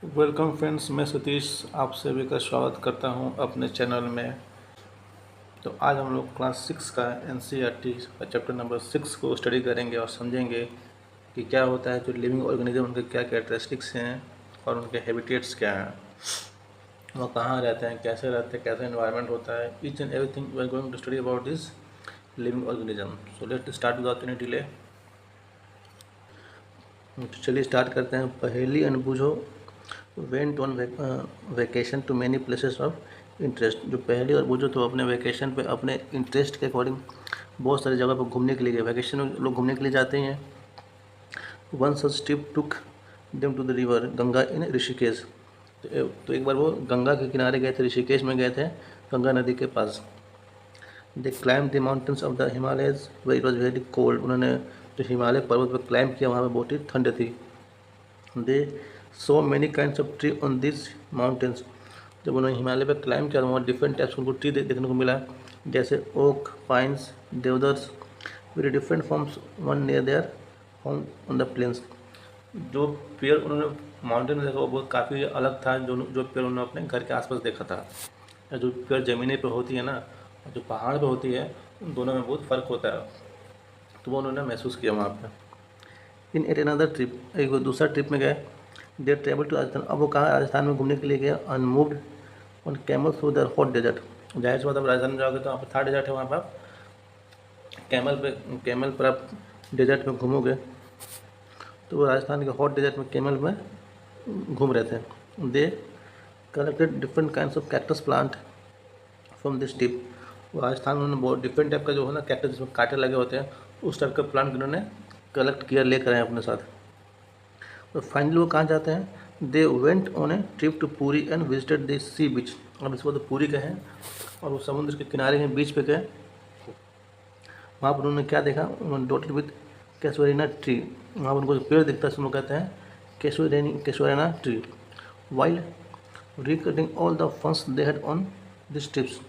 Welcome friends, मैं सतीश आप सभी का स्वागत करता हूं अपने चैनल में। तो आज हम लोग क्लास 6 का एनसीईआरटी का चैप्टर नंबर 6 को स्टडी करेंगे और समझेंगे कि क्या होता है जो लिविंग ऑर्गेनिज्म, उनके क्या कैरेक्टरिस्टिक्स हैं और उनके हैबिटेट्स क्या हैं, वो कहाँ रहते हैं, कैसे रहते हैं, कैसा एनवायरनमेंट होता है। Each and everything we are going to study about this living organism. So let start without any delay. तो चलिए स्टार्ट करते हैं। पहेली अनबूझो went on vacation to many places of interest. जो पहली और बूझो तो अपने वेकेशन पे अपने इंटरेस्ट के अकॉर्डिंग बहुत सारी जगह पर घूमने के लिए गए। वैकेशन में लोग घूमने के लिए जाते हैं। One such trip took them to the river Ganga in Rishikesh. तो एक बार वो गंगा के किनारे गए थे, ऋषिकेश में गए थे, गंगा नदी के पास। They climb the mountains of the Himalayas where it was very cold. उन्होंने जो हिमालय पर्वत पर क्लाइम किया, वहाँ पर बहुत ही ठंड थी। They saw many kinds of tree on this mountains. जब उन्होंने हिमालय पर क्लाइम किया, वहाँ डिफरेंट टाइप्स को ट्री देखने को मिला, जैसे oak, pines, deodars, very different forms one near their home on the plains. जो पेड़ उन्होंने माउंटेन में देखा वो बहुत काफ़ी अलग था जो पेड़ उन्होंने अपने घर के आसपास देखा था। या जो पेड़ ज़मीने पे होती है ना, और जो पहाड़ पे होती है, उन दोनों में बहुत फ़र्क होता है। तो वो उन्होंने महसूस किया वहाँ पर। इन एट अनदर ट्रिप, एक दूसरा ट्रिप में गए। They travel to Rajasthan. अब वो कहाँ राजस्थान में घूमने के लिए गए। Unmoved on camel through the hot desert. जाहिर सी बात, अब राजस्थान में जाओगे तो वहाँ पर थार डेजर्ट है, वहाँ पर आप कैमल पर आप डेजर्ट में घूमोगे। तो वो राजस्थान के हॉट डेजर्ट में कैमल में घूम रहे थे। They collected different kinds of cactus plant from this trip. वो राजस्थान में उन्होंने बहुत डिफरेंट टाइप का जो है ना कैक्टस, जिसमें कांटे लगे होते हैं, उस टाइप का प्लांट उन्होंने कलेक्ट किया, लेकर आए अपने साथ। तो फाइनली वो कहाँ जाते हैं। They went on a trip to Puri and visited the sea beach. अब इसको तो पुरी का है और वो समुद्र के किनारे हैं, बीच पे गए। वहाँ पर उन्होंने क्या देखा, उन्होंने डॉटेड विथ कैसुअरिना ट्री। वहाँ पर उनको जो पेड़ दिखता है उसको कहते हैं casuarina tree. While recounting all the funds they had on this trips.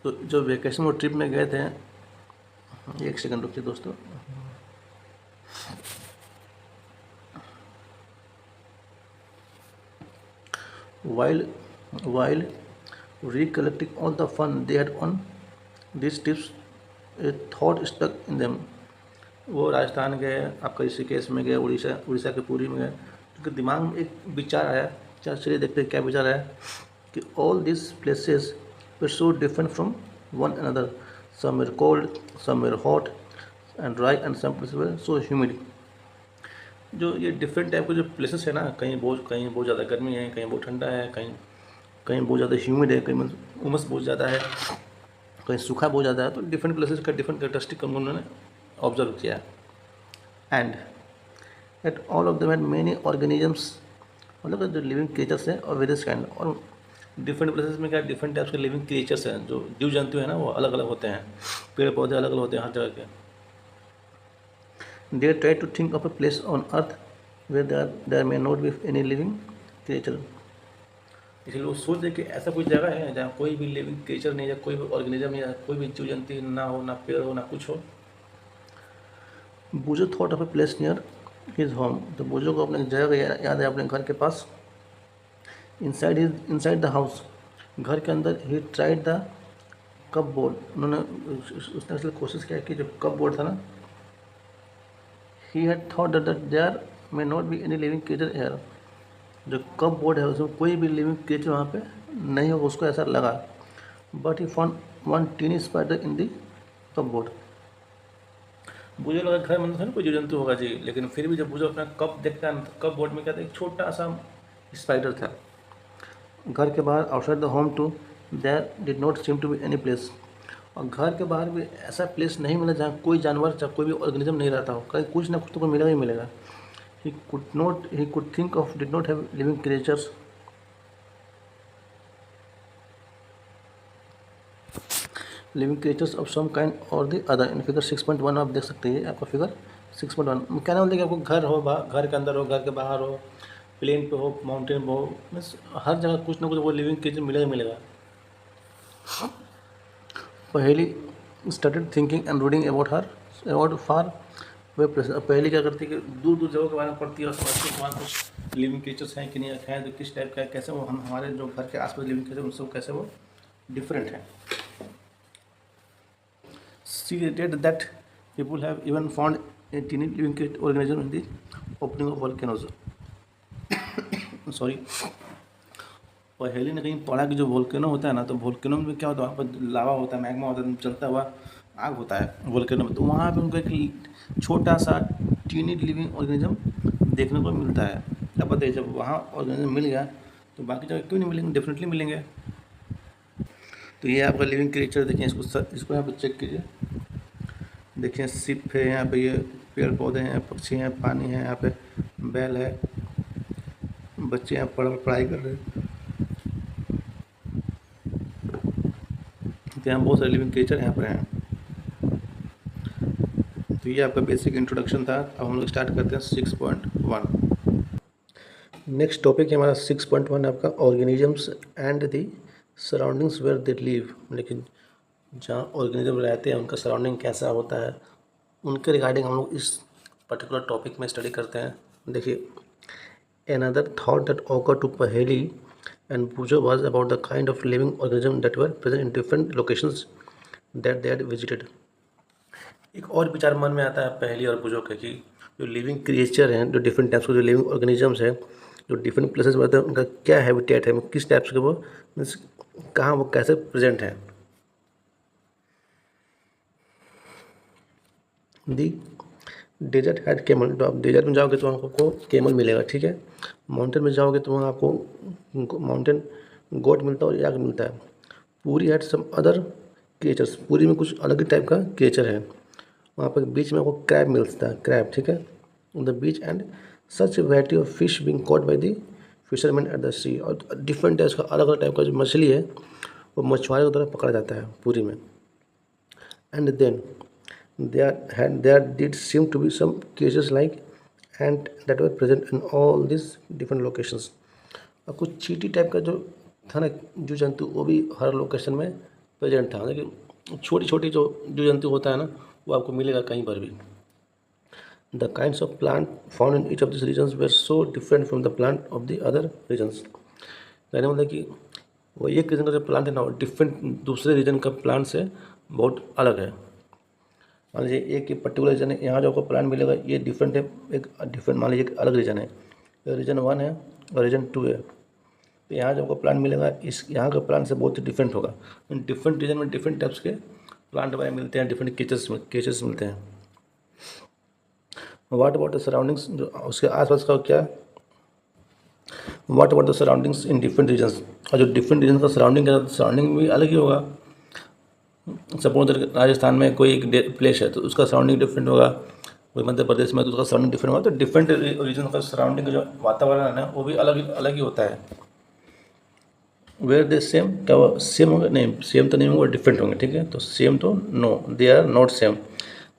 तो जो वेकेशन वो ट्रिप में गए थे, एक सेकंड रुकिए दोस्तों। While recollecting all the fun they had on these trips, a thought stuck in them. वो राजस्थान गए, आपका ऋषिकेश में गए, उड़ीसा के पुरी में गए, उनके दिमाग में एक विचार आया। चलिए देखते हैं क्या विचार आया कि all these places were so different from one another. Some were cold, some were hot and dry, and some places were so humid. जो ये डिफरेंट टाइप के जो प्लेसेस है ना, कहीं बहुत ज़्यादा गर्मी है, कहीं बहुत ठंडा है, कहीं कहीं बहुत ज़्यादा ह्यूमिड है, कहीं उमस बहुत ज़्यादा है, कहीं सूखा बहुत ज़्यादा है। तो डिफरेंट प्लेसेस का डिफरेंट कैरेक्टरिस्टिक उन्होंने ऑब्जर्व किया। And at all of them had many organisms, मतलब जो लिविंग क्रिएचर्स हैं और वेरियस काइंड। और डिफरेंट प्लेसेस में क्या डिफरेंट टाइप्स के लिविंग क्रिएचर्स हैं, जो जीव जंतु हैं ना, वो अलग अलग होते हैं, पेड़ पौधे अलग अलग होते हैं हर जगह के। They try to think of a place on earth where there may not be any living creature. इसलिए वो सोच दे कि ऐसा कोई जगह है जहाँ कोई भी लिविंग क्रिएचर नहीं है, कोई भी ऑर्गेनिज्म या कोई भी जीव जंतु ना हो, ना पेड़ हो, ना कुछ हो। Boojho thought of a place near his home. तो बूजो को अपने जगह याद है, अपने घर के पास। इनसाइड द हाउस, घर के अंदर। He tried the cup board. उन्होंने उसने इसलिए कोशिश किया कि जो कप बोर्ड था ना, he had thought that there may not be any living creature here. जो कप बोर्ड है उसमें कोई भी लिविंग क्रिएचर वहाँ पे नहीं होगा, उसको ऐसा लगा। But he found one tiny spider in the cupboard. मुझे लगा घर में कोई जीव जंतु होगा जी, लेकिन फिर भी जब मुझे अपना कप देखता है तो कप बोर्ड में क्या था, एक छोटा सा स्पाइडर था। घर के बाहर outside the home too there did not seem to be any place. और घर के बाहर भी ऐसा प्लेस नहीं मिला जहाँ कोई जानवर, जहाँ कोई भी ऑर्गेनिज्म नहीं रहता हो। कहीं कुछ ना कुछ तो मिलेगा ही मिलेगा। He could think of did not have living creatures. Living creatures of some kind or the other. In figure 6.1 आप देख सकते हैं, आपका फिगर 6.1। कहना बोलते कि आपको घर हो, घर के अंदर हो, घर के बाहर हो, प्लेन पे हो, माउंटेन पे हो, मीन्स हर जगह कुछ ना कुछ वो लिविंग क्रिएचर मिलेगा ही मिलेगा। पहली started thinking and reading about far way places. पहले क्या करती है कि दूर दूर जगहों के बारे में पढ़ती है और समझती है, वहाँ कुछ लिविंग क्रिएचर्स हैं कि नहीं हैं, तो किस टाइप का है, कैसे वो हम हमारे जो घर के आसपास लिविंग क्रिएचर उनसे कैसे वो डिफरेंट है। See date that people have even found a tiny living organism in the opening of volcanoes. Sorry, पहले ने कहीं पढ़ा कि जो वोल्केनो होता है ना, तो वोल्केनो में क्या होता है, वहाँ पर लावा होता है, मैग्मा होता है, चलता हुआ आग होता है वोल्केनो में, तो वहाँ पे उनको एक छोटा सा टीनी लिविंग ऑर्गेनिज्म देखने को मिलता है। अब बताइए, जब वहाँ ऑर्गेनिज्म मिल गया तो बाकी जगह क्यों नहीं मिलेंगे, डेफिनेटली मिलेंगे। तो ये आपका लिविंग क्रिएचर देखिए, इसको यहाँ पर चेक कीजिए। देखिए सिप है यहाँ पे, ये पेड़ पौधे हैं, पक्षी हैं, पानी है, यहाँ पे बैल है, बच्चे यहाँ पढ़ाई कर रहे हैं। तो यहाँ बहुत सारे लिविंग क्रिएचर यहाँ पर हैं। तो ये आपका बेसिक इंट्रोडक्शन था। अब हम लोग स्टार्ट करते हैं 6.1। नेक्स्ट टॉपिक है हमारा 6.1 आपका organisms and the surroundings where they live. लेकिन जहाँ ऑर्गेनिज्म रहते हैं उनका सराउंडिंग कैसा होता है, उनके रिगार्डिंग हम लोग इस पर्टिकुलर टॉपिक में स्टडी करते हैं। देखिए, another thought that occurred to Paheli and Pujo was about the kind of living organism that were present in different locations that they had visited. एक और विचार मन में आता है पहली और पुजो के कि जो लिविंग क्रिएचर हैं, जो डिफरेंट टाइप्स के जो लिविंग ऑर्गेनिजम्स हैं, जो डिफरेंट प्लेसेस में रहते हैं, उनका क्या हैबिटेट है, किस टाइप्स के वो मीन्स कहाँ वो कैसे प्रेजेंट हैं। दी डेजर्ट हैड केमल। तो आप डेजर्ट में जाओगे तो आपको केमल मिलेगा, ठीक है। माउंटेन में जाओगे तो वहाँ आपको माउंटेन गोट मिलता है और याक मिलता है। पूरी हैड सम अदर क्रिएचर्स। पूरी में कुछ अलग ही टाइप का क्रिएचर है। वहाँ पर बीच में आपको क्रैब मिलता है, क्रैब, ठीक है, the beach and such variety of fish being caught by the fisherman at the sea. और डिफरेंट टाइप्स का अलग अलग टाइप का जो मछली है वो मछुआरे की तरह पकड़ा जाता है पूरी में। And then there did seem to be some cases like ant that were present in all these different locations। और कुछ चींटी टाइप का जो था ना जीव जंतु, वो भी हर लोकेशन में प्रेजेंट था। लेकिन छोटी छोटी जो जीव जंतु होता है ना, वो आपको मिलेगा कहीं पर भी। The kinds of plant found in each of this regions were so different from the plant of the other regions. कहने मतलब कि वो एक रीजन का जो प्लांट है ना, वो डिफरेंट दूसरे रीजन का प्लांट से बहुत अलग है। मान लीजिए एक पर्टिकुलर रीजन है, यहाँ जो आपको प्लांट मिलेगा ये डिफरेंट है, एक डिफरेंट मान लीजिए एक अलग रीजन है, रीजन 1 है और रीजन 2 है। तो यहाँ जो आपको प्लांट मिलेगा इस यहाँ का प्लांट से बहुत ही डिफरेंट होगा। डिफरेंट रीजन में डिफरेंट टाइप्स के प्लांट वगैरह मिलते हैं, डिफरेंट केचेस मिलते हैं। व्हाट अबाउट द सराउंडिंग्स, जो उसके आसपास का क्या, what about the surroundings in different regions. और जो डिफरेंट रीजन का सराउंडिंग भी अलग ही होगा। सपोज राजस्थान में कोई एक प्लेस है तो उसका सराउंडिंग डिफरेंट होगा, कोई मध्य प्रदेश में तो उसका सराउंडिंग डिफरेंट होगा। तो डिफरेंट रीजन का सराउंडिंग का जो वातावरण है वो भी अलग ही होता है। वेयर दे सेम, क्या वो सेम होंगे? नहीं, सेम तो नहीं होंगे, डिफरेंट होंगे, ठीक है। तो सेम तो no, they are not same,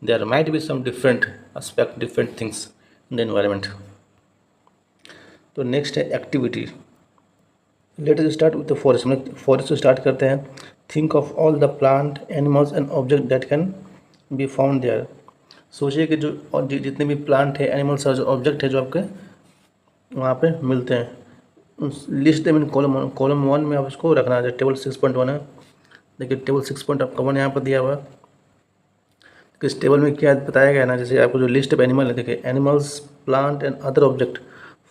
there might be some different aspect, different things in the environment. तो नेक्स्ट है activity. Let us start with the forest. हम फॉरेस्ट से स्टार्ट करते हैं। Think of all the plant, animals and object that can be found there. सोचिए कि जो और जितने भी प्लांट है, एनिमल्स और जो ऑब्जेक्ट है जो आपके वहाँ पे मिलते हैं, लिस्ट देम इन कॉलम 1 में आप इसको रखना है। टेबल 6.1 है। देखिए टेबल 6.1 यहाँ पर दिया हुआ है। इस टेबल में क्या बताया गया है ना, जैसे आपको जो लिस्ट ऑफ एनिमल है, देखिए animals, plant and other object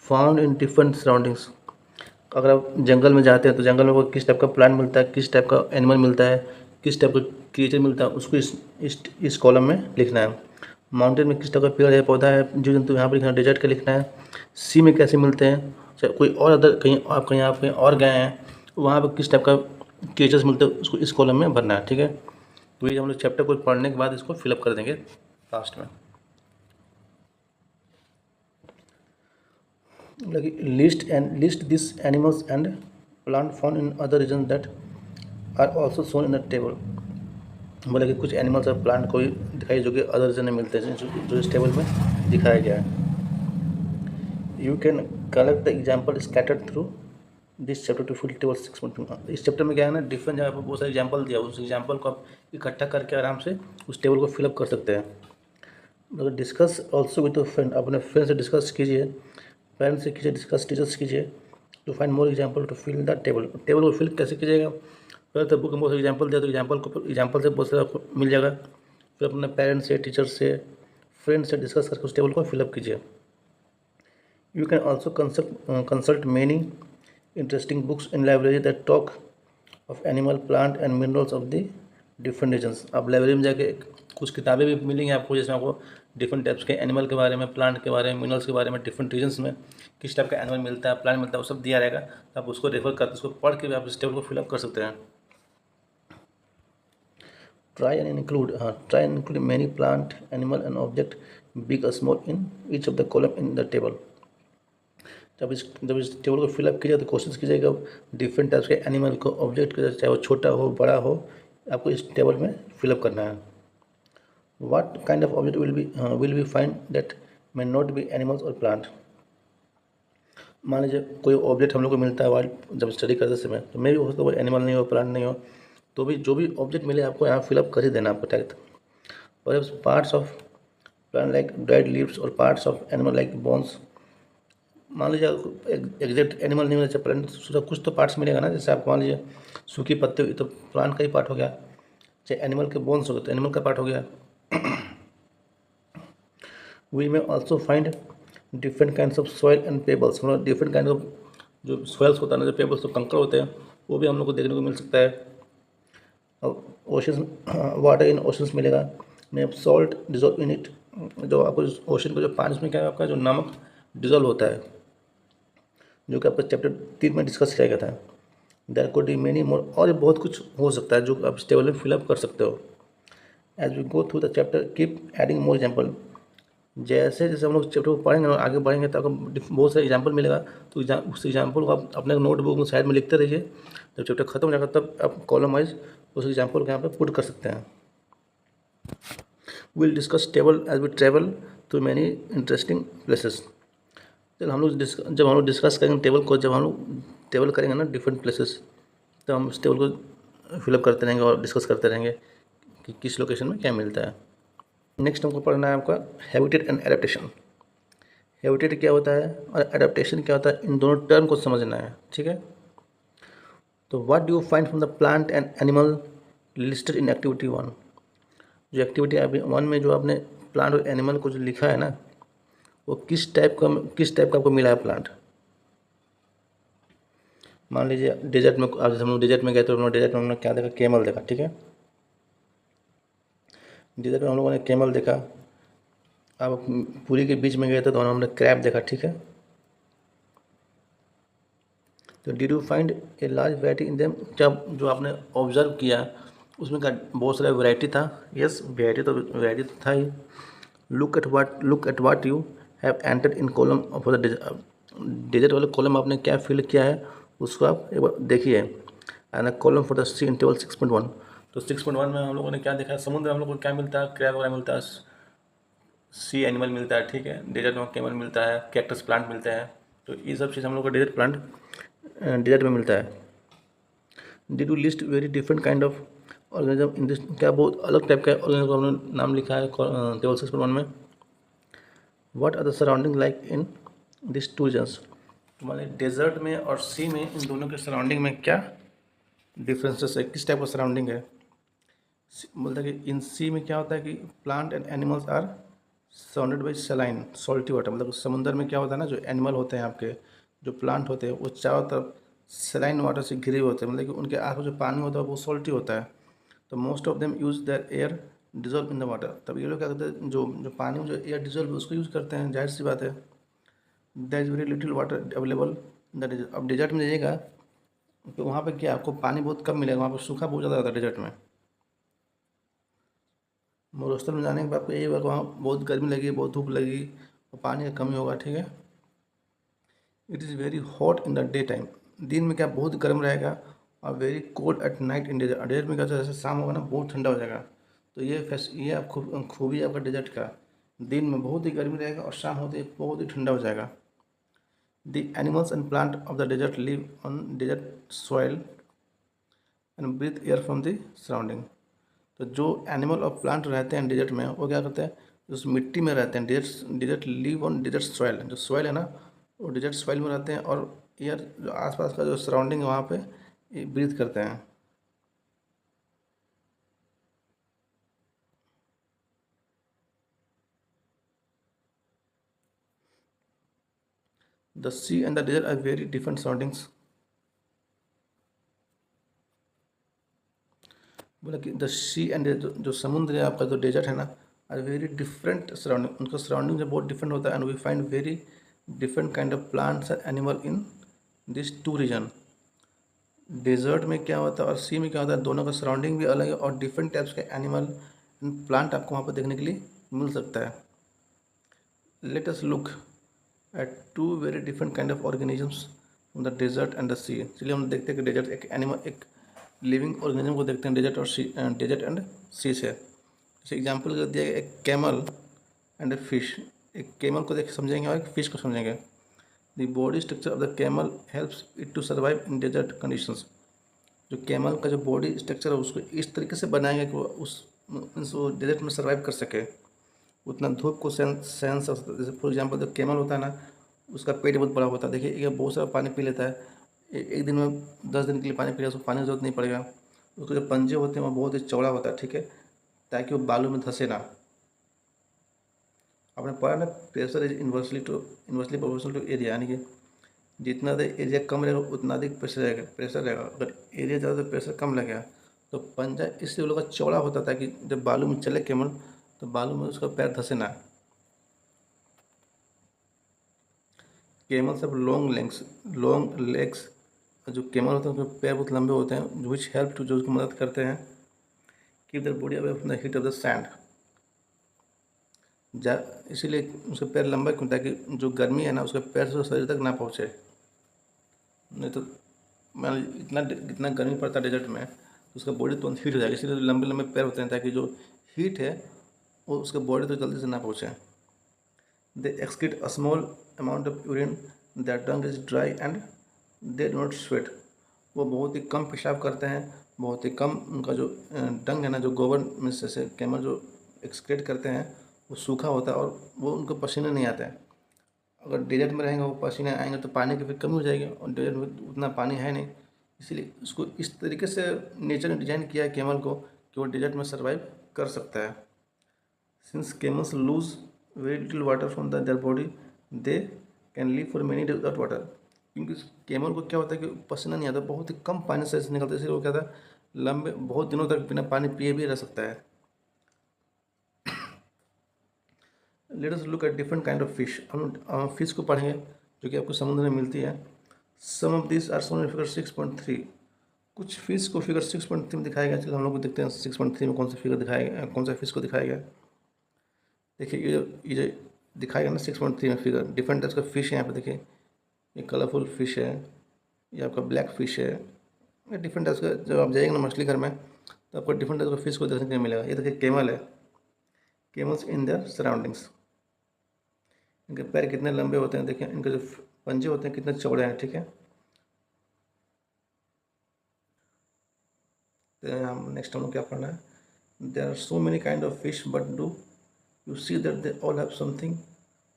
found in different surroundings. अगर आप जंगल में जाते हैं तो जंगल में वो किस टाइप का प्लांट मिलता है, किस टाइप का एनिमल मिलता है, किस टाइप का क्रिएचर मिलता है, उसको इस कॉलम में लिखना है। माउंटेन में किस टाइप का पेड़ है, पौधा है, जीव जंतु यहाँ पर लिखना है। डेजर्ट का लिखना है। सी में कैसे मिलते हैं, चाहे कोई और अदर कहीं आप कहीं और गए हैं वहाँ पर किस टाइप का क्रिएचर्स मिलते हैं, उसको इस कॉलम में भरना है, ठीक है। तो ये हम लोग चैप्टर को पढ़ने के बाद इसको फिलअप कर देंगे लास्ट में। List this animals and plant found in other region that are also shown in the table. बोले कि कुछ एनिमल्स और प्लांट को दिखाई जो कि अदर रीजन में मिलते हैं, जो इस टेबल में दिखाया गया है। You can collect the example scattered through this chapter two full table 6.2। इस चैप्टर में क्या है ना, डिफरेंट जगह पर बहुत सारे एग्जाम्पल दिया, उस एग्जाम्पल को आप इकट्ठा करके आराम से उस टेबल को फिलअप कर सकते हैं। अगर डिस्कस ऑल्सो विद फ्रेंड, अपने फ्रेंड से डिस्कस कीजिए पेरेंट्स से कीजिए, डिस्कस टीचर्स कीजिए, to find more example to fill the table. Table को फिल कैसे कीजिएगा, पहले तो बुक में बहुत एग्जाम्पल दिया तो एग्जाम्पल से बहुत सारा मिल जाएगा। फिर अपने पेरेंट्स से, टीचर्स से, फ्रेंड से डिस्कस करके उस टेबल को फिलअप कीजिए। You can also consult many interesting books in library that talk of animal, plant and minerals of the different regions. आप लाइब्रेरी में जाके कुछ किताबें भी मिलेंगी आपको, जिसमें आपको डिफरेंट टाइप्स के एनिमल के बारे में, प्लांट के बारे में, मिनरल्स के बारे में, डिफरेंट रीजन्स में किस टाइप का एनिमल मिलता है, प्लांट मिलता है, वो सब दिया रहेगा। तो आप उसको रेफर करके, उसको पढ़ के भी आप इस टेबल को फिलअप कर सकते हैं। Try and include many plant, animal and object, big or small, in each of the column in the table. जब इस टेबल को फिलअप कीजिए तो कोशिश कीजिएगा डिफरेंट टाइप्स के एनिमल को, ऑब्जेक्ट को, चाहे वो छोटा हो बड़ा हो, आपको इस टेबल में फिलअप करना है। What kind of object will we find that may not be animals or plant? मान लीजिए कोई ऑब्जेक्ट हम लोग को मिलता है वाइल्ड जब स्टडी करते समय, तो मे भी हो सकता है वो एनिमल नहीं हो, प्लांट नहीं हो, तो भी जो भी ऑब्जेक्ट मिले आपको यहाँ फिलअप कर ही देना आपको टैग। और parts of plant like dried leaves और parts of animal like bones. मान लीजिए एग्जैक्ट एनिमल नहीं मिला, प्लांट कुछ तो पार्ट्स मिलेगा ना, जैसे आपको मान लीजिए सूखी पत्ते हुई तो प्लांट का ही पार्ट हो गया, चाहे एनिमल के बोन्स हो गए तो एनिमल का पार्ट हो गया। We may also find different kinds of soil and pebbles. मतलब डिफरेंट काइंड ऑफ जो सॉइल्स होता है ना, जो पेबल्स, तो कंकड़ होते हैं, वो भी हम लोग को देखने को मिल सकता है। और ओशंस, वाटर इन ओशंस मिलेगा, में सॉल्ट डिजॉल्व इन इट। जो आपको ओशन का जो पानी, उसमें क्या है आपका जो नमक डिजॉल्व होता है, जो कि आपका चैप्टर 3 में डिस्कस किया गया था। There could be many more, और बहुत कुछ हो सकता है जो आप इस टेबल में फिलअप कर सकते हो। As we go through the chapter keep adding more example. जैसे जैसे हम लोग चैप्टर को पढ़ेंगे और आगे बढ़ेंगे तो आपको बहुत सारे एग्जाम्पल मिलेगा, तो उस एग्जाम्पल को आप अपने नोटबुक में साइड में लिखते रहिए। जब चैप्टर खत्म हो जाएगा तब आप कॉलम वाइज उस एग्जाम्पल को यहाँ पे पुट कर सकते हैं। Will discuss table as we travel to many interesting places. जब हम लोग डिस्कस करेंगे टेबल को, जब हम लोग टेबल करेंगे ना डिफरेंट प्लेसेस, तो हम उस टेबल को फिलअप करते रहेंगे और डिस्कस करते रहेंगे कि किस लोकेशन में क्या मिलता है। नेक्स्ट हमको पढ़ना है आपका हैबिटेट एंड एडेप्टेशन। हैबिटेट क्या होता है और एडेप्टेशन क्या होता है, इन दोनों टर्म को समझना है, ठीक है। तो what do you find from the plant and animal listed in activity 1। जो एक्टिविटी अभी 1 में जो आपने प्लांट और एनिमल को जो लिखा है ना, वो किस टाइप का आपको मिला है प्लांट। मान लीजिए डेजर्ट में, आज हम लोग डेजर्ट में गए तो हम लोग डेजर्ट में हमने क्या देखा, कैमल देखा, ठीक है। डेजर्ट में हम लोगों ने कैमल देखा। अब पूरी के बीच में गए थे तो हमने क्रैब देखा, ठीक है। तो did you find a large variety in them. जब जो आपने ऑब्जर्व किया उसमें क्या बहुत सारा वैरायटी था। यस, वैरायटी तो था ही। Look at what you have entered in column for the desert वाले कॉलम आपने क्या फिल किया है उसको आप एक बार देखिए। And column for the sea in table 6.1। तो 6.1 में हम लोगों ने क्या देखा, समुद्र हम लोग को क्या मिलता है, क्रैब वगैरह मिलता है, सी एनिमल मिलता है, ठीक है। डेजर्ट में कैमल मिलता है, कैक्टस प्लांट मिलते हैं। तो ये सब चीज़ हम लोग को डेजर्ट में मिलता है। Did you list very different kind of organism in this. क्या बहुत अलग टाइप का ऑर्गेनिज्म का हमने नाम लिखा है टेबल 6.1 में। What are the surrounding like in this two regions. तो मान लीजिए डेजर्ट में और सी में, इन दोनों के सराउंडिंग में क्या डिफरेंसेस है, किस टाइप का सराउंडिंग है। बोलता है कि इन सी में क्या होता है कि plant and animals are surrounded by saline salty water. मतलब समुद्र में क्या होता है ना, जो एनिमल होते हैं आपके, जो प्लांट होते हैं, वो चारों तरफ सलाइन वाटर से घिरे हुए होते हैं। मतलब कि उनके आस पास जो पानी होता है वो सॉल्टी होता है। तो most of them use their air dissolve in the water. तब ये लोग क्या करते हैं, जो पानी में जो एयर डिजोल्व उसको यूज़ करते हैं, जाहिर सी बात है। There is very little water available in the desert. अब डेजर्ट में जाइएगा तो वहाँ पे क्या आपको पानी बहुत कम मिलेगा, वहाँ पर सूखा बहुत ज़्यादा होता है डेजर्ट में। मरुस्थल में जाने के बाद आपको यही होगा, वहाँ बहुत गर्मी लगेगी, बहुत धूप लगेगी और पानी का कमी होगा, ठीक है। It is very hot in the day time. दिन में क्या बहुत गर्म रहेगा और very cold at night in desert. Desert में क्या होता है, जैसे शाम होगा ना बहुत ठंडा हो जाएगा। तो ये आप खूबी है आपका डेजर्ट का। दिन में बहुत ही गर्मी रहेगा और शाम होते ही बहुत ही ठंडा हो जाएगा। The animals and plant of the desert live on desert soil and breathe air from the surrounding. तो जो एनिमल और प्लांट रहते हैं डेजर्ट में, वो क्या करते हैं, उस मिट्टी में रहते हैं। Desert live on desert soil. जो सॉइल है ना, वो डेजर्ट सॉइल में रहते हैं और एयर जो आसपास का जो सराउंडिंग है वहाँ पे ब्रीथ करते हैं। The sea and the desert are very different surroundings. बोला कि द सी एंड जो समुद्र है आपका, जो डेजर्ट है ना, आर वेरी डिफरेंट सराउंडिंग, उनका सराउंडिंग जो बहुत डिफरेंट होता है। And we find very different kind of plants and animal in this two region. Desert में क्या होता है और सी में क्या होता है, दोनों का सराउंडिंग भी अलग है और डिफरेंट टाइप्स के एनिमल एंड प्लांट आपको वहाँ पर देखने के लिए मिल सकता है। Let us look at two very different kind of organisms in the desert and the sea. चलिए हम देखते हैं कि डेजर्ट एक एनिमल, एक लिविंग ऑर्गेनिज्म को देखते हैं डेजर्ट और सी, डेजर्ट एंड सी से। जैसे एग्जाम्पल कर दिया गया एक कैमल एंड ए फिश। एक कैमल को देख समझेंगे और एक फिश को समझेंगे। The body structure of the camel helps it to survive in desert conditions. जो कैमल का जो बॉडी स्ट्रक्चर है उसको इस तरीके से बनाएंगे कि वो वो डेजर्ट में सर्वाइव कर सके, उतना धूप को सहन कर सकता है। जैसे फॉर एग्जांपल जो कैमल होता है ना, उसका पेट बहुत बड़ा होता है। देखिए ये बहुत सारा पानी पी लेता है, एक दिन में 10 दिन के लिए पानी पी लेगा, उसको पानी की जरूरत नहीं पड़ेगा। उसके जो पंजे होते हैं वो बहुत ही चौड़ा होता है, ठीक है, ताकि वो बालू में धंसे ना। आपने पढ़ा ना, pressure is inversely proportional to area, यानी कि जितना अधिक एरिया कम रहेगा उतना अधिक प्रेशर रहेगा। अगर एरिया ज़्यादा तो प्रेशर कम लगेगा। तो पंजा इसलिए वो लोग का चौड़ा होता था कि जब बालू में चले कैमल तो बालू में उसका पैर धंसे ना। Camels of long legs. जो कैमल होते हैं उनके पैर बहुत लंबे होते हैं, विच हेल्प टू, जो उसकी मदद करते हैं keep their body away from the heat of the sand. जा इसीलिए उसका पैर लंबा क्यों, ताकि जो गर्मी है ना उसके पैर से शरीर तक ना पहुँचे। नहीं तो मान लीजिए इतना गर्मी पड़ता है डेजर्ट में तो उसका बॉडी तुरंत हीट हो जाएगा, इसलिए लंबे लंबे पैर होते हैं ताकि जो हीट है वो उसके बॉडी तो जल्दी से ना पहुँचे। They excrete a small amount of urine, their tongue is dry and they do not sweat. वो बहुत ही कम पेशाब करते हैं, बहुत ही कम। उनका जो टंग है ना, जो गोबर में से कैमल जो एक्सक्रीट करते हैं वो सूखा होता है और वो उनको पसीने नहीं आते हैं। अगर डेजर्ट में रहेंगे वो पसीने आएंगे तो पानी की फिर कमी हो जाएगी, और डेजर्ट में उतना पानी है नहीं, इसीलिए उसको इस तरीके से नेचर ने डिजाइन किया है कैमल को कि वो डेजर्ट में सर्वाइव कर सकता है। Since camels lose very little water from their body, they can live for many days without water. क्योंकि कैमल को क्या होता है कि पसीना नहीं आता, बहुत ही कम पानी से निकलता है, इसलिए वो क्या था, लंबे बहुत दिनों तक बिना पानी पिए भी रह सकता है। Let us look at different kind of fish. हम फिश को पढ़ेंगे जो कि आपको समुद्र में मिलती है। Some of this are shown in figure 6.3। कुछ फिश को फिगर 6.3 में दिखाया गया। चलिए हम लोग को देखते हैं 6.3 में कौन सा फिगर दिखाया गया, कौन सा फिश को दिखाया गया। देखिए ये जो दिखाया गया ना 6.3 में फिगर, डिफरेंट टाइप्स का फिश है यहाँ पे। देखिए ये कलरफुल फिश है, ये आपका ब्लैक फिश है, ये डिफरेंट टाइप्स का। जब आप जाएंगे ना मछली घर में तो आपको डिफरेंट टाइप्स का फिश को देखने को मिलेगा। ये देखिए कैमल है, कैमल्स इन देयर सराउंडिंग्स। इनके पैर कितने लंबे होते हैं, देखिए इनके जो पंजे होते हैं कितने चौड़े हैं, ठीक है। तो हम नेक्स्ट हम लोग क्या पढ़ना है, there are so many kind of fish but do you see that they all have something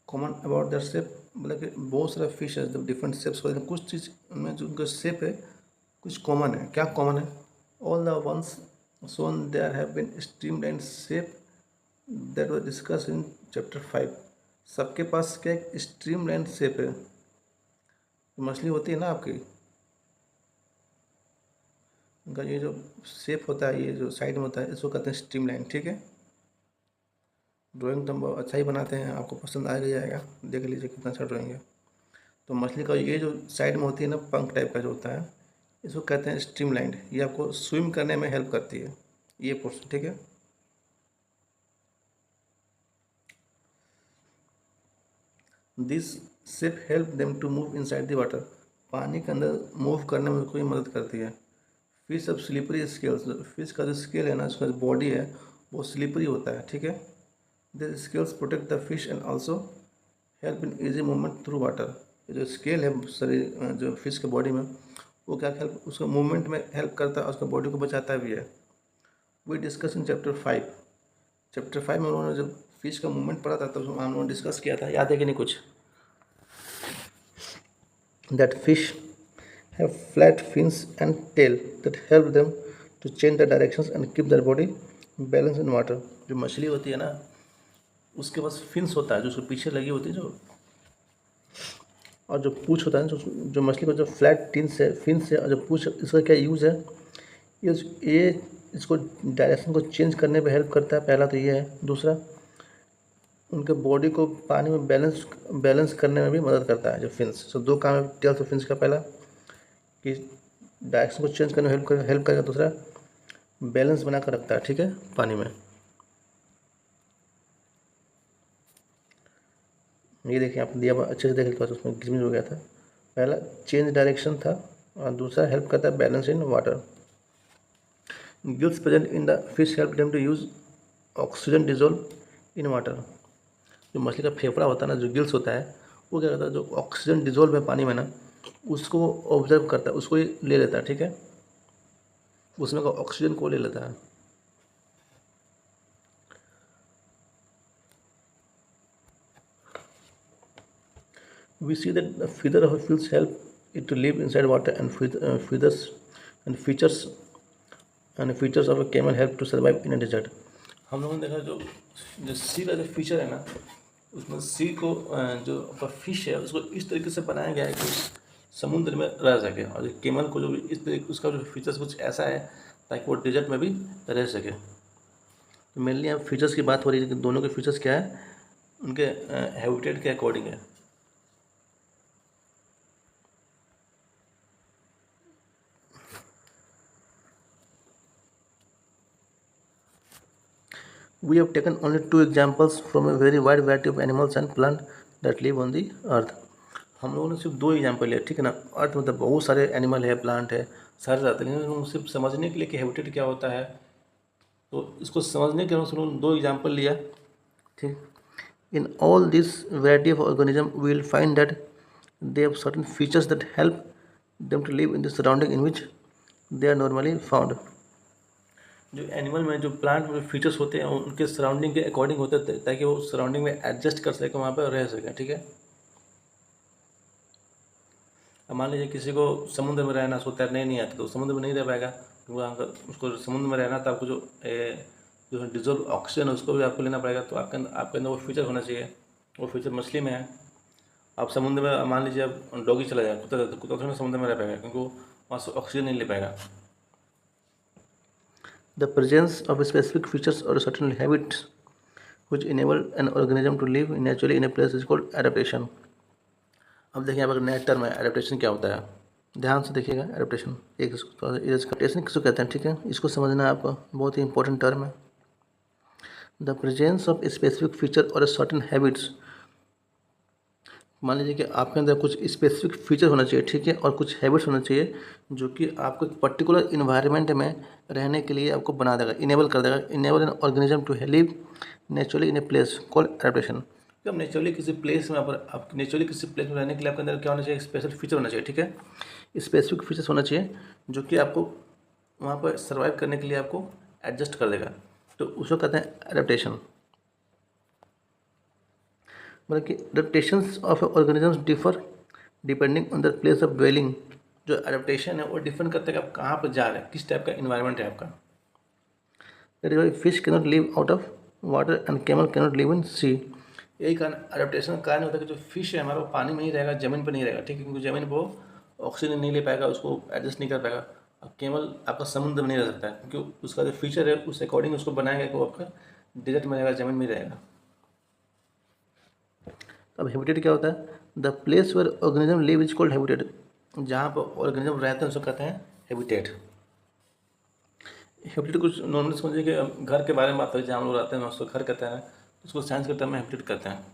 common about their shape. मतलब कि बहुत सारा फिश है जो डिफरेंट शेप्स होते हैं, कुछ चीज़ में जो उनका शेप है कुछ कॉमन है। क्या कॉमन है, all the ones shown there have been streamline shape that was discuss in chapter 5। सबके पास क्या एक स्ट्रीमलाइन शेप है। मछली होती है ना आपकी, उनका ये जो शेप होता है, ये जो साइड में होता है, इसको कहते हैं स्ट्रीमलाइन, ठीक है। ड्राइंग तो हम बहुत अच्छा ही बनाते हैं, आपको पसंद आ जाएगा, देख लीजिए कितना अच्छा ड्राइंग है। तो मछली का ये जो साइड में होती है ना, पंख टाइप का जो होता है, इसको कहते हैं स्ट्रीमलाइन। ये आपको स्विम करने में हेल्प करती है ये पोर्शन, ठीक है। This shape help them to move inside the water. पानी के अंदर मूव करने में कोई मदद करती है। Fish of slippery scales. Fish का जो स्केल है ना, उसका जो बॉडी है वो स्लिपरी होता है, ठीक है। This scales protect the fish and also help in easy movement through water. ये जो स्केल है शरीर जो फिश के बॉडी में, वो क्या हेल्प, उसका मूवमेंट में हेल्प करता है, उसका बॉडी को बचाता भी है। We discuss in chapter 5। Chapter 5 में उन्होंने जब फिश का मूवमेंट पढ़ा था तब हम लोगोने डिस्कस किया था, याद है कि नहीं कुछ। that fish have flat fins and tail that help them to change their directions and keep their body balanced in water. जो मछली होती है ना, उसके पास फिन्स होता है जो उसके पीछे लगी होती है, जो और जो पूँछ होता है जो मछली को जो फ्लैट फिन्स है और जो पूँछ, इसका क्या यूज़ है, ये इसको डायरेक्शन को चेंज करने पे हेल्प करता है। पहला तो ये है। दूसरा, उनके बॉडी को पानी में बैलेंस करने में भी मदद करता है जो फिन्स। सो दो काम है टेल्स ऑफ फिन्स का। पहला कि डायरेक्शन को चेंज करने में हेल्प करेगा। दूसरा, बैलेंस बना कर रखता है, ठीक है, पानी में। ये देखिए, आपने दिया अच्छे से देख लिया, उसमें गिजमिज हो गया था। पहला चेंज डायरेक्शन था और दूसरा हेल्प करता है balance in water. Gills present in the fish help them to use oxygen dissolve in water. जो मछली का फेफड़ा होता है ना, जो गिल्स होता है, वो क्या करता है, जो ऑक्सीजन डिजोल्व है पानी में ना, उसको ऑब्जर्व करता है, उसको ही ले लेता है, ठीक है, उसमें का ऑक्सीजन को ले लेता है। We see that the feather of a fish help it to live inside water, and feathers and features of a camel help to survive in a desert. हम लोगों ने देखा जो सी का जो फीचर है ना, उसमें सी को जो आपका फिश है उसको इस तरीके से बनाया गया है कि समुद्र में रह सके, और केमल को जो इस तरीके उसका जो फीचर्स कुछ ऐसा है ताकि वो डेजर्ट में भी रह सके। तो मेनली यहाँ फीचर्स की बात हो रही है कि दोनों के फीचर्स क्या है, उनके हैबिटेट के अकॉर्डिंग है। We have taken only 2 examples from a very wide variety of animals and plants that live on the earth. हम लोगों ने सिर्फ 2 एग्जाम्पल लिया, ठीक है ना। अर्थ मतलब बहुत सारे एनिमल है, प्लांट है, सारे रहते हैं, लेकिन सिर्फ समझने के लिए कि हैबिटेट क्या होता है, तो इसको समझने के लिए उन्होंने 2 एग्जाम्पल लिया, ठीक। In all this variety of organism we will find that they have certain features that help them to live in the surrounding in which they are normally found. जो एनिमल में जो प्लांट में features होते हैं उनके surrounding के according होते हैं, ताकि वो सराउंडिंग में एडजस्ट कर सके, वहाँ पर रह सकें, ठीक है। अब मान लीजिए किसी को समुद्र में रहना, उसको तैरने नहीं आता, तो समुद्र में नहीं रह पाएगा, क्योंकि उसको समुद्र में रहना तो आपको जो डिजोल्व ऑक्सीजन है उसको भी आपको लेना पड़ेगा। तो आपके अंदर वो फीचर होना चाहिए, वो फीचर मछली में है। आप समुद्र में मान लीजिए अब डॉगी चला जाए, कुत्ता थोड़ा समुद्र में रह पाएगा, क्योंकि वो वहाँ से ऑक्सीजन नहीं ले पाएगा। The presence of specific features or certain habits which enable an organism to live naturally in a place is called adaptation. अब देखिए, यहाँ पर नया टर्म है एडेप्टेशन। क्या होता है, ध्यान से देखिएगा। एडेप्टेशन एक एडेप्टेशन किसको कहते हैं, ठीक है, इसको समझना है आपको, बहुत ही इंपॉर्टेंट टर्म है। The presence of specific feature और सर्टेन हैबिट्स। मान लीजिए कि आपके अंदर कुछ स्पेसिफिक फीचर होना चाहिए, ठीक है, और कुछ हैबिट्स होना चाहिए जो कि आपको एक पर्टिकुलर इन्वायरमेंट में रहने के लिए आपको बना देगा, इनेबल कर देगा। Enable an organism to live naturally in a place called adaptation. कि आप नेचुरली किसी प्लेस में आप नेचुरली किसी प्लेस में रहने के लिए आपके अंदर क्या होना चाहिए, स्पेशल फीचर होना चाहिए, ठीक है, स्पेसिफिक फीचर्स होना चाहिए जो कि आपको वहाँ पर सर्वाइव करने के लिए आपको एडजस्ट कर देगा। तो उसको कहते हैं एडेप्टेशन। मतलब कि adaptations of organisms differ depending on the place of dwelling. जो एडेप्टेशन है वो डिफर करता है कि आप कहाँ पर जा रहे हैं, किस टाइप का इन्वायरमेंट है आपका। That is why fish can not live out of water and camel can not live in sea. यही कारण एडेप्टेशन का कारण होता है कि जो फिश है हमारा वो पानी में ही रहेगा, ज़मीन पर नहीं रहेगा, ठीक है, क्योंकि ज़मीन पर वो ऑक्सीजन नहीं ले पाएगा, उसको एडजस्ट नहीं कर पाएगा। और केवल आपका समुद्र में नहीं रह सकता है, क्योंकि उसका जो फीचर है उस अकॉर्डिंग उसको बनाएगा कि वो आपका डेजर्ट में रहेगा, ज़मीन में ही रहेगा। अब हैबिटेट क्या होता है, the place where organism live is called habitat. जहाँ पर ऑर्गेनिज्म रहते हैं उसको कहते हैं हैबिटेट। हैबिटेट कुछ नॉर्मली समझिए कि घर के बारे में बात है, जहाँ हम लोग रहते हैं उसको घर कहते हैं, उसको साइंस के टर्म में हैबिटेट कहते हैं।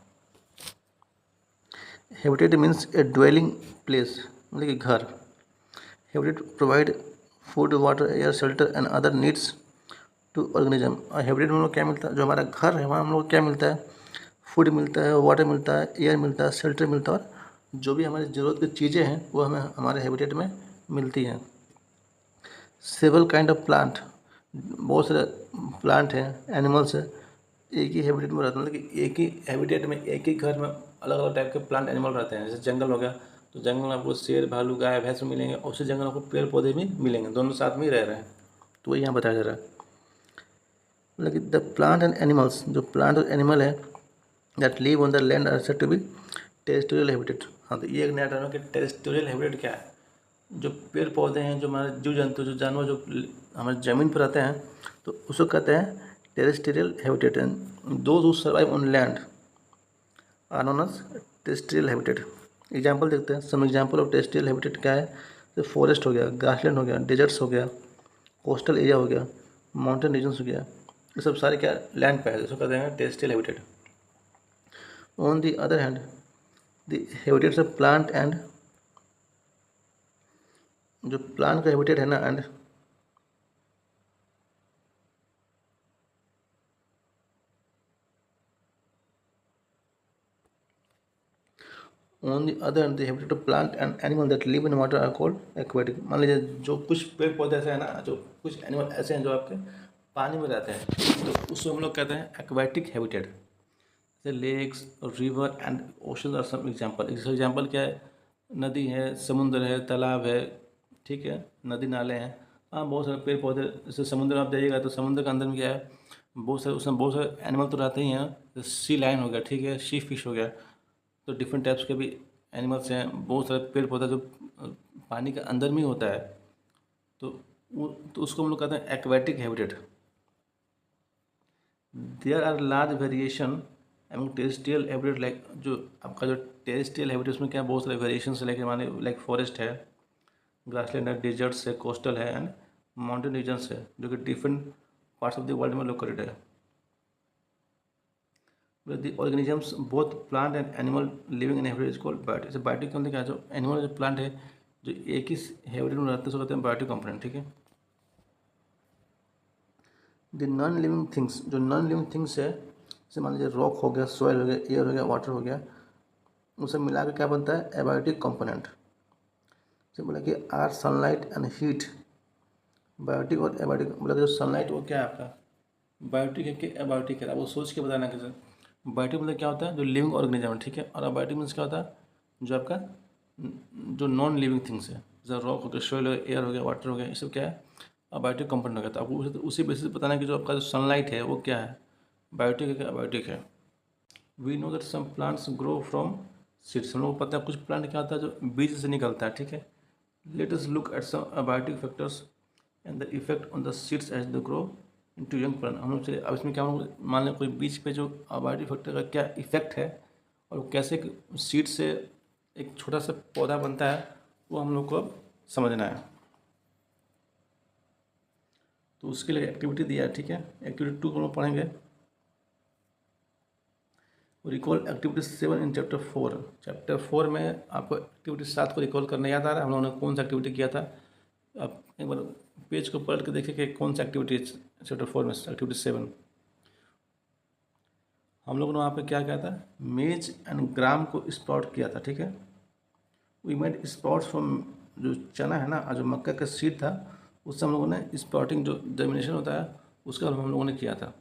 Habitat means a dwelling place, मतलब कि घर। Habitat provide food, water, air, shelter and other needs to organism. और हैबिटेट में हम लोग क्या मिलता है, जो हमारा घर है वहाँ हम लोग क्या मिलता है, फूड मिलता है, वाटर मिलता है, एयर मिलता है, शेल्टर मिलता है, और जो भी हमारी ज़रूरत की चीज़ें हैं वो हमें हमारे हैबिटेट में मिलती हैं। सेवरल काइंड ऑफ प्लांट, बहुत सारे प्लांट हैं, एनिमल्स हैं, एक ही हैबिटेट में रहते हैं, मतलब कि एक ही हैबिटेट में एक ही घर में अलग अलग टाइप के प्लांट एनिमल रहते हैं। जैसे जंगल हो गया, तो जंगल में आपको शेर, भालू, गाय, भैंस मिलेंगे, और उसी जंगल में आपको पेड़ पौधे भी मिलेंगे, दोनों साथ में ही रह रहे हैं। तो वही यहाँ बताया जा रहा है, मतलब कि द प्लांट एंड एनिमल्स, जो प्लांट और एनिमल है that live on the land are said to be terrestrial habitat. हाँ, तो ये एक नया टर्म है कि टेरेस्ट्रियल हैबिटेट क्या है। जो पेड़ पौधे हैं, जो हमारे जीव जंतु, जो जानवर जो हमारे ज़मीन पर रहते हैं, तो उसको कहते हैं terrestrial habitat. Those who survive on land are known as terrestrial habitat. Example देखते हैं, some example of terrestrial habitat क्या है। तो फॉरेस्ट हो गया, ग्रासलैंड हो गया, डेजर्ट्स हो गया, कोस्टल एरिया हो गया, माउंटेन रीजन्स हो गया, ये सब सारे क्या लैंड पे है, जिसको कहते हैं terrestrial habitat. On the other hand the habitats of plant and, जो प्लांट का हैबिटेट है ना, and on the other end the habitat of plant and animal that live in water are called aquatic. मान लीजिए जो कुछ पेड़ पौधे ऐसे हैं ना, जो कुछ एनिमल ऐसे हैं जो आपके पानी में रहते हैं, तो उसको हम लोग कहते हैं एक्वेटिक हैबिटेट। जैसे lakes, river and ocean are some example. इसका एग्जाम्पल क्या है, नदी है, समुद्र है, तालाब है, ठीक है, नदी नाले हैं। हाँ, बहुत सारे पेड़ पौधे, जैसे समुद्र में आप जाइएगा तो समुद्र के अंदर में क्या है, बहुत सारे, उसमें बहुत सारे एनिमल तो रहते ही हैं। जैसे सी लायन हो गया, ठीक है, सी फिश हो गया, तो डिफरेंट टाइप्स के भी एनिमल्स हैं। बहुत सारे पेड़ पौधा जो पानी के अंदर में ही होता है, तो तो उसको हम लोग कहते हैं aquatic habitat. There are large variation among terrestrial habitat, like जो आपका जो टेरेस्ट्रियल हैबिटेट, उसमें क्या बहुत सारे वेरिएशन है, लाइक माने लाइक फॉरेस्ट है, ग्रासलैंड है, डेजर्ट्स है, कोस्टल है, एंड माउंटेन रीजन्स है, जो कि different parts of the world में लोकेटेड है। The organisms both plant and animal living in habitat is called biotic. जैसे बायोटिक के क्या, जो एनिमल, जो प्लांट है, जो एक ही हैबिटेट में रहते हैं, उसको कहते हैं बायोटिक कंपोनेंट, ठीक है। द नॉन लिविंग थिंग्स, जो नॉन लिविंग थिंग्स है, जैसे मान लीजिए रॉक हो गया, सॉइल हो गया, एयर हो गया, वाटर हो गया, उसे मिला के क्या बनता है, एबायोटिक कंपोनेंट। जैसे बोला कि are sunlight and heat biotic और एबायोटिक। बोला कि जो सनलाइट वो क्या है आपका बायोटिक है कि एबायोटिक है, आप वो सोच के बताना कैसे। बायोटिक मतलब क्या होता है, जो लिविंग ऑर्गेनिज्म है, ठीक है, और एबायोटिक मीन्स क्या होता है, जो आपका जो नॉन लिविंग थिंग्स है, जैसे रॉक हो गया, सॉइल हो गया, एयर हो गया, वाटर हो गया, ये सब क्या है, बायोटिक कंपोनेंट हो गया। तो आपको उसी बेसिस पे बताना है कि जो आपका जो सनलाइट है वो क्या है, बायोटिक है क्या बायोटिक है। We know that some plants grow from seeds. हम लोग को पता है कुछ प्लांट क्या होता है जो बीज से निकलता है, ठीक है। Let us look at some abiotic factors and the effect on the seeds as the grow into young plant. हम लोग चलिए अब इसमें क्या, हम लोग मान लें कोई बीज पे जो अबायोटिक फैक्टर का क्या इफेक्ट है, और कैसे सीड से एक छोटा सा पौधा बनता है, वो हम लोग को अब समझना है। तो उसके लिए एक्टिविटी दिया है, ठीक है। एक्टिविटी 2 हम लोग पढ़ेंगे, recall activity 7 in chapter 4। Chapter 4 में आपको एक्टिविटी 7 को रिकॉल करना याद आ रहा है, हम लोगों ने कौन सा एक्टिविटी किया था। आप एक बार पेज को पलट के देखिए कि कौन सा एक्टिविटी चैप्टर 4 में, एक्टिविटी 7। हम लोगों ने वहाँ पे क्या किया था, मेज एंड ग्राम को स्प्राउट किया था, ठीक है। वी मेड स्प्राउट्स फ्रॉम, जो चना है ना, जो मक्का का सीड था, उससे हम लोगों ने स्प्राउटिंग, जो जर्मिनेशन होता है, उसका हम लोगों ने किया था।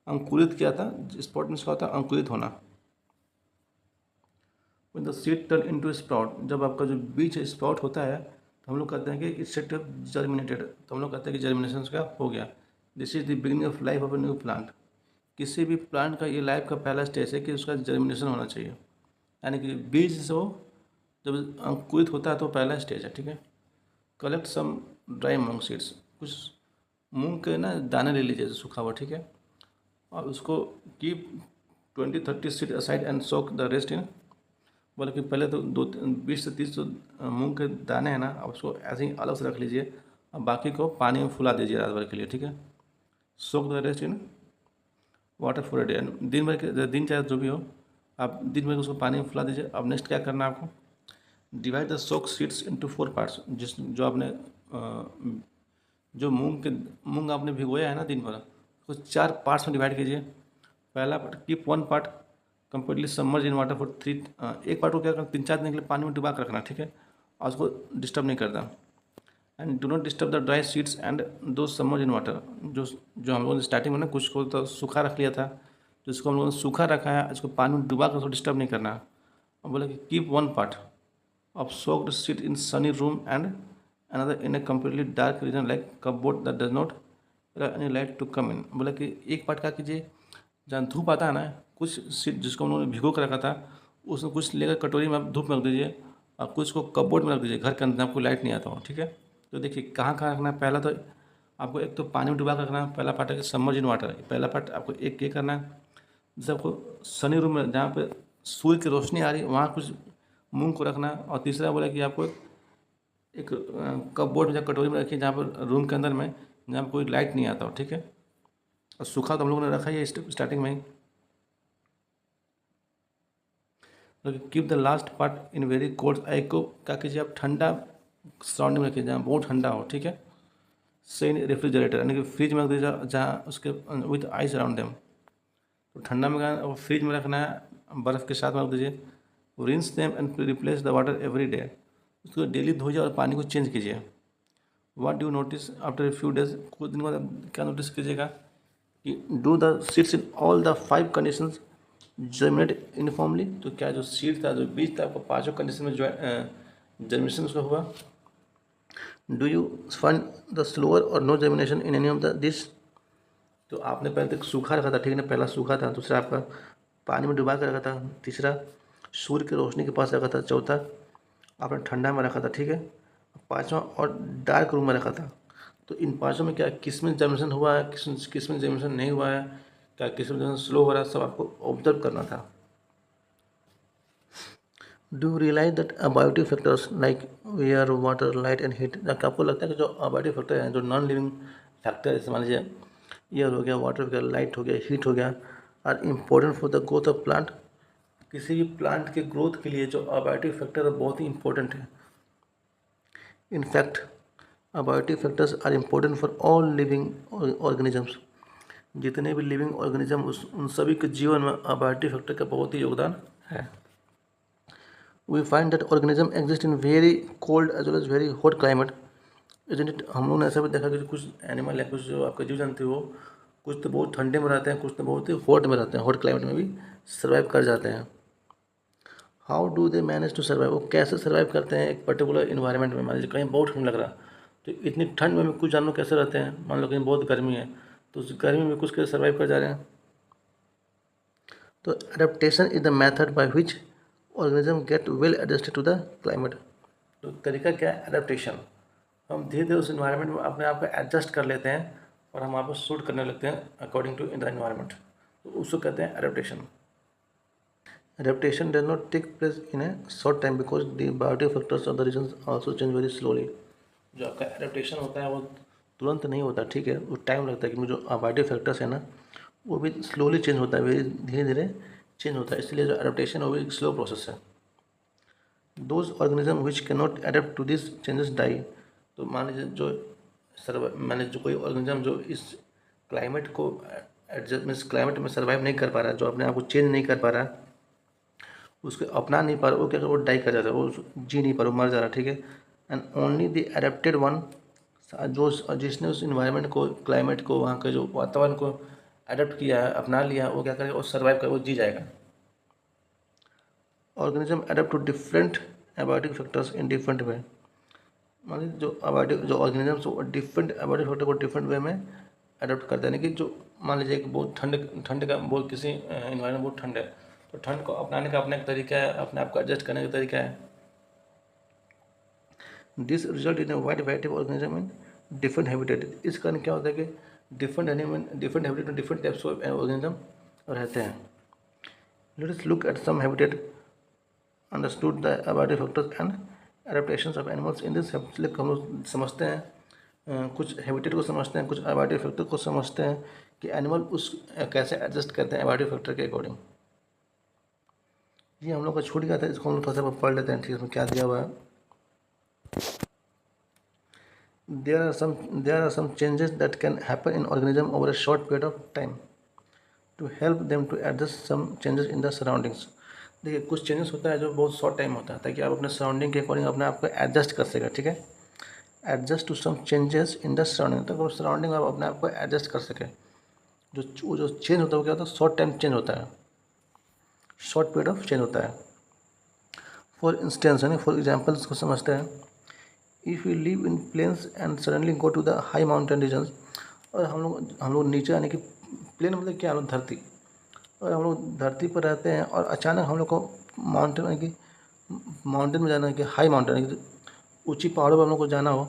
अंकुरित किया था, स्प्राउट मीन्स क्या होता है, अंकुरित होना। When the seed turn into sprout, जब आपका जो बीज स्प्राउट होता है, तो हम लोग कहते हैं कि इट्स सेट जर्मिनेटेड, तो हम लोग कहते हैं कि जर्मिनेशन का हो गया। This is the beginning of life of a new plant. किसी भी प्लांट का ये लाइफ का पहला स्टेज है कि उसका जर्मिनेशन होना चाहिए, यानी कि बीज से वो जब अंकुरित होता है तो पहला स्टेज है, ठीक है। कलेक्ट सम ड्राई मूंग सीड्स, कुछ मूंग के ना दाने ले लीजिए सूखा हुआ, ठीक है, और उसको keep 20-30 seed aside and soak the rest इन। बोले कि पहले तो 20 से 30 मूंग के दाने हैं ना, आप उसको ऐसे ही अलग से रख लीजिए, और बाकी को पानी में फुला दीजिए रात भर के लिए, ठीक है। Soak the rest in water for a day, दिन भर के, दिन चाहे जो भी हो, आप दिन भर उसको पानी में फुला दीजिए। अब नेक्स्ट क्या करना है आपको, divide the soak seeds into 4 parts. जो आपने जो मूंग आपने भिगोया है ना दिन भर, उसको 4 पार्ट्स में डिवाइड कीजिए। पहला part, keep 1 part completely submerge in water for 3, एक पार्ट को क्या करना, 3-4 दिन के लिए पानी में डुबा कर रखना, ठीक है, और उसको डिस्टर्ब नहीं करता। And do not disturb the dry seeds and दो सबमर्ज इन वाटर। जो हम लोगों ने स्टार्टिंग में ना कुछ को तो सूखा रख लिया था, जिसको हम लोगों ने सूखा रखा है, इसको पानी में डुबा कर उसको डिस्टर्ब नहीं करना। बोला कि keep one part of soaked sit in sunny room and another in a completely dark region like cupboard that does not allow any light to come in। बोला कि एक पार्ट क्या कीजिए, जहाँ धूप आता है ना, कुछ सीट जिसको उन्होंने भिगो कर रखा था उसमें कुछ लेकर कटोरी में आप धूप में रख दीजिए और कुछ को कपबोर्ड में रख दीजिए, घर के अंदर आपको लाइट नहीं आता हो। ठीक है, तो देखिए कहाँ कहाँ रखना है। पहला तो आपको एक तो पानी में डुबा कर रखना है, पहला पार्ट है सबमर्ज इन वाटर। पहला पार्ट आपको एक ये करना है, जैसे आपको सनी रूम में जहाँ पे सूर्य की रोशनी आ रही है वहाँ कुछ मूंग को रखना है। और तीसरा बोला कि आपको एक कपबोर्ड में या कटोरी में रखिए जहाँ पर रूम के अंदर में जहाँ पर कोई लाइट नहीं आता हो। ठीक है, और सूखा तो हम लोगों ने रखा ही है स्टार्टिंग में ही। Keep the last part in very cold. आइक को क्या कीजिए आप ठंडा सराउंडिंग में रखिए जहाँ बहुत ठंडा हो। ठीक है, से इन रेफ्रिजरेटर यानी कि फ्रिज में रख दीजिए जहाँ उसके विथ आइस अराउंड देम। तो ठंडा में फ्रिज में रखना है, बर्फ़ के साथ में रख दीजिए। Rinse them and replace the water every day. उसको डेली धोइए और पानी को चेंज कीजिए। What do notice after a few days. कुछ दिन बाद क्या नोटिस कीजिएगा कि do the seeds in all the 5 conditions germinate uniformly. तो क्या जो सीड था, जो बीज था, आपको 5 कंडीशन में जर्मिनेशन उसका हुआ। Do you find the slower और no germination in any of the this. तो आपने पहले तक सूखा रखा था, ठीक है ना, पहला सूखा था, दूसरा आपका पानी में डुबा कर रखा था, तीसरा सूर्य की रोशनी के पास रखा था, चौथा आपने ठंडा में रखा था। ठीक है, पांचवा और डार्क रूम में रखा था। तो इन पांचों में क्या किस में जर्मिनेशन हुआ है, किस में जर्मिनेशन नहीं हुआ है, क्या किस में जर्मिनेशन स्लो हो रहा है, सब आपको ऑब्जर्व करना था। Do you realize that abiotic factors like air, water, light and heat. आपको लगता है कि जो अबायोटिक फैक्टर हैं, जो नॉन लिविंग फैक्टर है, मान लीजिए एयर हो गया, वाटर हो गया, लाइट हो गया, हीट हो गया, are important for the growth of plant. किसी भी प्लांट के ग्रोथ के लिए जो अबायोटिक फैक्टर बहुत ही इंपॉर्टेंट है। In fact abiotic factors are important for all living organisms. जितने भी लिविंग ऑर्गेनिज्म उन सभी के जीवन में अबायोटिक फैक्टर का बहुत ही योगदान है। We find that organism exist in very cold as well as very hot climate. Isn't it. हम लोगों ने ऐसा भी देखा कि कुछ एनिमल है, कुछ जो आपके जीव जंतु हो, कुछ तो बहुत ठंडे में रहते हैं, कुछ तो बहुत ही हॉट में रहते हैं, हॉट क्लाइमेट में भी सर्वाइव कर जाते हैं। How do they manage to survive. वो कैसे सर्वाइव करते हैं एक पर्टिकुलर इन्वायरमेंट में। मान लीजिए कहीं बहुत ठंड लग रहा, तो इतनी ठंड में भी कुछ जानवर कैसे रहते हैं। मान लो कहीं बहुत गर्मी है, तो उस गर्मी में कुछ कैसे सर्वाइव कर जा रहे हैं। तो adaptation is the method by which organism get well adjusted to the climate. तो तरीका क्या है, एडेप्टेशन। हम धीरे धीरे उस इन्वायरमेंट में अपने आप को एडजस्ट कर लेते हैं और हम आपको सूट करने लगते हैं according to in the environment. तो उसको कहते हैं adaptation. Adaptation does not take place in a short time because the biotic factors of the regions also change very slowly। जो आपका एडेप्टेशन होता है वो तुरंत नहीं होता, ठीक है, वो टाइम लगता है, क्योंकि जो बायोटिक फैक्टर्स है ना वो भी स्लोली चेंज होता है, वेरी धीरे धीरे चेंज होता है, इसलिए जो एडेप्टेशन है वो एक स्लो प्रोसेस है। Those organism which can not adapt to this changes die. तो मान लीजिए जो कोई ऑर्गेनिज्म जो इस क्लाइमेट को एडजस्ट मीन्स क्लाइमेट में सर्वाइव नहीं कर पा रहा है, जो अपने आप को चेंज नहीं कर पा रहा है, उसको अपना नहीं पा रहा, वो क्या वो डाई कर जाता है, वो जी नहीं पा रहा, मर जा रहा, ठीक है। And only the adapted one, जो जिसने उस इन्वायरमेंट को, क्लाइमेट को, वहाँ के जो वातावरण को अडेप्ट किया है, अपना लिया, वो क्या करेगा, वो सर्वाइव कर, वो जी जाएगा। Organism adapt to different abiotic factors in different way. मान लीजिए जो ऑर्गेनिज्म डिफरेंट एबायोटिक फैक्टर को डिफरेंट वे में अडेप्ट करते हैं, यानी कि जो मान लीजिए कि बहुत ठंड का बहुत किसी इन्वायरमेंट बहुत ठंड है, तो ठंड को अपनाने का अपना एक तरीका है, अपने आप को एडजस्ट करने का तरीका है। This result in wide variety of organism in different habitat. इस कारण क्या होता है कि डिफरेंट हैबिटेट में डिफरेंट टाइप्स ऑफ ऑर्गेनिज्म रहते हैं। Let us look at some habitat understood the abiotic factors and adaptations of animals in this. हम लोग समझते हैं कुछ हैबिटेट को समझते हैं, कुछ अबायोटिक फैक्टर को समझते हैं कि एनिमल उस कैसे एडजस्ट करते हैं अबायोटिक फैक्टर के अकॉर्डिंग। ये हम लोग का छूट गया था, इसको हम लोग थोड़ा सा पढ़ लेते हैं, ठीक है, इसमें क्या दिया हुआ है। There are some changes that can happen in organism over a short period of time to help them to adjust some changes in the surroundings। देखिए कुछ चेंजेस होता है जो बहुत शॉर्ट टाइम होता है, ताकि आप अपने सराउंडिंग के अकॉर्डिंग अपने आप को एडजस्ट कर सकें, ठीक है। Adjust to some changes in the surrounding, तो सराउंडिंग में आप अपने आप को एडजस्ट कर सकें। जो चेंज होता है वो क्या होता है, शॉर्ट टाइम चेंज होता है, शॉर्ट पीरियड ऑफ चेंज होता है। फॉर इंस्टेंस यानी फॉर एग्जाम्पल्स को समझते हैं। If you live in plains and suddenly go to the high mountain regions, और हम लोग नीचे यानी कि प्लेन मतलब क्या, हम लोग धरती, और हम लोग धरती पर रहते हैं और अचानक हम लोग को माउंटेन यानी कि माउंटेन में जाना है कि हाई माउंटेन यानी कि ऊंची पहाड़ों पर हम लोग को जाना हो,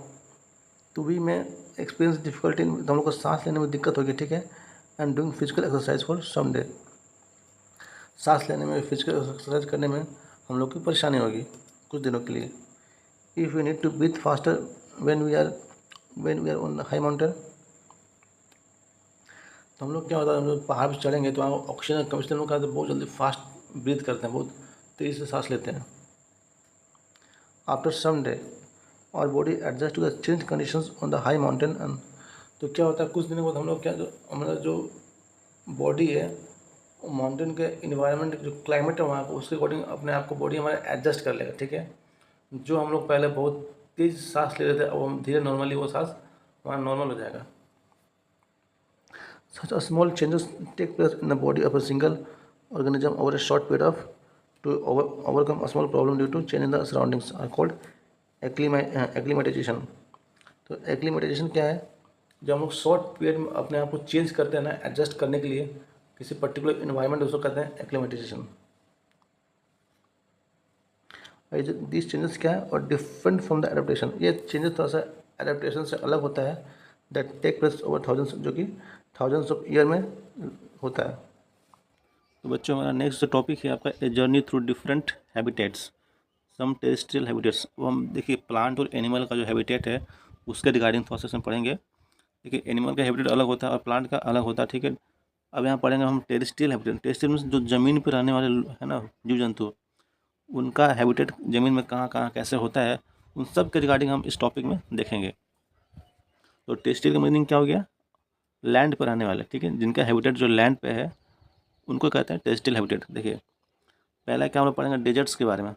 तो भी मैं एक्सपीरियंस डिफिकल्टी, तो हम लोग को सांस लेने में दिक्कत होगी, ठीक है। And doing physical exercise for some day, सांस लेने में, फिजिकल एक्सरसाइज करने में हम लोग की परेशानी होगी कुछ दिनों के लिए। If we need to breathe faster when we are on high mountain, तो हम लोग क्या होता है, हम लोग पहाड़ पर चढ़ेंगे तो वहाँ ऑक्सीजन कम, इसलिए हम लोग क्या होता है बहुत जल्दी फास्ट ब्रीथ करते हैं, बहुत तेज़ी से सांस लेते हैं। आफ्टर सम डे और body adjust to the change conditions on the high mountain, and तो क्या होता है कुछ दिनों बाद हम लोग क्या, जो हमारा जो बॉडी है माउंटेन के इन्वायरमेंट, जो क्लाइमेट है वहाँ का, उसके अकॉर्डिंग अपने आप को बॉडी हमारा एडजस्ट कर लेगा, ठीक है। जो हम लोग पहले बहुत तेज़ सांस ले रहे थे, अब हम धीरे नॉर्मली वो सांस वहाँ नॉर्मल हो जाएगा। Such a small changes take place in the body of a single organism over a short period of to overcome a small problem due to change in the surroundings are called acclimatization। तो acclimatization क्या है, जब हम लोग short period में अपने आप को चेंज करते हैं ना, एडजस्ट करने के लिए किसी पर्टिकुलर इन्वायरमेंट, उसको कहते हैं acclimatization। दिस चेंजेस क्या है, और डिफरेंट फ्रॉम द एडेप्टेशन, ये चेंजेस थोड़ा सा एडेप्टेशन से अलग होता है, that take place over thousands, जो कि थाउजेंड्स ऑफ ईयर में होता है। तो बच्चों हमारा नेक्स्ट टॉपिक है आपका ए जर्नी थ्रू डिफरेंट हैबिटेट्स, सम टेरेस्ट्रियल हैबिटेट्स। वो हम देखिए प्लांट और एनिमल का जो हैबिटेट है उसके रिगार्डिंग थोड़ा सा पढ़ेंगे। देखिए एनिमल का हैबिटेट अलग होता है और प्लांट का अलग होता है, ठीक है। अब यहाँ पढ़ेंगे हम टेरेस्ट्रियल हैबिटेट। टेरेस्ट्रियल मीन्स जो ज़मीन पर रहने वाले है ना जीव जंतु, उनका हैबिटेट ज़मीन में कहाँ कहाँ कैसे होता है, उन सब के रिगार्डिंग हम इस टॉपिक में देखेंगे। तो टेरेस्ट्रियल का मीनिंग क्या हो गया, लैंड पर रहने वाले, ठीक है, जिनका हैबिटेट जो लैंड पे है उनको कहते हैं टेरेस्ट्रियल हैबिटेट। देखिए पहला क्या हम लोग पढ़ेंगे, डेजर्ट्स के बारे में।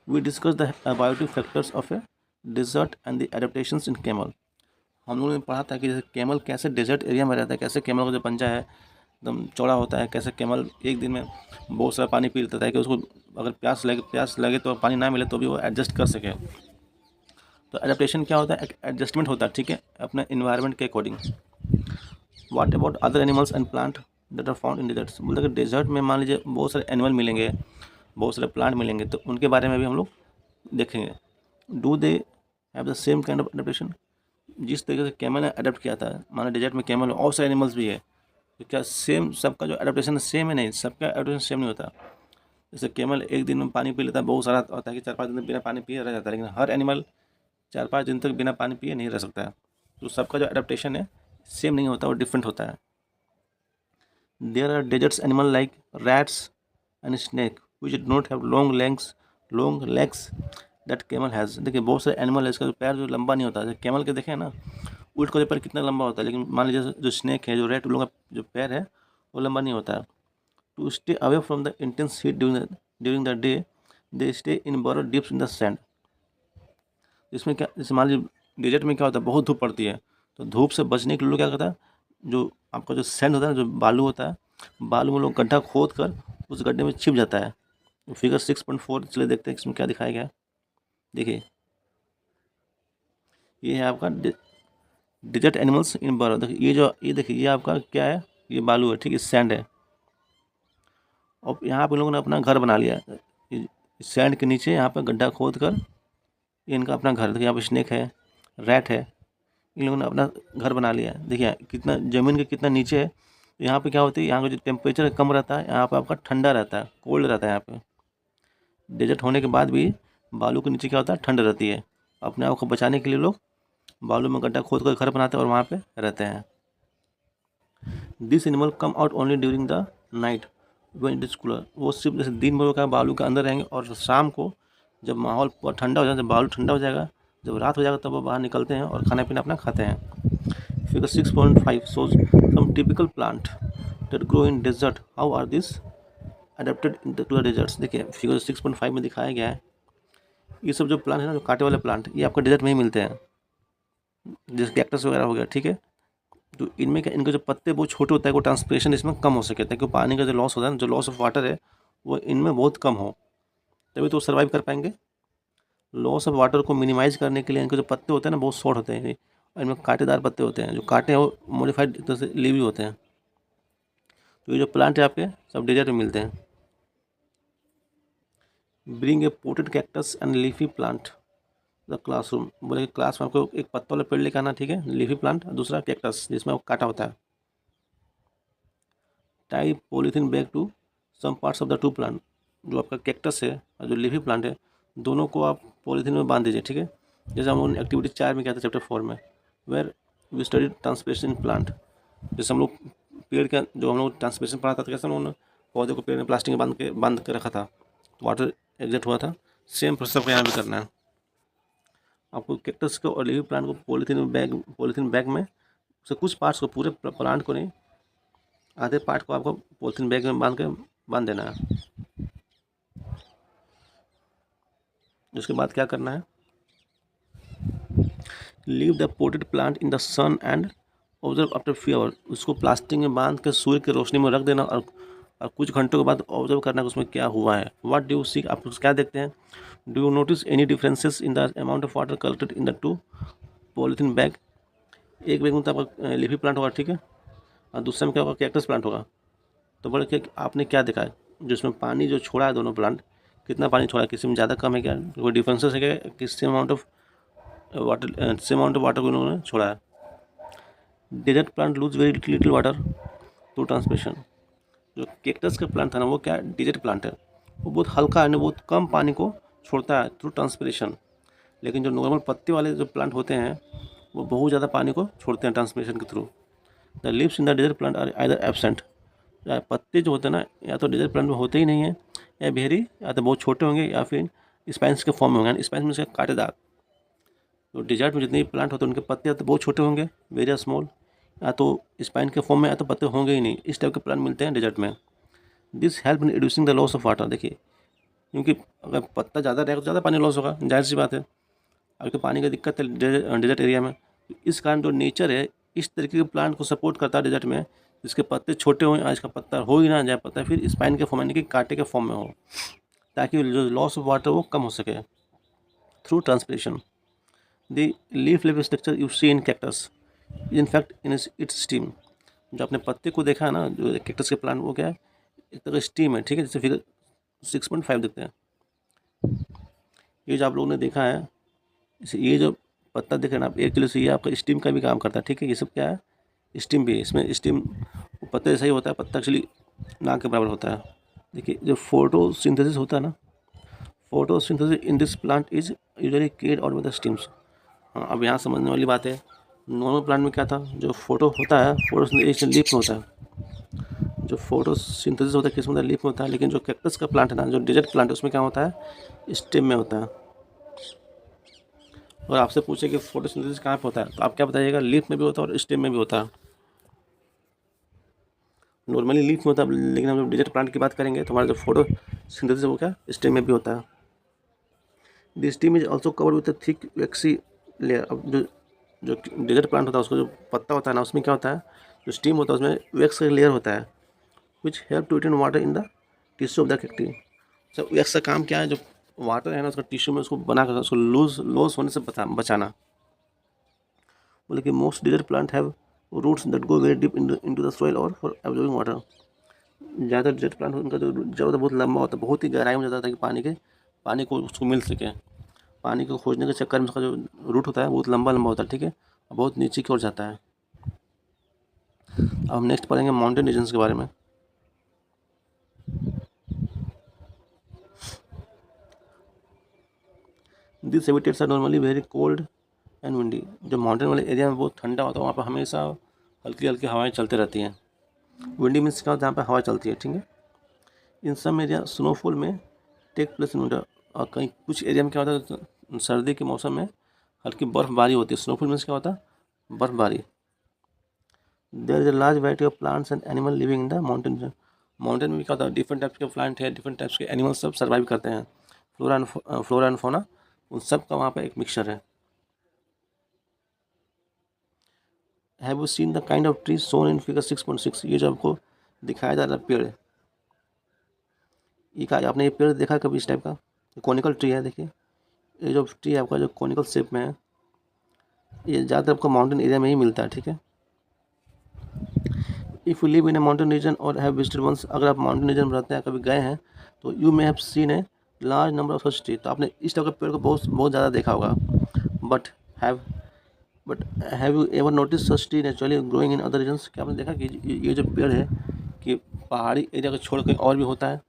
We discuss the biotic factors of a desert and the adaptations in camel. हम लोगों ने पढ़ा था कि जैसे कैमल कैसे डेजर्ट एरिया में रहता है, कैसे कैमल का जो पंजा है एकदम चौड़ा होता है, कैसे कैमल एक दिन में बहुत सारा पानी पी लेता है कि उसको अगर प्यास लगे तो पानी ना मिले तो भी वो एडजस्ट कर सके। तो एडेप्टेशन क्या होता है, एडजस्टमेंट होता है, ठीक है, अपने इन्वायरमेंट के according. What about other animals and plant that are found in deserts. बोलते हैं कि डेजर्ट में मान लीजिए बहुत सारे एनिमल मिलेंगे, बहुत सारे प्लांट मिलेंगे, तो उनके बारे में भी हम लोग देखेंगे। Do they have the same kind of adaptation, जिस तरीके से कैमल ने अडेप्ट किया था, माना डेजर्ट में कैमल और सारे एनिमल्स भी है, तो क्या सेम सबका जो एडेप्टेशन सेम है? नहीं, सबका एडेप्टेशन सेम नहीं होता। जैसे कैमल एक दिन में पानी पी लेता है, बहुत सारा होता है कि 4-5 दिन बिना पानी पिए रह जाता है, लेकिन हर एनिमल 4-5 दिन तक बिना पानी पिए नहीं रह सकता है। तो सबका जो एडेप्टेशन है सेम नहीं होता, वो डिफरेंट होता है। There are deserts animal like rats and snake which do not have long legs that camel has. देखिए बहुत सारे एनिमल है इसका जो पैर जो लंबा नहीं होता है, कैमल के देखें ना ऊँट का जो पैर कितना लंबा होता है, लेकिन मान लीजिए जो स्नेक है, जो रैट, उन लोगों का जो पैर है वो लंबा नहीं होता है। To stay away from the intense heat during the day they stay in burrow dips in the sand. इसमें क्या, जैसे मान लीजिए डेजर्ट में क्या होता है, बहुत धूप पड़ती है, तो धूप से बचने के लिए लोग क्या करता है, जो आपका जो सैंड होता है, जो बालू होता है, बालू में लोग गड्ढा खोद कर उस गड्ढे में छिप जाता है। फिगर 6.4 चलिए देखते हैं इसमें क्या दिखाया गया है। देखिए ये है आपका डेजर्ट एनिमल्स इन बरो। देखिए ये देखिए ये आपका क्या है, ये बालू है, ठीक है, सैंड है। और यहाँ पे लोगों ने अपना घर बना लिया सैंड के नीचे, यहाँ पर गड्ढा खोद कर ये इनका अपना घर। देखिए यहाँ पे स्नेक है, रैट है, इन लोगों ने अपना घर बना लिया है। देखिए कितना ज़मीन के कितना नीचे है। तो यहाँ पे क्या होती है, यहाँ का जो टेम्परेचर कम रहता है, यहाँ पे आपका ठंडा रहता है, कोल्ड रहता है। यहाँ पे डेजर्ट होने के बाद भी बालू के नीचे क्या होता है, ठंड रहती है। अपने आप को बचाने के लिए लोग बालू में गड्ढा खोद कर घर बनाते हैं और वहाँ पे रहते हैं। This animal come out only during the night when it is cooler. वो सिर्फ जैसे दिन भर का बालू के अंदर रहेंगे और शाम को जब माहौल पूरा ठंडा हो जाए, जब बालू ठंडा हो जाएगा, जब रात हो जाएगा, तब वो बाहर निकलते हैं और खाना पीना अपना खाते हैं। Figure 6.5 shows some typical plant that grow in desert. How are these adapted to the deserts? देखिए फिगर 6.5 में दिखाया गया है, ये सब जो प्लांट है ना, जो कांटे वाले प्लांट, ये आपको डेजर्ट में ही मिलते हैं, जैसे कैक्टस वगैरह हो गया, ठीक है। तो इनमें क्या, इनके जो पत्ते बहुत छोटे होता है, वो ट्रांसपिरेशन इसमें कम हो सके, ताकि पानी का जो लॉस होता है, जो लॉस ऑफ वाटर है वो इनमें बहुत कम हो। तभी तो सर्वाइव कर पाएंगे। लॉस ऑफ वाटर को मिनिमाइज़ करने के लिए इनके जो पत्ते होते हैं ना बहुत शॉर्ट होते हैं, और इनमें कांटेदार पत्ते होते हैं, जो कांटे हैं वो मॉडिफाइड तरह से लीवी होते हैं। तो ये जो प्लांट है आपके सब डेजर्ट में मिलते हैं। Bring a potted cactus and leafy plant the classroom, बोले क्लास में आपको एक पत्ता वाला पेड़ लेकर आना, ठीक है, लीफी प्लांट, और दूसरा कैक्टस जिसमें वो कांटा होता है। Tie polythene bag to some parts of the to plant, जो आपका कैक्टस है और जो लीफी प्लांट है दोनों को आप पॉलीथीन में बांध दीजिए, ठीक है। जैसे हम लोग एक्टिविटी 4 में क्या था चैप्टर 4 में, where we study transpiration in plant, जैसे हम लोग पेड़ का जो हम लोग ट्रांसपिरेशन पढ़ा था तो कैसे हम लोगों ने पौधे को पेड़ में प्लास्टिक में बांध के रखा था तो वाटर एग्जिट हुआ था। सेम प्रोसेस आपको यहाँ भी करना है। आपको कैक्टस को और लीफी प्लांट को पॉलीथीन बैग में से कुछ पार्ट्स को, पूरे प्लांट को नहीं, आधे पार्ट को आपको पॉलीथीन बैग में बांध देना है। उसके बाद क्या करना है, leave the potted plant in the sun and observe after few hour, उसको प्लास्टिक में बांध के सूर्य की रोशनी में रख देना और कुछ घंटों के बाद ऑब्जर्व करना कि उसमें क्या हुआ है। व्हाट डू यू सी, आप क्या देखते हैं, do you notice any differences in the amount of water collected in the two polythene bag. एक बैग में तो आपका लीफी प्लांट होगा, ठीक है, और दूसरे में क्या होगा, कैक्टस प्लांट होगा। तो बोले कि आपने क्या देखा है, जिसमें पानी जो छोड़ा है दोनों प्लांट, कितना पानी छोड़ा है, किसी में ज़्यादा कम है क्या, कोई डिफरेंसेस है क्या, किस अमाउंट ऑफ वाटर को उन्होंने छोड़ा है। Desert plant lose very little water through transpiration, जो कैक्टस का प्लांट था ना वो क्या डेजर्ट प्लांट है, वो बहुत हल्का है, बहुत कम पानी को छोड़ता है थ्रू ट्रांसपिरेशन। लेकिन जो नॉर्मल पत्ते वाले जो प्लांट होते हैं वो बहुत ज़्यादा पानी को छोड़ते हैं ट्रांसपिरेशन के through. The leaves in the desert plant are either absent, पत्ते जो होते हैं ना या तो डेजर्ट प्लांट में होते ही नहीं है, या वेरी, या तो बहुत छोटे होंगे, या फिर स्पाइन्स के फॉर्म में होंगे। स्पाइन्स में कांटेदार, तो डेजर्ट में जितने भी प्लांट होते हैं उनके पत्ते या तो बहुत छोटे होंगे, वेरी स्मॉल, या तो स्पाइन के फॉर्म में, या तो पत्ते होंगे ही नहीं। इस टाइप के प्लांट मिलते हैं डेजर्ट में। This help in reducing the loss of water, देखिए क्योंकि अगर पत्ता ज़्यादा रहेगा तो ज़्यादा पानी लॉस होगा, जाहिर सी बात है। अगर तो पानी का दिक्कत है डेजर्ट एरिया में, इस कारण जो नेचर है इस तरीके के प्लांट को सपोर्ट करता है डेजर्ट में, जिसके पत्ते छोटे हों, आज का पत्ता हो ही ना जाए पत्ता, फिर स्पाइन के फॉर्म यानी कि कांटे के फॉर्म में हो, ताकि जो लॉस ऑफ वाटर वो कम हो सके through transpiration. The leaf level structure you see in cactus in fact in its stem, जो आपने पत्ते को देखा है ना जो कैक्टस के प्लांट, वो क्या है, एक तरह स्टीम है, ठीक है, जैसे फिगर 6.5 दिखते हैं। ये जो आप लोगों ने देखा है, ये जो पत्ता देख रहे हैं आप, एक किलो से ये आपका स्टीम का भी काम करता है, ठीक है। ये सब क्या है, स्टीम भी है, इसमें स्टीम पत्ते जैसा ही होता है, पत्ता एक्चुअली नाक के बराबर होता है। देखिए जो फोटोसिंथेसिस होता है ना, photosynthesis in this plant is usually carried out by the stems. हाँ, अब यहाँ समझने वाली बात है, नॉर्मल प्लांट में क्या था, जो फोटो होता है फोटोसिंथेसिस लीफ में होता है, जो फोटोसिंथेसिस होता है किस में होता है, लीफ में होता है। लेकिन जो कैक्टस का प्लांट है ना, जो डेजर्ट प्लांट है, उसमें क्या होता है, स्टेम में होता है। और आपसे पूछे कि फोटोसिंथेसिस कहाँ पे होता है, तो आप क्या बताइएगा, लीफ में भी होता है और स्टेम में भी होता है। नॉर्मली लीफ में होता है, लेकिन हम जब डेजर्ट प्लांट की बात करेंगे तो हमारा जो फोटोसिंथेसिस है वो क्या स्टेम में भी होता है। The steam is also covered with thick waxy layer. अब जो डेजर्ट प्लांट होता है उसका जो पत्ता होता है ना, उसमें क्या होता है, जो स्टीम होता है उसमें वैक्स का लेयर होता है, which help to retain water in the tissue of the cacti. सब वैक्स का काम क्या है, जो वाटर है ना उसका टिश्यू में उसको बना कर उसको लॉस होने से बचाना। बोले कि most desert plant have roots that go very deep into the soil और फॉर एब्जॉर्बिंग वाटर। ज़्यादा डेजर्ट प्लांट उनका जो जड़ बहुत लंबा होता है, बहुत ही गहराई में जाता है कि पानी को उसको मिल सके। पानी को खोजने के चक्कर में उसका जो रूट होता है बहुत लंबा होता है, ठीक है, और बहुत नीचे की ओर जाता है। अब हम नेक्स्ट पढ़ेंगे माउंटेन रीजन्स के बारे में। This habitats are normally very cold and windy. जो माउंटेन वाले एरिया में बहुत ठंडा होता है, वहाँ पर हमेशा हल्की हल्की हवाएं चलती रहती हैं। विंडी मीन्स क्या होता है, जहाँ पर हवा चलती है, ठीक है। इन सम एरिया स्नोफॉल में टेक प्लेस इन विंटर, और कहीं कुछ एरिया में क्या होता है, सर्दी के मौसम में हल्की बर्फबारी होती है। स्नोफॉल मीन्स क्या होता है, बर्फबारी। There is a large variety of plants and animal living in the mountain. Mountain में क्या होता है, डिफरेंट टाइप्स के प्लांट है, डिफरेंट टाइप्स के एनिमल्स सब सर्वाइव करते हैं। फ्लोरा एंड फौना, उन सब का वहाँ पर एक मिक्सचर है। Have you seen the kind of tree shown in figure 6.6। ये जो आपको दिखाया जा रहा है पेड़, ये का आपने ये पेड़ देखा कभी इस टाइप का, कॉनिकल ट्री है, देखिए ये जो ट्री है आपका जो कॉनिकल शेप में है, ये ज़्यादातर आपको माउंटेन एरिया में ही मिलता है, ठीक है। If you live in A mountain region और हैव विजिटेड वंस, अगर आप माउंटेन रीजन में रहते हैं, कभी गए हैं, तो you may have seen a large number of such tree, तो आपने इस टाइप के पेड़ को बहुत बहुत ज़्यादा देखा होगा। But have but have you ever notice such tree naturally growing in other regions, क्या आपने देखा कि ये जो पेड़ है कि पहाड़ी एरिया को छोड़ के और भी होता है।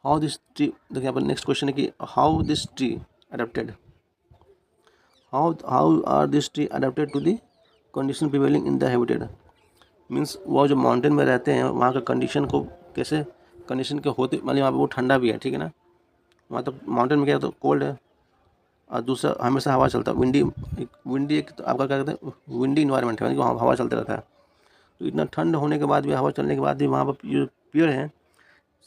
हाउ दिस ट्री, देखिए यहाँ पर नेक्स्ट क्वेश्चन है कि how this tree adapted, how are this tree adapted to the condition prevailing in the habitat, means वो जो माउंटेन में रहते हैं वहाँ का कंडीशन को कैसे, कंडीशन के होते, मान लीजिए वहाँ पर वो ठंडा भी है, ठीक है ना, वहाँ तो माउंटेन में क्या है तो कोल्ड है, और दूसरा हमेशा हवा चलता है, विंडी एक तो आपका क्या कहते हैं विंडी इन्वायरमेंट है, वहाँ हवा चलता रहता है। तो इतना ठंड होने के बाद भी, हवा चलने के बाद भी वहाँ पर जो पेड़ हैं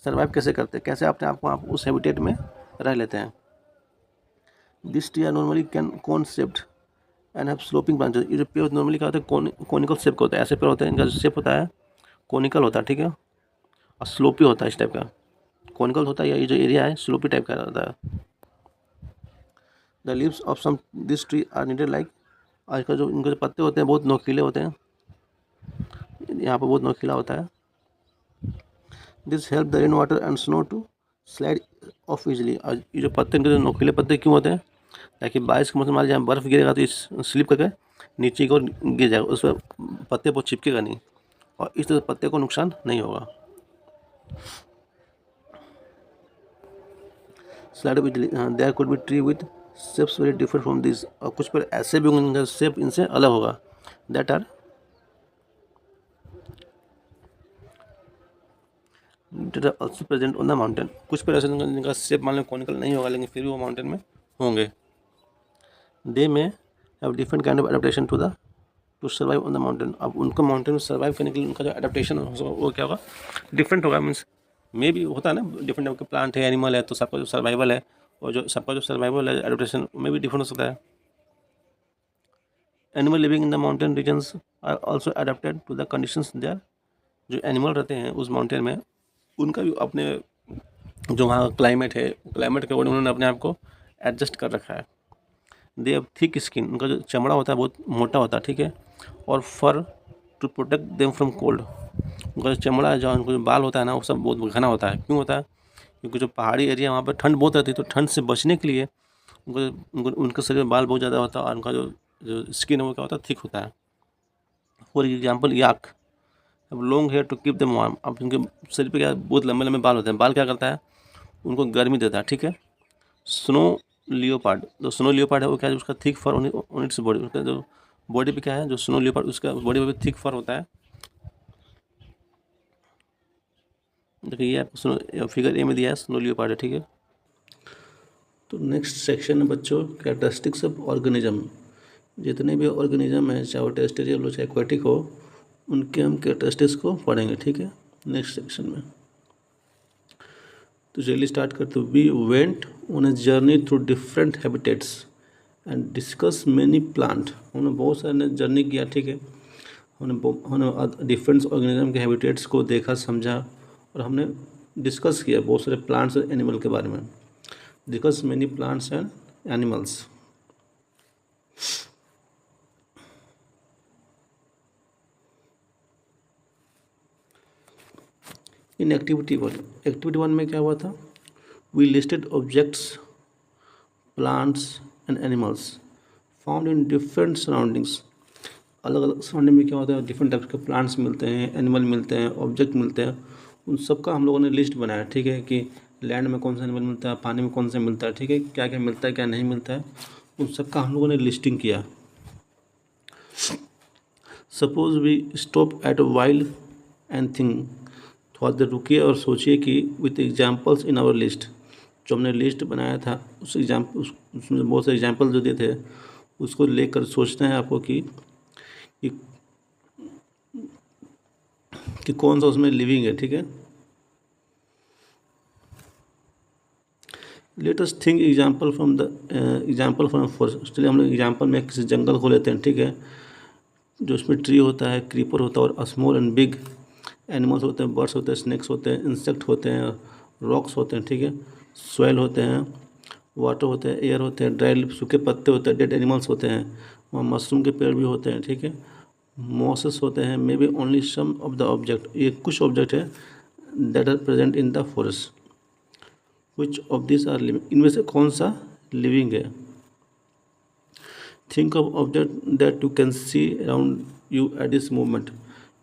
सर्वाइव कैसे करते हैं, कैसे अपने आप को आप उस हैबिटेट में रह लेते हैं। दिस ट्री आर नॉर्मली कौन shaped and have sloping branches, ये जो पेड़ नॉर्मली क्या होता है कॉनिकल शेप का होता है, ऐसे पेड़ होते हैं इनका जो शेप होता है कॉनिकल होता है, ठीक है, और स्लोपी होता है इस टाइप का, कॉनिकल होता है, या ये जो एरिया है स्लोपी टाइप का रहता है। The leaves of some this tree are needed like, आज का जो इनके जो पत्ते होते हैं बहुत नोकीले होते हैं, यहाँ पर बहुत नोकीला होता है। This help the rain water and snow to slide off easily, और ये जो पत्ते इनके जो नोकीले पत्ते क्यों होते हैं, ताकि बारिश के मौसम में जहाँ बर्फ़ गिरेगा तो इस स्लिप करके नीचे की ओर गिर जाएगा, उस पर पत्ते पर चिपकेगा नहीं, और इस तरह पत्ते को नुकसान नहीं होगा। Slide with their could B tree with shapes very different from this, और कुछ पेड़ ऐसे भी होंगे जिनका शेप इनसे अलग होगा, that are also present on the mountain, कुछ पेड़ ऐसे जिनका शेप मान लो कॉनिकल नहीं होगा लेकिन फिर भी वो माउंटेन में होंगे। They may have different kind of adaptation to survive on the mountain, अब उनको माउंटेन में सर्वाइव करने के लिए उनका जो एडेप्टेशन वो क्या होगा, डिफरेंट होगा, मीन्स मे भी होता है ना, डिफरेंट टाइप के प्लांट है, एनिमल है, तो सबका जो सर्वाइवल है और जो सबका जो सर्वाइवल है एडेप्टेशन में भी डिफरेंट हो सकता है। Animal living in the mountain regions are also adapted to the conditions there, जो एनिमल रहते हैं उस माउंटेन में उनका भी अपने जो वहाँ का क्लाइमेट है, क्लाइमेट के अकॉर्डिंग उन्होंने अपने आप को एडजस्ट कर रखा है। दे हैव थिक स्किन, उनका जो चमड़ा होता है बहुत मोटा होता है, ठीक है, और fur to protect them from cold, उनका जो चमड़ा है, जो उनको जो बाल होता है ना, वो सब बहुत घना होता है, क्यों होता है, क्योंकि जो पहाड़ी एरिया वहाँ पर ठंड बहुत रहती है, तो ठंड से बचने के लिए उनके शरीर में बाल बहुत ज़्यादा होता है, और उनका जो स्किन है वो क्या होता है थिक होता है। फॉर एग्जाम्पल याक अब long hair to keep them warm, अब उनके शरीर पे क्या बहुत लंबे लंबे बाल होते हैं, बाल क्या करता है उनको गर्मी देता है, ठीक है। स्नो लियोपार्ड, जो स्नो लियोपार्ड है वो क्या है, उसका thick fur on its body, उसका जो बॉडी पे क्या है जो स्नो लियोपार्ड उसका बॉडी पे भी थिक फर होता है। देखिए ये आपको स्नो फिगर ए में दिया है, स्नो लियोपार्ड है, ठीक है। तो नेक्स्ट सेक्शन है बच्चों कैरेक्टरिस्टिक्स ऑफ ऑर्गेनिज्म, जितने भी ऑर्गेनिज्म हैं चाहे वो टेरेस्ट्रियल हो चाहे एक्वेटिक हो, उनके हम कैरेक्टरिस्टिक्स को पढ़ेंगे, ठीक है, नेक्स्ट सेक्शन में। तो चलिए स्टार्ट करते, we went on a journey through different habitats and discuss many plant, हमने बहुत सारे जर्नी किया, ठीक है, हमने डिफरेंट ऑर्गेनिज्म के हैबिटेट्स को देखा समझा, और हमने डिस्कस किया बहुत सारे प्लांट्स और एनिमल के बारे में, discuss many plants and animals. In activity one में क्या हुआ था, we listed objects plants and animals found in different surroundings, अलग अलग सराउंडिंग में क्या होता है डिफरेंट टाइप्स के प्लांट्स मिलते हैं, एनिमल मिलते हैं, ऑब्जेक्ट मिलते हैं, उन सब का हम लोगों ने लिस्ट बनाया, ठीक है, कि लैंड में कौन सा एनिमल मिलता है, पानी में कौन सा मिलता है, ठीक है, क्या क्या मिलता है क्या नहीं मिलता है, उन सब का हम लोगों ने लिस्टिंग किया। Suppose we stop at wild and thing, थोड़ा देर रुकिए और सोचिए कि with examples in our list, जो हमने लिस्ट बनाया था उस उसमें बहुत से एग्जाम्पल जो दिए थे उसको लेकर सोचना है आपको कि कौन सा उसमें लिविंग है, ठीक है। Let us think example from forest, चलिए हम लोग एग्जाम्पल में किसी जंगल को लेते हैं, ठीक है, जो उसमें ट्री होता है, क्रीपर होता है, और स्मॉल एंड बिग एनिमल्स होते हैं, बर्ड्स होते हैं, स्नेक्स होते हैं, इंसेक्ट होते हैं, रॉक्स होते हैं, ठीक है, सॉइल होते हैं, वाटर होते हैं, एयर होते हैं, ड्राई लीफ सूखे पत्ते होते हैं, डेड एनिमल्स होते हैं, वहाँ मशरूम के पेड़ भी होते हैं, ठीक है, मॉसेस होते हैं, may be only some of the object, ये कुछ ऑब्जेक्ट है that are present in the forest, which of this are living, इनमें से कौन सा लिविंग है। Think of object that you can see around you at this moment,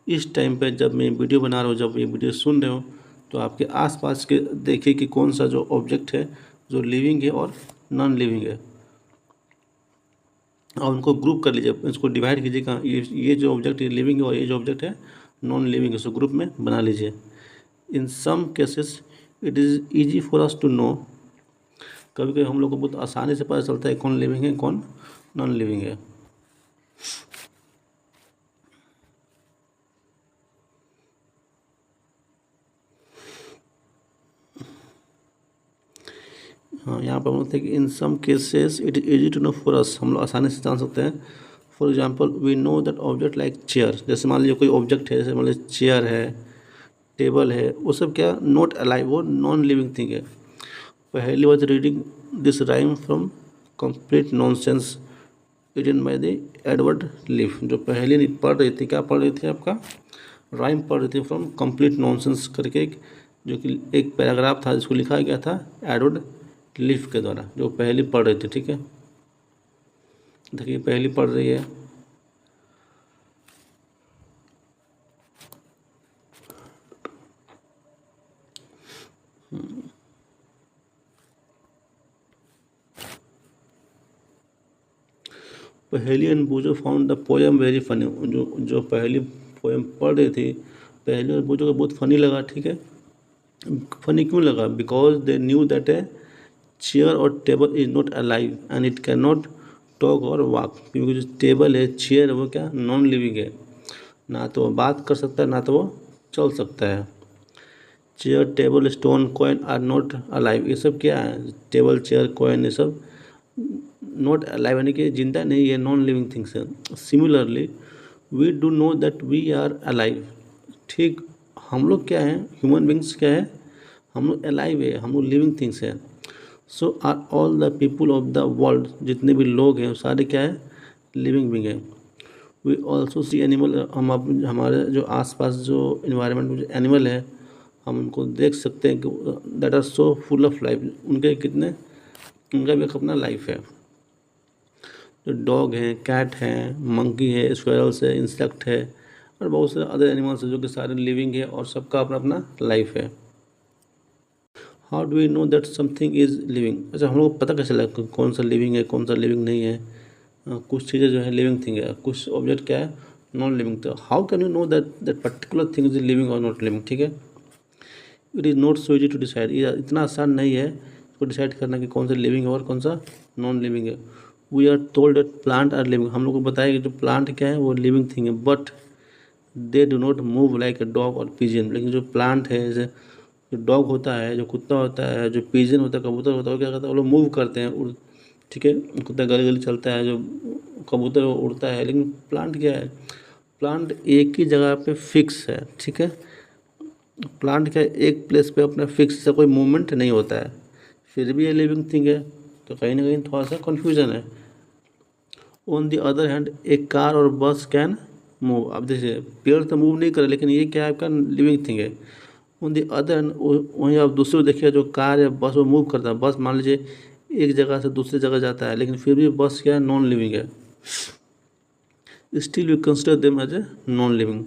इस time पे जब मैं वीडियो बना रहा हूँ, जब ये वीडियो सुन रहे हो, तो आपके आसपास के देखिए कि कौन सा जो ऑब्जेक्ट है जो लिविंग है और नॉन लिविंग है, और उनको ग्रुप कर लीजिए, इसको डिवाइड कीजिएगा, ये जो ऑब्जेक्ट है लिविंग है और ये जो ऑब्जेक्ट है नॉन लिविंग है, उसको ग्रुप में बना लीजिए। In some cases it is easy for us to know, कभी कभी हम लोग को बहुत आसानी से पता चलता है कौन लिविंग है कौन नॉन लिविंग है। हाँ, यहाँ पर बोलते हैं कि in some cases it is easy to know for us, हम लोग आसानी से जान सकते हैं। For example we know that object like chair, जैसे मान लीजिए कोई ऑब्जेक्ट है, जैसे मान लीजिए चेयर है, टेबल है, वो सब क्या नॉट अलाइव, वो नॉन लिविंग थिंग है। पहली बार reading this rhyme from complete nonsense written by the Edward Lear, जो पहली पढ़ रही थी, क्या पढ़ रही थी, आपका राइम पढ़ रही थी फ्रॉम कंप्लीट नॉनसेंस करके जो कि एक पैराग्राफ था जिसको लिखा गया था एडवर्ड लीफ के द्वारा, जो पहली पढ़ रही थी, ठीक है। देखिए पहली पढ़ रही है, पहली and बूजो found the poem very funny, जो पहली पोएम पढ़ रही थी पहली और बूजो को बहुत फनी लगा, ठीक है। फनी क्यों लगा, because they knew that a chair और table is not alive and it cannot नॉट टॉक और वॉक, क्योंकि जो टेबल है चेयर है वो क्या नॉन लिविंग है, ना तो वो बात कर सकता है ना तो वो चल सकता है। Chair table stone coin are not alive, ये सब क्या है, टेबल चेयर कॉइन ये सब नॉट अलाइव यानी कि जिंदा नहीं है, नॉन लिविंग थिंग्स है। Similarly we do know that we are alive, ठीक हम लोग क्या हैं, ह्यूमन बींग्स क्या है, हम लोग अलाइव है, हम लोग लिविंग थिंग्स हैं। So are all the people of the world, जितने भी लोग हैं सारे क्या है लिविंग बींग है। वी ऑल्सो सी एनिमल, हमारे जो आसपास जो इन्वायरमेंट में जो एनिमल है हम उनको देख सकते हैं कि that are so full of life, उनका भी एक अपना लाइफ है। जो डॉग है, कैट है, मंकी है, स्क्वायरल्स है, इंसेक्ट है और बहुत सारे अदर एनिमल्स है जो कि सारे लिविंग है और सबका अपना अपना लाइफ है। How do we know that something is living, अच्छा हम लोग को पता कैसे लगता है कौन सा लिविंग है कौन सा लिविंग नहीं है। कुछ चीज़ें जो है लिविंग थिंग है, कुछ ऑब्जेक्ट क्या है नॉन लिविंग, तो how can you know that that particular thing is living और नॉट लिविंग, ठीक है। It is not so easy to decide, ये इतना आसान नहीं है इसको डिसाइड करना कि कौन सा लिविंग है और कौन सा नॉन लिविंग है। We are told that plant are living, हम लोग को बताया कि जो प्लांट क्या है वो लिविंग थिंग है, but they do not move like a dog और पिजन, लेकिन जो प्लांट है जैसे जो डॉग होता है, जो कुत्ता होता है, जो पिजन होता है, कबूतर होता है, वो क्या करता है, वो लोग मूव करते हैं, उड़, ठीक है, कुत्ता गली गली चलता है, जो कबूतर वो उड़ता है, लेकिन प्लांट क्या है, प्लांट एक ही जगह पे फिक्स है, ठीक है। प्लांट क्या है, एक प्लेस पे अपना फिक्स से कोई मूवमेंट नहीं होता है, फिर भी ये लिविंग थिंग है, तो कहीं ना कहीं थोड़ा सा कन्फ्यूजन है। ऑन दी अदर हैंड एक कार और बस कैन मूव, अब देखिए पेड़ तो मूव नहीं करे लेकिन ये क्या है आपका लिविंग थिंग है। ऑन दी अदर हैंड वहीं आप दूसरे को देखिए, जो कार या बस वो मूव करता है, बस मान लीजिए एक जगह से दूसरी जगह जाता है लेकिन फिर भी बस क्या है नॉन लिविंग है, still we consider them as a non living.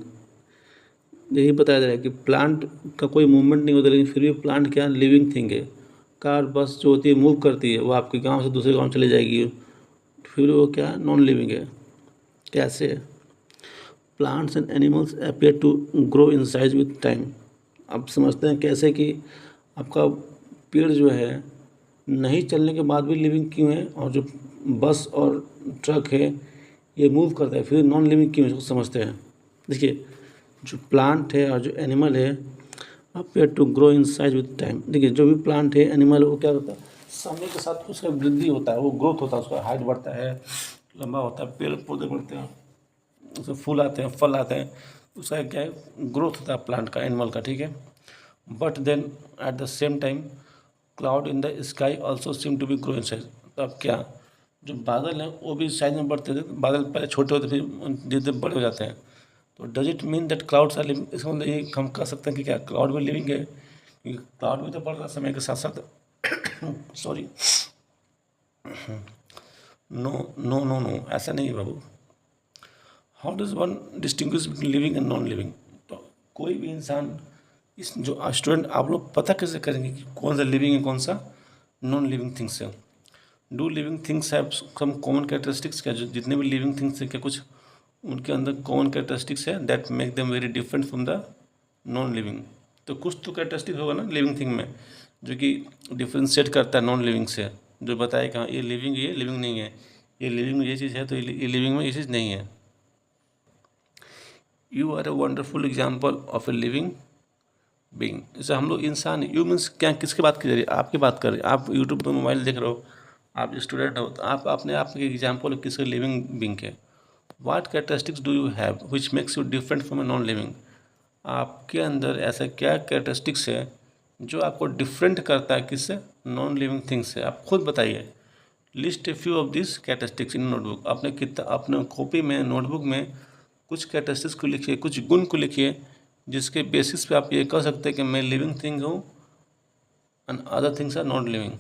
यही बताया जा रहा है कि प्लांट का कोई मूवमेंट नहीं होता लेकिन फिर भी प्लांट क्या लिविंग थिंग है। कार बस जो होती है मूव करती है, वो आपके गांव से दूसरे गांव चली जाएगी, फिर वो क्या नॉन लिविंग है। कैसे, plants and animals appear to grow in size with time, आप समझते हैं कैसे कि आपका पेड़ जो है नहीं चलने के बाद भी लिविंग क्यों है, और जो बस और ट्रक है ये मूव करता है फिर नॉन लिविंग क्यों है, इसको समझते हैं। देखिए जो प्लांट है और जो एनिमल है appear to grow in size with time, देखिए जो भी प्लांट है एनिमल वो क्या करता है समय के साथ उसका वृद्धि होता है, वो ग्रोथ होता है, उसका हाइट बढ़ता है, लंबा होता है, पेड़ पौधे बढ़ते हैं, उसमें फूल आते हैं, फल आते हैं, उसका क्या है ग्रोथ होता है प्लांट का, एनिमल का, ठीक है। But then at the same time cloud in the sky also seem to be grow in size. तो अब क्या, जो बादल हैं वो भी साइज में बढ़ते थे, बादल पहले छोटे होते फिर धीरे धीरे बड़े हो जाते हैं। तो does it mean that clouds are living, इसका मतलब ये हम कह सकते हैं कि क्या क्लाउड भी लिविंग है, क्योंकि क्लाउड भी तो बढ़ रहा है समय के साथ साथ। Sorry, no no no no, ऐसा नहीं है बाबू। How does one distinguish between living and non living. तो कोई भी इंसान, इस जो स्टूडेंट आप लोग पता कैसे करेंगे कि कौन सा लिविंग है कौन सा नॉन लिविंग थिंग्स है। Do living things have some common characteristics, क्या जो जितने भी लिविंग थिंग्स हैं क्या कुछ उनके अंदर कॉमन कैरेक्टरिस्टिक्स है that make them very different from the non living. तो कुछ तो कैरेक्टरिस्टिक होगा ना लिविंग थिंग में जो कि डिफ्रेंशिएट करता है नॉन लिविंग से, जो बताए कि हाँ ये लिविंग नहीं है, ये लिविंग में ये चीज़ है तो ये लिविंग में ये चीज़ नहीं है। You are a wonderful example of a living being. जैसे हम लोग इंसान, यू मीन्स क्या, किसकी बात की जा रही है, आपकी बात कर रही है। आप यूट्यूब पर मोबाइल देख रहे हो, आप स्टूडेंट हो, तो आप अपने आप के एग्जाम्पल किसके लिविंग बीइंग के। What characteristics do you have which makes you different from A non living. आपके अंदर ऐसा क्या कैरेक्टरिस्टिक्स है जो आपको डिफरेंट करता है किससे, नॉन लिविंग थिंग्स से। आप खुद बताइए। List a few of this characteristics in notebook. अपने कितना अपने कॉपी में नोटबुक में कुछ कैरेक्टरिस्टिक्स को लिखिए, कुछ गुण को लिखिए जिसके बेसिस पे आप ये कह सकते हैं कि मैं लिविंग थिंग हूँ and other things are not living.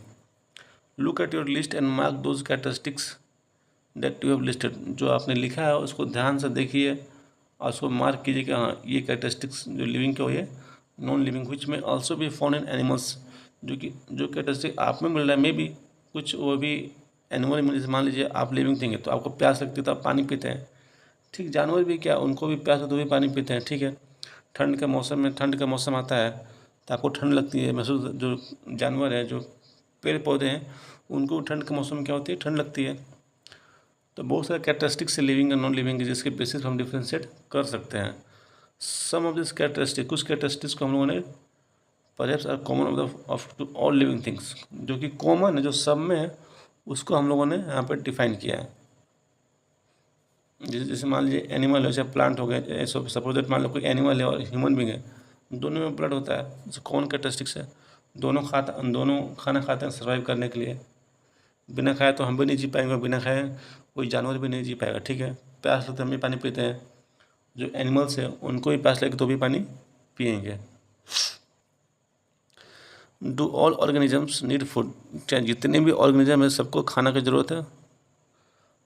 Look at your list and mark those characteristics that you have listed. जो आपने लिखा है उसको ध्यान से देखिए और उसको मार्क कीजिए कि हाँ ये कैरेक्टरिस्टिक्स जो लिविंग के हो ये नॉन लिविंग विच में ऑल्सो भी फाउंड इन एनिमल्स। जो कैरेक्टरिस्टिक आप में मिल रहा है मे भी कुछ वो भी एनिमल में, जैसे मान लीजिए आप लिविंग थिंग है तो आपको प्यास लगती है तो आप पानी पीते हैं, ठीक। जानवर भी क्या, उनको भी प्यास लगती है तो भी पानी पीते हैं, ठीक है। ठंड के मौसम में, ठंड का मौसम आता है तो आपको ठंड लगती है महसूस, जो जानवर है जो पेड़ पौधे हैं उनको ठंड के मौसम में क्या होती है, ठंड लगती है। तो बहुत सारे कैरेक्टरिस्टिक्स से लिविंग और नॉन लिविंग जिसके बेसिस हम डिफ्रेंशिएट कर सकते हैं। सम ऑफ दिस कैरेक्टरिस्टिक, कुछ कैरेक्टरिस्टिक्स को हम लोगों ने perhaps are common of to all living things, जो कि कॉमन है, जो सब में है, उसको हम लोगों ने यहाँ पर डिफाइन किया है। जैसे मान लीजिए एनिमल है, चाहे प्लांट हो गए, सपोज दैट मान लो कोई एनिमल है और ह्यूमन बीइंग है, दोनों में ब्लड होता है, जैसे कॉमन कैरेक्टरिस्टिक्स है। दोनों खाना खाते हैं सर्वाइव करने के लिए। बिना खाए तो हम भी नहीं जी पाएंगे, बिना खाए कोई जानवर भी नहीं जी पाएगा, ठीक है। प्यास लगता है हम भी पानी पीते हैं, जो एनिमल्स हैं उनको भी प्यास लगे तो भी पानी पिएंगे। Do all organisms need food. चाहे जितने भी ऑर्गेनिज्म है सबको खाना की ज़रूरत है,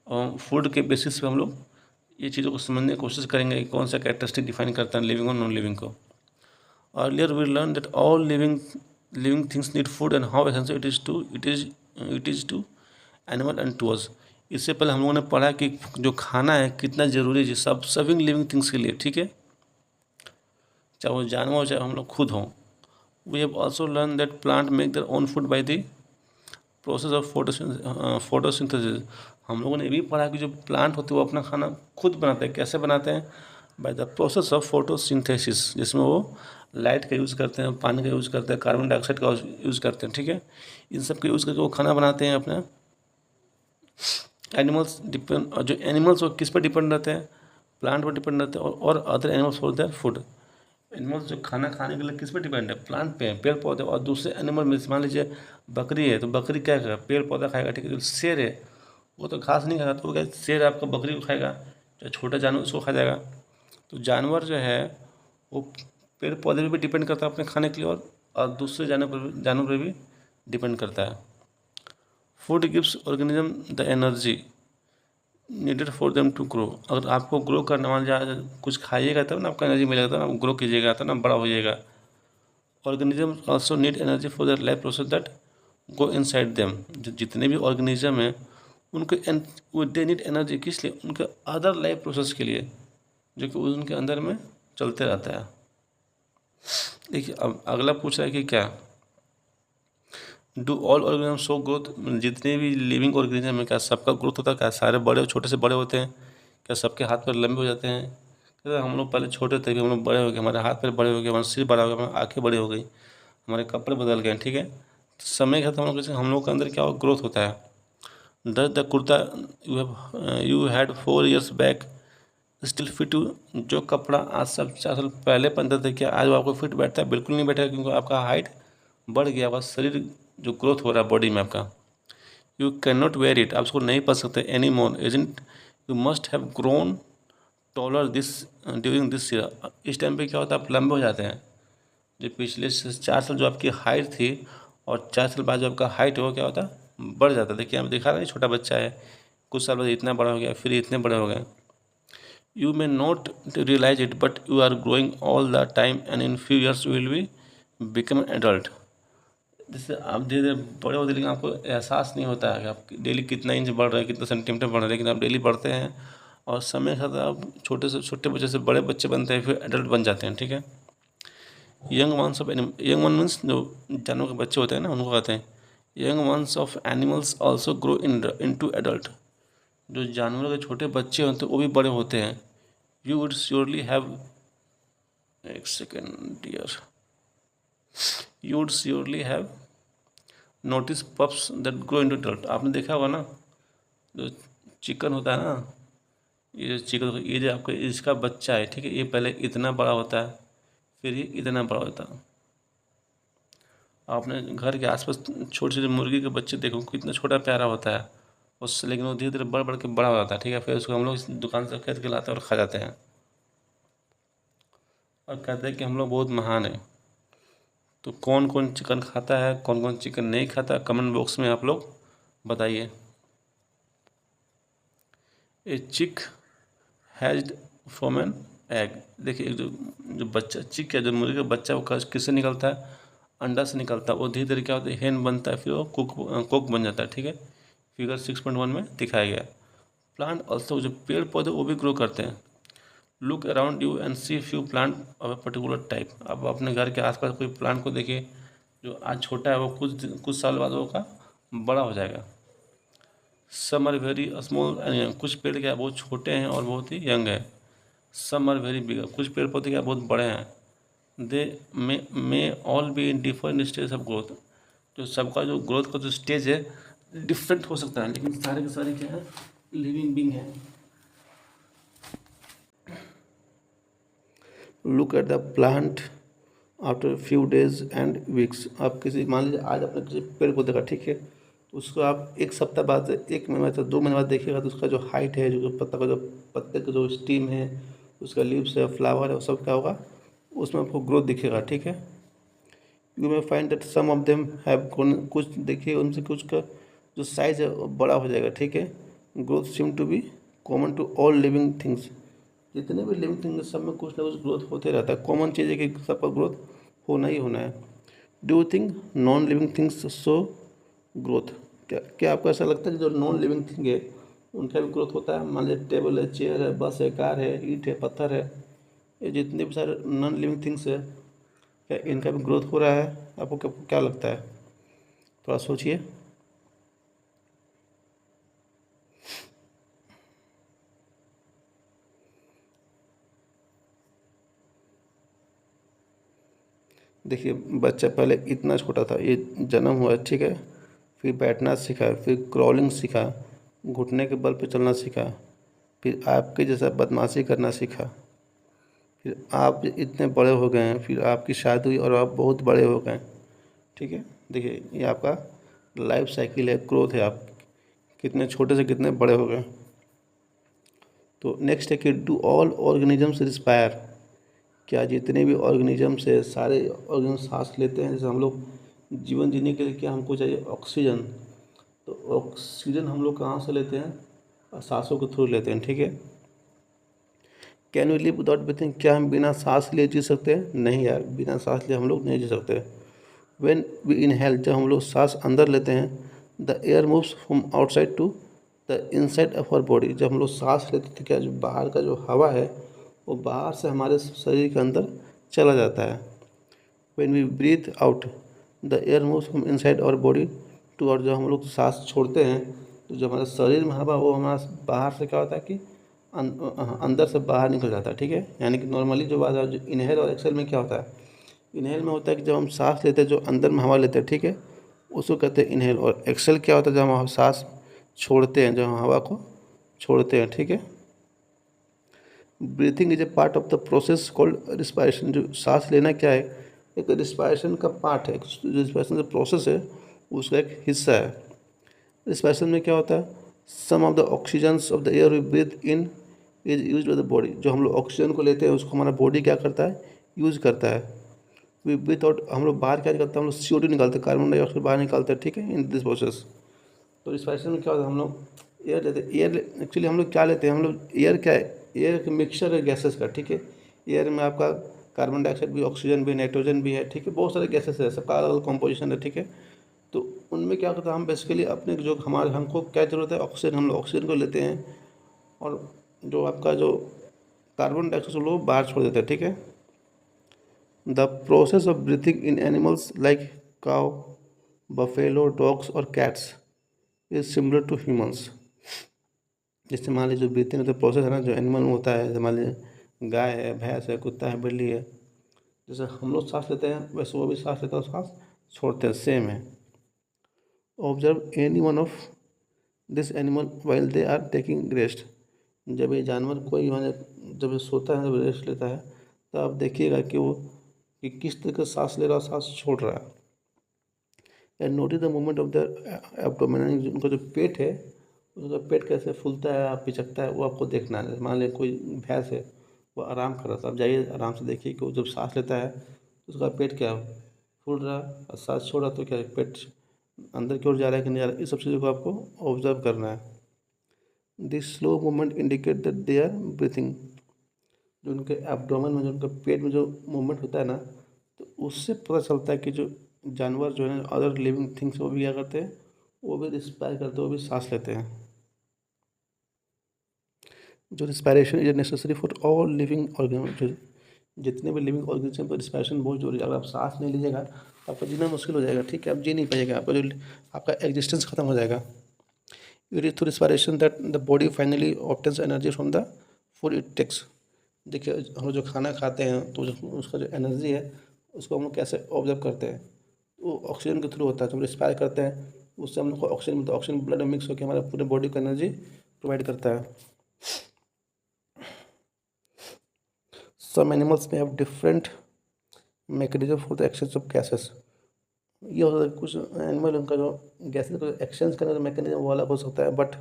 और फूड के बेसिस पे हम लोग ये चीज़ों को समझने की कोशिश करेंगे कि कौन सा कैरेक्टरिस्टिक डिफाइन करता है लिविंग और नॉन लिविंग को। Earlier we learn that all living things need food and how essential it is to animal and to us. इससे पहले हम लोगों ने पढ़ा कि जो खाना है कितना ज़रूरी है सब सभी लिविंग थिंग्स के लिए, ठीक है, चाहे वो जानवर हो चाहे हम लोग खुद हों। We have also learn that plant make their own food by the process of photosynthesis. हम लोगों ने ये भी पढ़ा कि जो प्लांट होते हैं वो अपना खाना खुद बनाते हैं। कैसे बनाते हैं? By the process of photosynthesis, जिसमें वो लाइट का यूज़ करते हैं, पानी का यूज़ करते हैं, कार्बन डाइऑक्साइड का यूज़ करते हैं, ठीक है। इन सब का यूज़ करके वो खाना बनाते हैं अपना। एनिमल्स डिपेंड, और जो एनिमल्स वो किस पर डिपेंड रहते हैं? प्लांट पर डिपेंड रहते हैं, और other animals for their food. Animals जो खाना खाने के लिए किस पर डिपेंड है? प्लांट पे, पेड़ पौधे। और दूसरे एनिमल में मान लीजिए बकरी है तो बकरी क्या खाएगा? पेड़ पौधा खाएगा, ठीक है। जो शेर है वो तो घास नहीं खाएगा, तो वो क्या, शेर आपका बकरी को खाएगा, चाहे छोटा जानवर उसको खा जाएगा। तो जानवर जो है वो पेड़ पौधे पर भी डिपेंड करता है अपने खाने के लिए, और दूसरे जानवर पर भी डिपेंड करता है। Food gives organism the energy needed for them to grow. अगर आपको ग्रो करना, मान लीजिए कुछ खाइएगा तब ना आपको एनर्जी मिलेगा, तब ना ग्रो कीजिएगा, तब ना बड़ा होइएगा। Organism also need energy for their life process that go inside them. जितने भी ऑर्गेनिज्म हैं उनको दे नीड एनर्जी, किस लिए? उनके अदर लाइफ प्रोसेस के लिए, जो कि उनके अंदर में चलते रहता है। देखिए अब अगला पूछ रहा है कि क्या do all organism show growth. जितने भी लिविंग ऑर्गेनिज्म है क्या सबका ग्रोथ होता है? क्या सारे बड़े, छोटे से बड़े होते हैं? क्या सबके हाथ पैर लंबे हो जाते हैं? क्या हम लोग पहले छोटे थे, हम लोग बड़े हो गए, हमारे हाथ पैर बड़े हो गए, हमारा सिर बड़ा हो गया, हमारी आँखें बड़ी हो गई, हमारे कपड़े बदल गए, ठीक है। तो समय के साथ हम लोग के अंदर क्या ग्रोथ होता है। Does the kurta you had 4 years back still fit you. जो कपड़ा आज सब 4 साल पहले पहनते थे क्या आज वो आपको फिट बैठता है? बिल्कुल नहीं बैठेगा, क्योंकि आपका हाइट बढ़ गया, आपका शरीर जो ग्रोथ हो रहा है बॉडी में आपका, you can not wear it, आप उसको नहीं पा सकते any more, isn't you must have grown taller this during this year. इस टाइम पे क्या होता है, आप लंबे हो जाते हैं। जो पिछले 4 साल जो आपकी हाइट थी और 4 साल बाद जो आपका हाइट है वो क्या होता है, बढ़ जाता है। देखिए आप दिखा रहे हैं, छोटा बच्चा है, कुछ साल बाद इतना बड़ा हो गया, फिर इतने बड़े हो गए। You may not realize it, but you are growing all the time, and in few years you will be become an adult. जैसे आप धीरे धीरे बड़े होते, लेकिन आपको एहसास नहीं होता है कि आप डेली कितना इंच बढ़ रहे हैं, कितना सेंटीमीटर बढ़ रहे हैं, लेकिन आप डेली बढ़ते हैं और समय के साथ आप छोटे से छोटे बच्चे से बड़े बच्चे बनते हैं, फिर एडल्ट बन जाते हैं। ठीक है, young ones of young one means जो जानवर के बच्चे होते हैं ना, उनको कहते हैं young ones of animals also grow into adult. जो जानवरों के छोटे बच्चे होते हैं वो भी बड़े होते हैं। यू वुड श्योरली हैव, एक second dear, you would surely have notice pups that grow into adult. आपने देखा होगा ना, जो चिकन होता है ना, ये जो चिकन, ये जो आपका इसका बच्चा है, ठीक है, ये पहले इतना बड़ा होता है, फिर ये इतना बड़ा होता है। आपने घर के आसपास छोटे छोटे मुर्गी के बच्चे देखो, कितना छोटा प्यारा होता है उससे, लेकिन वो धीरे धीरे बढ़ बढ़ के बड़ा हो जाता है। ठीक है, फिर उसको हम लोग दुकान से खरीद के लाते हैं और खा जाते हैं और कहते हैं कि हम लोग बहुत महान हैं। तो कौन कौन चिकन खाता है, कौन कौन चिकन नहीं खाता, कमेंट बॉक्स में आप लोग बताइए। ए चिक हैज्ड फ्रॉम एन एग। देखिए एक जो बच्चा चिक है, जो मुर्गी का बच्चा, वो किससे निकलता है, अंडा से निकलता है। वो धीरे धीरे क्या होता है, हेन बनता है, फिर वो कोक बन जाता है। ठीक है, फिगर 6.1 में दिखाया गया। प्लांट ऑल्सो, जो पेड़ पौधे वो भी ग्रो करते हैं। Look around you and see few plant of a particular type. अब अपने घर के आसपास कोई प्लांट को देखिए, जो आज छोटा है वो कुछ साल बाद वो का बड़ा हो जाएगा। Some are very small and young. कुछ पेड़ क्या बहुत छोटे हैं और बहुत ही यंग है। Some are very big. कुछ पेड़ पौधे क्या बहुत बड़े हैं। They may all be in different stage of growth. जो सबका जो ग्रोथ का जो स्टेज है डिफरेंट हो सकता है, लेकिन सारे के सारे क्या है, लिविंग बींग है। Look at the plant after few days and weeks. आप किसी, मान लीजिए आज आपने किसी पेड़ को देखा, ठीक है, तो उसको आप एक सप्ताह बाद, एक महीने बाद, 2 महीने बाद देखिएगा तो उसका जो हाइट है, जो पत्ता का जो पत्ते का जो स्टीम है, उसका लीव्स है, फ्लावर है, वो सब क्या होगा, उसमें आपको ग्रोथ दिखेगा। ठीक है, you may find that some of them have grown. कुछ देखिए उनसे कुछ का जो साइज है वो बड़ा हो जाएगा। ठीक है, growth seem to be common to all living things. जितने भी लिविंग थिंग्स सब में कुछ ना कुछ ग्रोथ होते रहता है। कॉमन चीज़ है कि सबका ग्रोथ होना ही होना है। Do you think non living things show growth? क्या आपको ऐसा लगता है कि जो नॉन लिविंग थिंग है उनका भी ग्रोथ होता है? मान लीजिए टेबल है, चेयर है, बस है, कार है, ईंट है, पत्थर है, ये जितने भी सारे नॉन लिविंग थिंग्स है, क्या इनका भी ग्रोथ हो रहा है? आपको क्या लगता है? थोड़ा सोचिए। देखिए बच्चा पहले इतना छोटा था, ये जन्म हुआ, ठीक है, फिर बैठना सीखा, फिर क्रॉलिंग सीखा, घुटने के बल पे चलना सीखा, फिर आपके जैसा बदमाशी करना सीखा, फिर आप इतने बड़े हो गए हैं, फिर आपकी शादी हुई और आप बहुत बड़े हो गए। ठीक है, देखिए ये आपका लाइफ साइकिल है, ग्रोथ है, आप कितने छोटे से कितने बड़े हो गए। तो नेक्स्ट है कि डू ऑल ऑर्गेनिजम्स रिस्पायर। क्या जितने भी ऑर्गेनिजम्स है, सारे ऑर्गेनिज्म सांस लेते हैं? जैसे हम लोग जीवन जीने के लिए क्या हमको चाहिए, ऑक्सीजन। तो ऑक्सीजन हम लोग कहाँ से लेते हैं? सांसों के थ्रू लेते हैं। ठीक है, can we live without breathing? क्या हम बिना सांस लिए जी सकते हैं? नहीं यार, बिना सांस लिए हम लोग नहीं जी सकते। व्हेन वी इनहेल, जब हम लोग सांस अंदर लेते हैं, the air moves from outside to the inside of our body. जब हम लोग सांस लेते हैं तो क्या जो बाहर का जो हवा है वो बाहर से हमारे शरीर के अंदर चला जाता है। When we breathe out, the air moves from inside our body to, और जब हम लोग सांस छोड़ते हैं तो जो हमारे शरीर में हवा वो हमारा बाहर से क्या होता है कि अंदर से बाहर निकल जाता है। ठीक है, यानी कि नॉर्मली जो बात है, जो इनहेल और एक्सेल में क्या होता है, इनहेल में होता है कि जब हम सांस लेते हैं, जो अंदर में हवा लेते हैं, ठीक है, उसको कहते हैं इनहेल। और एक्सेल क्या होता है, जब हम सांस छोड़ते हैं, जब हम हवा को छोड़ते हैं। ठीक है, breathing is a part of the process called respiration. जो सांस लेना क्या है, एक रिस्पायरेशन का पार्ट है। रिस्पायरेशन जो प्रोसेस है उसका एक हिस्सा है। रिस्पायरेशन में क्या होता है, some of the oxygens of the air we breathe in is use by the body. जो हम लोग ऑक्सीजन को लेते हैं उसको हमारा बॉडी क्या करता है, यूज करता है। वी ब्रीथ आउट, हम लोग बाहर क्या निकलते हैं, हम लोग CO2 निकालते हैं, कार्बन डाइऑक्साइड बाहर निकालते हैं, ठीक है, इन दिस प्रोसेस। तो रिस्पायरेशन में क्या होता है, हम लोग एयर लेते हैं। एयर एक्चुअली हम लोग क्या लेते हैं, हम लोग एयर क्या है, एयर एक मिक्सचर है गैसेस का, ठीक है। एयर में आपका कार्बन डाइऑक्साइड भी, ऑक्सीजन भी, नाइट्रोजन भी है, ठीक है, बहुत सारे गैसेस है, सबका अलग अलग कॉम्पोजिशन है, ठीक है। तो उनमें क्या होता है, हम बेसिकली अपने जो हमारे हमको क्या ज़रूरत है, ऑक्सीजन, हम लोग ऑक्सीजन को लेते हैं और जो आपका जो कार्बन डाइऑक्साइड लोग बाहर छोड़ देते हैं, ठीक है। The process of breathing in animals like cow, buffalo, dogs और cats is similar to humans. जैसे मान लीजिए जो ब्रीथिंग का प्रोसेस है ना, जो एनिमल में होता है, जैसे मान लीजिए गाय है, भैंस है, कुत्ता है, बिल्ली है, जैसे हम लोग सांस लेते हैं वैसे वो भी सांस लेता है और सांस छोड़ते हैं, सेम है। Observe any one of this animal while they are taking rest. जब ये जानवर कोई माने जब ये सोता है, जब रेस्ट लेता है, तो आप देखिएगा कि वो कि किस तरह का सांस ले रहा है, सांस छोड़ रहा है। And notice the movement of the abdomen, उनका जो पेट है, उसका पेट कैसे फूलता है, पिचकता है, वो आपको देखना है। मान लीजिए कोई भैंस है, वो आराम कर रहा था, आप जाइए आराम से देखिए कि वो जब सांस लेता है तो उसका पेट क्या फूल रहा है, और सांस छोड़ रहा तो क्या पेट अंदर की ओर जा रहा है कि नहीं जा रहा है, इस सब चीज़ों को आपको ऑब्जर्व करना है। This slow movement indicate that they are breathing. जो उनके एब्डोमेन में, जो उनके पेट में जो मूवमेंट होता है ना, तो उससे पता चलता है कि जो जानवर जो है ना, अदर लिविंग थिंग्स, वो भी क्या करते हैं, वो भी रिस्पायर करते हैं, वो भी सांस लेते हैं। जो respiration is necessary for all living organism, जो जितने भी लिविंग ऑर्गेनिज्म पर रिस्पायरेशन बहुत जरूरी है। अगर आप सांस नहीं लीजिएगा तो आपका जीना मुश्किल हो जाएगा, ठीक है, आप जी नहीं पाइएगा, आपका जो आपका एग्जिस्टेंस खत्म हो जाएगा। It is through respiration that the body finally obtains energy from the food it takes. देखिए हम लोग जो खाना खाते हैं तो उसका जो एनर्जी है उसको हम लोग कैसे ऑब्जर्व करते हैं, वो ऑक्सीजन के थ्रू होता है। जब रिस्पायर करते हैं उससे हम लोग को ऑक्सीजन मिलता है, ऑक्सीजन ब्लड में मिक्स होकर हमारे पूरे बॉडी को एनर्जी प्रोवाइड करता है। सम एनिमल्स में have different mechanism for the exchange of gases. ये हो सकता है कुछ एनिमल, उनका जो गैसेस को एक्सचेंज करने का मैकेनिज्म वो अलग हो सकता है, but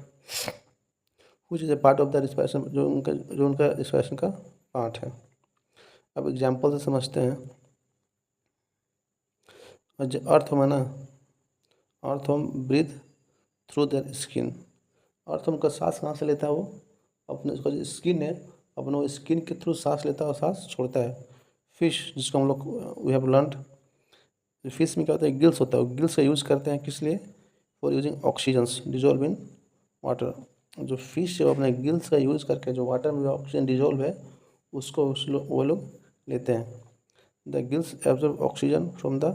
which is a part of the respiration, जो उनका रिस्पायरेशन का पार्ट है। अब एग्जाम्पल से समझते हैं। और जो अर्थ में ना, अर्थ हम ब्रीथ थ्रू देयर स्किन। अर्थ हम का सांस कहाँ से लेता है, वो अपने उसका जो स्किन है, अपने वो स्किन के थ्रू सांस लेता है और सांस छोड़ता है। फिश, जिसको हम लोग वी हैव लर्नड, फिश में क्या होता है, गिल्स होता है, गिल्स का यूज़ करते हैं किस लिए, for using oxygens dissolve in water. जो फिश है वो अपने गिल्स का यूज़ करके जो वाटर में ऑक्सीजन डिजोल्व है उसको वो लोग लेते हैं। The gills absorb oxygen from the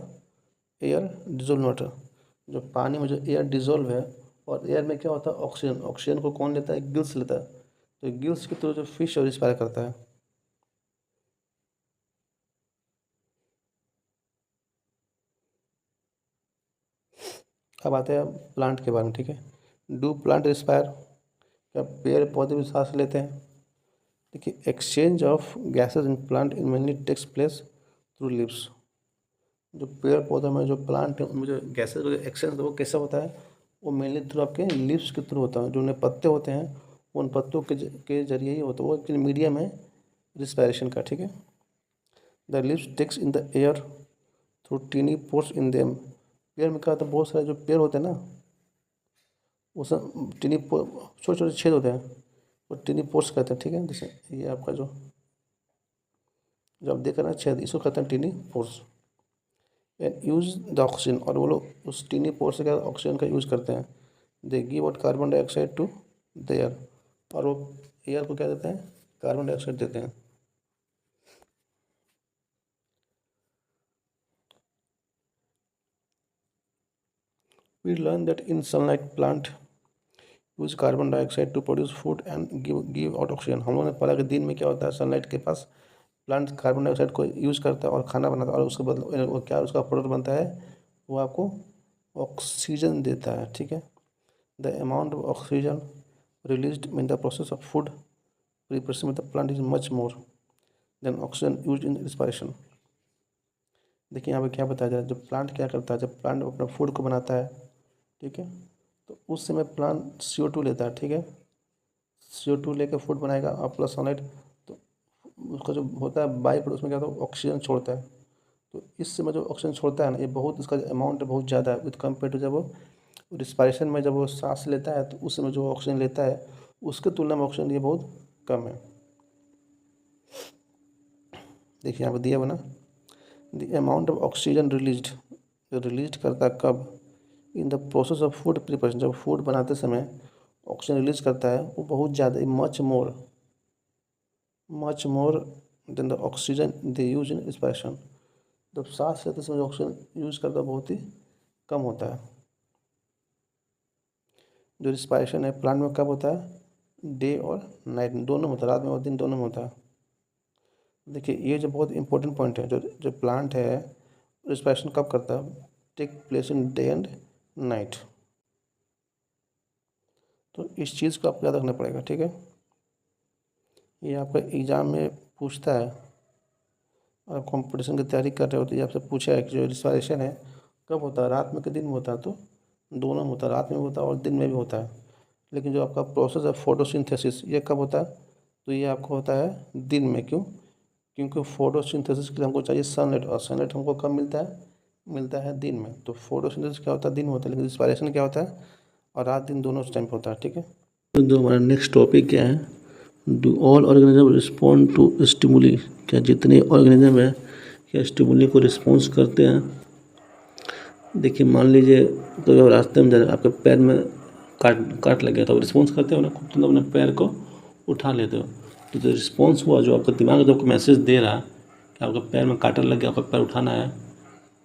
air dissolve water. जो पानी में जो एयर डिजोल्व है और एयर में क्या होता है, ऑक्सीजन, ऑक्सीजन को कौन लेता है, गिल्स लेता है। तो गिल्स के थ्रू जो फिश रिस्पायर करता है। अब आते हैं प्लांट के बारे में, ठीक है। डू प्लांट रिस्पायर, क्या पेड़ पौधे भी सांस लेते हैं। देखिए exchange of gases in plant in mainly takes place through leaves. जो पेड़ पौधों में जो प्लांट है उनमें जो गैसेज का एक्सचेंज वो कैसे होता है, वो मेनली थ्रू आपके लिव्स के थ्रू होता है। जो उन्हें पत्ते होते हैं उन पत्तों के जरिए ही होता है, वो एक्चुअली मीडियम है रिस्पायरेशन का, ठीक है। The leaves takes in the air through tiny pores in them. पेड़ में क्या होता है, बहुत सारे जो पेड़ होते हैं ना, उस टीनी छोटे छोटे छेद होते हैं, वो टीनी पोर्स कहते हैं, ठीक है। जैसे ये आपका जो आप देख रहे हैं छेद, इसको कहते हैं tiny pores. And use the oxygen, और वो लोग उस टीनी पोर्स से क्या ऑक्सीजन का यूज़ करते हैं। They give out carbon dioxide to the air, और वो एयर को क्या देते हैं, कार्बन डाइऑक्साइड देते हैं। We learn that in sunlight plant use carbon dioxide to produce food and give out oxygen. हम लोगों ने पढ़ा कि दिन में क्या होता है, सनलाइट के पास प्लांट कार्बन डाइऑक्साइड को यूज़ करता है और खाना बनाता है, और उसके बदले वो क्या उसका प्रोडक्ट बनता है, वो आपको ऑक्सीजन देता है, ठीक है। The amount of oxygen released in the process of food preparation with the plant is much more than oxygen use in respiration. देखिए यहाँ पे क्या बताया जा रहा है, जब प्लांट क्या करता है, जब प्लांट अपना फूड को बनाता है, ठीक है, तो उस समय प्लांट CO2 लेता है, ठीक है, CO2 लेकर फूड बनाएगा और प्लस सनलाइट, तो उसका जो होता है बाई प्रोडक्ट उसमें क्या होता है, ऑक्सीजन छोड़ता है। तो इस समय जो ऑक्सीजन छोड़ता है ना, ये बहुत, इसका अमाउंट बहुत ज़्यादा है विद कम्पेयर टू जब वो रिस्पायरेशन में जब वो सांस लेता है, तो उस समय जो ऑक्सीजन लेता है उसके तुलना में ऑक्सीजन ये बहुत कम है। देखिए यहाँ पर दिया बना, the amount of oxygen released, जो रिलीज करता है कब, in the process of food preparation, जब फूड बनाते समय ऑक्सीजन रिलीज करता है वो बहुत ज़्यादा, much more than the oxygen they use in respiration. जब सांस लेते समय जो ऑक्सीजन यूज करता है बहुत ही कम होता है। जो रिस्पायरेशन है प्लांट में कब होता है, डे और नाइट दोनों में होता है, रात में और दिन दोनों में होता है। देखिए ये जो बहुत इंपॉर्टेंट पॉइंट है, जो जो प्लांट है रिस्पायरेशन कब करता है, take place in day and night. तो इस चीज़ को आपको याद रखना पड़ेगा, ठीक है। ये आपका एग्ज़ाम में पूछता है, और कंपटीशन की तैयारी कर रहे हो तो ये आपसे पूछा है कि जो रिस्पायरेशन है कब होता है, रात में कि दिन में होता है, तो दोनों में होता है, रात में भी होता है और दिन में भी होता है। लेकिन जो आपका प्रोसेस है फोटोसिंथेसिस ये कब होता है, तो ये आपको होता है दिन में। क्यों, क्योंकि फोटोसिंथेसिस के लिए हमको चाहिए सनलाइट, और सनलाइट हमको कब मिलता है दिन में। तो फोटोसिंथेसिस क्या होता है, दिन में होता है, लेकिन रिस्पायरेशन क्या होता है, और रात दिन दोनों टाइम पे होता है, ठीक है। तो जो हमारा नेक्स्ट टॉपिक क्या है, do all organism respond to stimuli, क्या जितने ऑर्गेनिज्म है क्या स्टिमुली को रिस्पॉन्स करते हैं। देखिए मान लीजिए तो आप रास्ते में जा रहे, आपके पैर में काट लग गया, तो आप रिस्पॉन्स करते हो ना, खुद तुम अपने पैर को उठा लेते हो। तो जो रिस्पॉन्स हुआ, जो आपका दिमाग जो आपको मैसेज दे रहा कि आपके पैर में कांटा लग गया, आपका पैर उठाना है,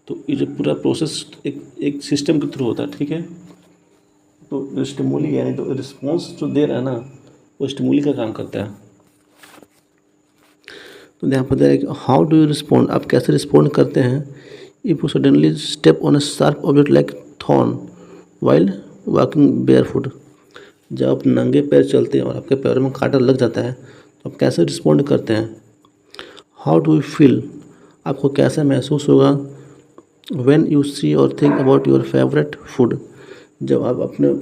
तो ये जो पूरा प्रोसेस एक सिस्टम के थ्रू होता है, ठीक है। तो स्टिमुली यानी तो रिस्पॉन्स जो दे रहा है ना, वो स्टिमुली का काम करता है। तो यहाँ पर है कि हाउ डू यू रिस्पॉन्ड, आप कैसे रिस्पॉन्ड करते हैं, if you suddenly step on a sharp object like thorn while walking barefoot, जब आप नंगे पैर चलते हैं और आपके पैरों में कांटा लग जाता है तो आप कैसे रिस्पॉन्ड करते हैं। हाउ डू यू फील, आपको कैसा महसूस होगा, व्हेन यू सी और think about your favourite food, जब आप अपने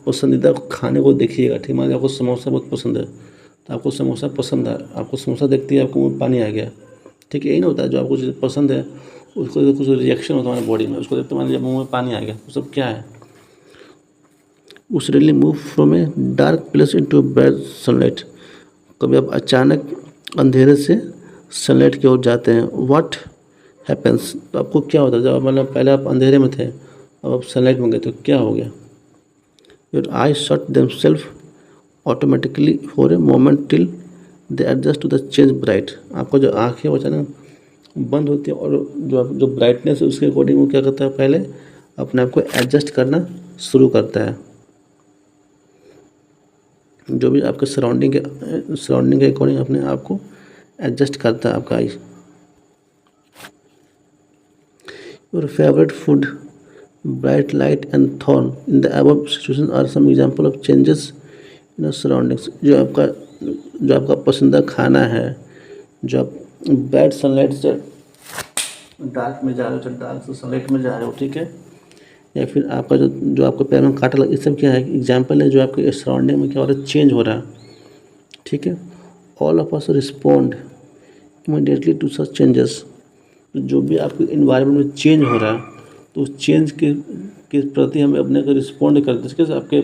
पसंदीदा खाने को देखिएगा, ठीक, मान लीजिए आपको समोसा बहुत पसंद है, तो आपको समोसा पसंद है, आपको समोसा देखते ही आपको मुँह में पानी आ गया, ठीक है। यही ना होता है, जो आपको चीज़ पसंद है उसको कुछ रिएक्शन होता है हमारे बॉडी में, उसको देखते मान लीजिए मुँह में पानी आ गया, वो सब क्या है। उ suddenly move from a dark place into bright sunlight, कभी आप अचानक अंधेरे से सनलाइट की ओर जाते हैं। व्हाट हैपेंस, तो आपको क्या होता है, जब मतलब पहले आप अंधेरे में थे अब आप सनलाइट में गए तो क्या हो गया। Your eye shut themselves automatically for a moment till they adjust to the change bright, आपको जो आँखें वो अचानक बंद होती है और जो ब्राइटनेस है उसके अकॉर्डिंग वो क्या करता है, पहले अपने आप को एडजस्ट करना शुरू करता है। जो भी आपके सराउंडिंग के अकॉर्डिंग अपने आप को एडजस्ट करता है आपका eye. Your favourite food, bright light and thorn in the above situation are some example of changes in surroundings, जो आपका पसंदीदा खाना है, जो आप ब्राइट सनलाइट से डार्क में जा रहे हो, तो डार्क से सनलाइट में जा रहे हो, ठीक है, या फिर आपका जो आपको पैर में कांटा लगा, ये सब क्या है, एग्जाम्पल है जो आपके सराउंडिंग में क्या हो रहा है, चेंज हो रहा है, ठीक है। All of us respond immediately to such changes, जो भी आपके इन्वायरमेंट में चेंज हो रहा है तो उस चेंज के प्रति हमें अपने को रिस्पॉन्ड करते हैं। जैसे आपके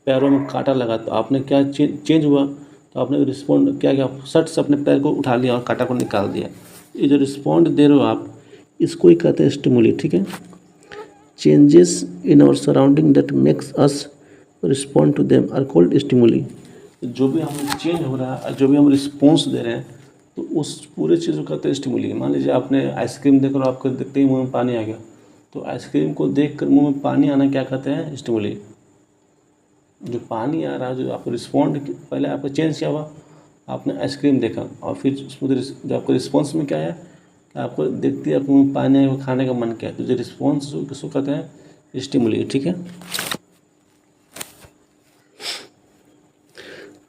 पैरों में कांटा लगा तो आपने क्या चेंज हुआ, तो आपने रिस्पॉन्ड क्या किया, सट से अपने पैर को उठा लिया और कांटा को निकाल दिया। ये जो रिस्पॉन्ड दे रहे हो आप, इसको ही कहते हैं स्टिमुली, ठीक है। Changes in our surrounding that makes us respond to them are called stimuli, जो भी हमें चेंज हो रहा है, जो भी हम रिस्पॉन्स दे रहे हैं, तो उस पूरे चीज़ को कहते हैं स्टिमुली। मान लीजिए आपने आइसक्रीम देख रहे हो, आपको देखते ही मुंह में पानी आ गया, तो आइसक्रीम को देख कर मुँह में पानी आना क्या कहते हैं, स्टिमुली। जो पानी आ रहा है, जो आपको रिस्पॉन्ड, पहले आपका चेंज क्या हुआ, आपने आइसक्रीम देखा और फिर उसमें जो आपको रिस्पॉन्स में क्या है, आपको देखते ही आपको पानी आया, खाने का मन किया, तो जो रिस्पॉन्स किसको कहते हैं, स्टिमुली, ठीक है।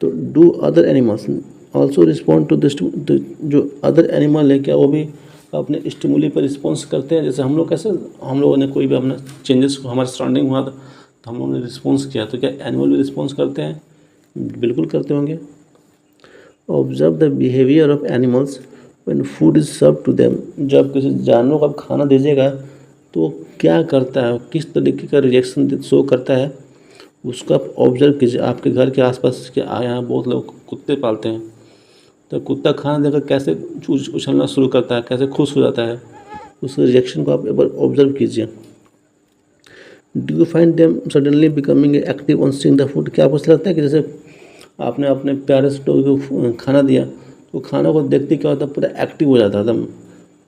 तो do other animals also respond to this, जो अदर एनिमल है क्या वो भी अपने स्टिमुली पर रिस्पॉन्स करते हैं। जैसे हम लोग कैसे, हम लोगों ने कोई भी अपना चेंजेस हमारे सराउंडिंग हुआ तो हम लोगों ने रिस्पॉन्स किया, तो क्या एनिमल भी रिस्पॉन्स करते हैं? बिल्कुल करते होंगे। Observe the behaviour of animals when food is serve to them. जब किसी जानवर को आप खाना दीजिएगा तो वो क्या करता है, किस तरीके का रिएक्शन शो करता है, उसको आप ऑब्जर्व कीजिए। आपके घर के आसपास के यहाँ बहुत लोग कुत्ते पालते हैं, तो कुत्ता खाना देकर कैसे उछलना शुरू करता है, कैसे खुश हो जाता है, उस रिएक्शन को आप एक बार ऑब्जर्व कीजिए। Do you find them suddenly becoming active on seeing the food. क्या आपको ऐसा लगता है कि जैसे आपने अपने प्यारे से डॉग को खाना दिया तो खाना को देखते क्या होता है, पूरा एक्टिव हो जाता है, एकदम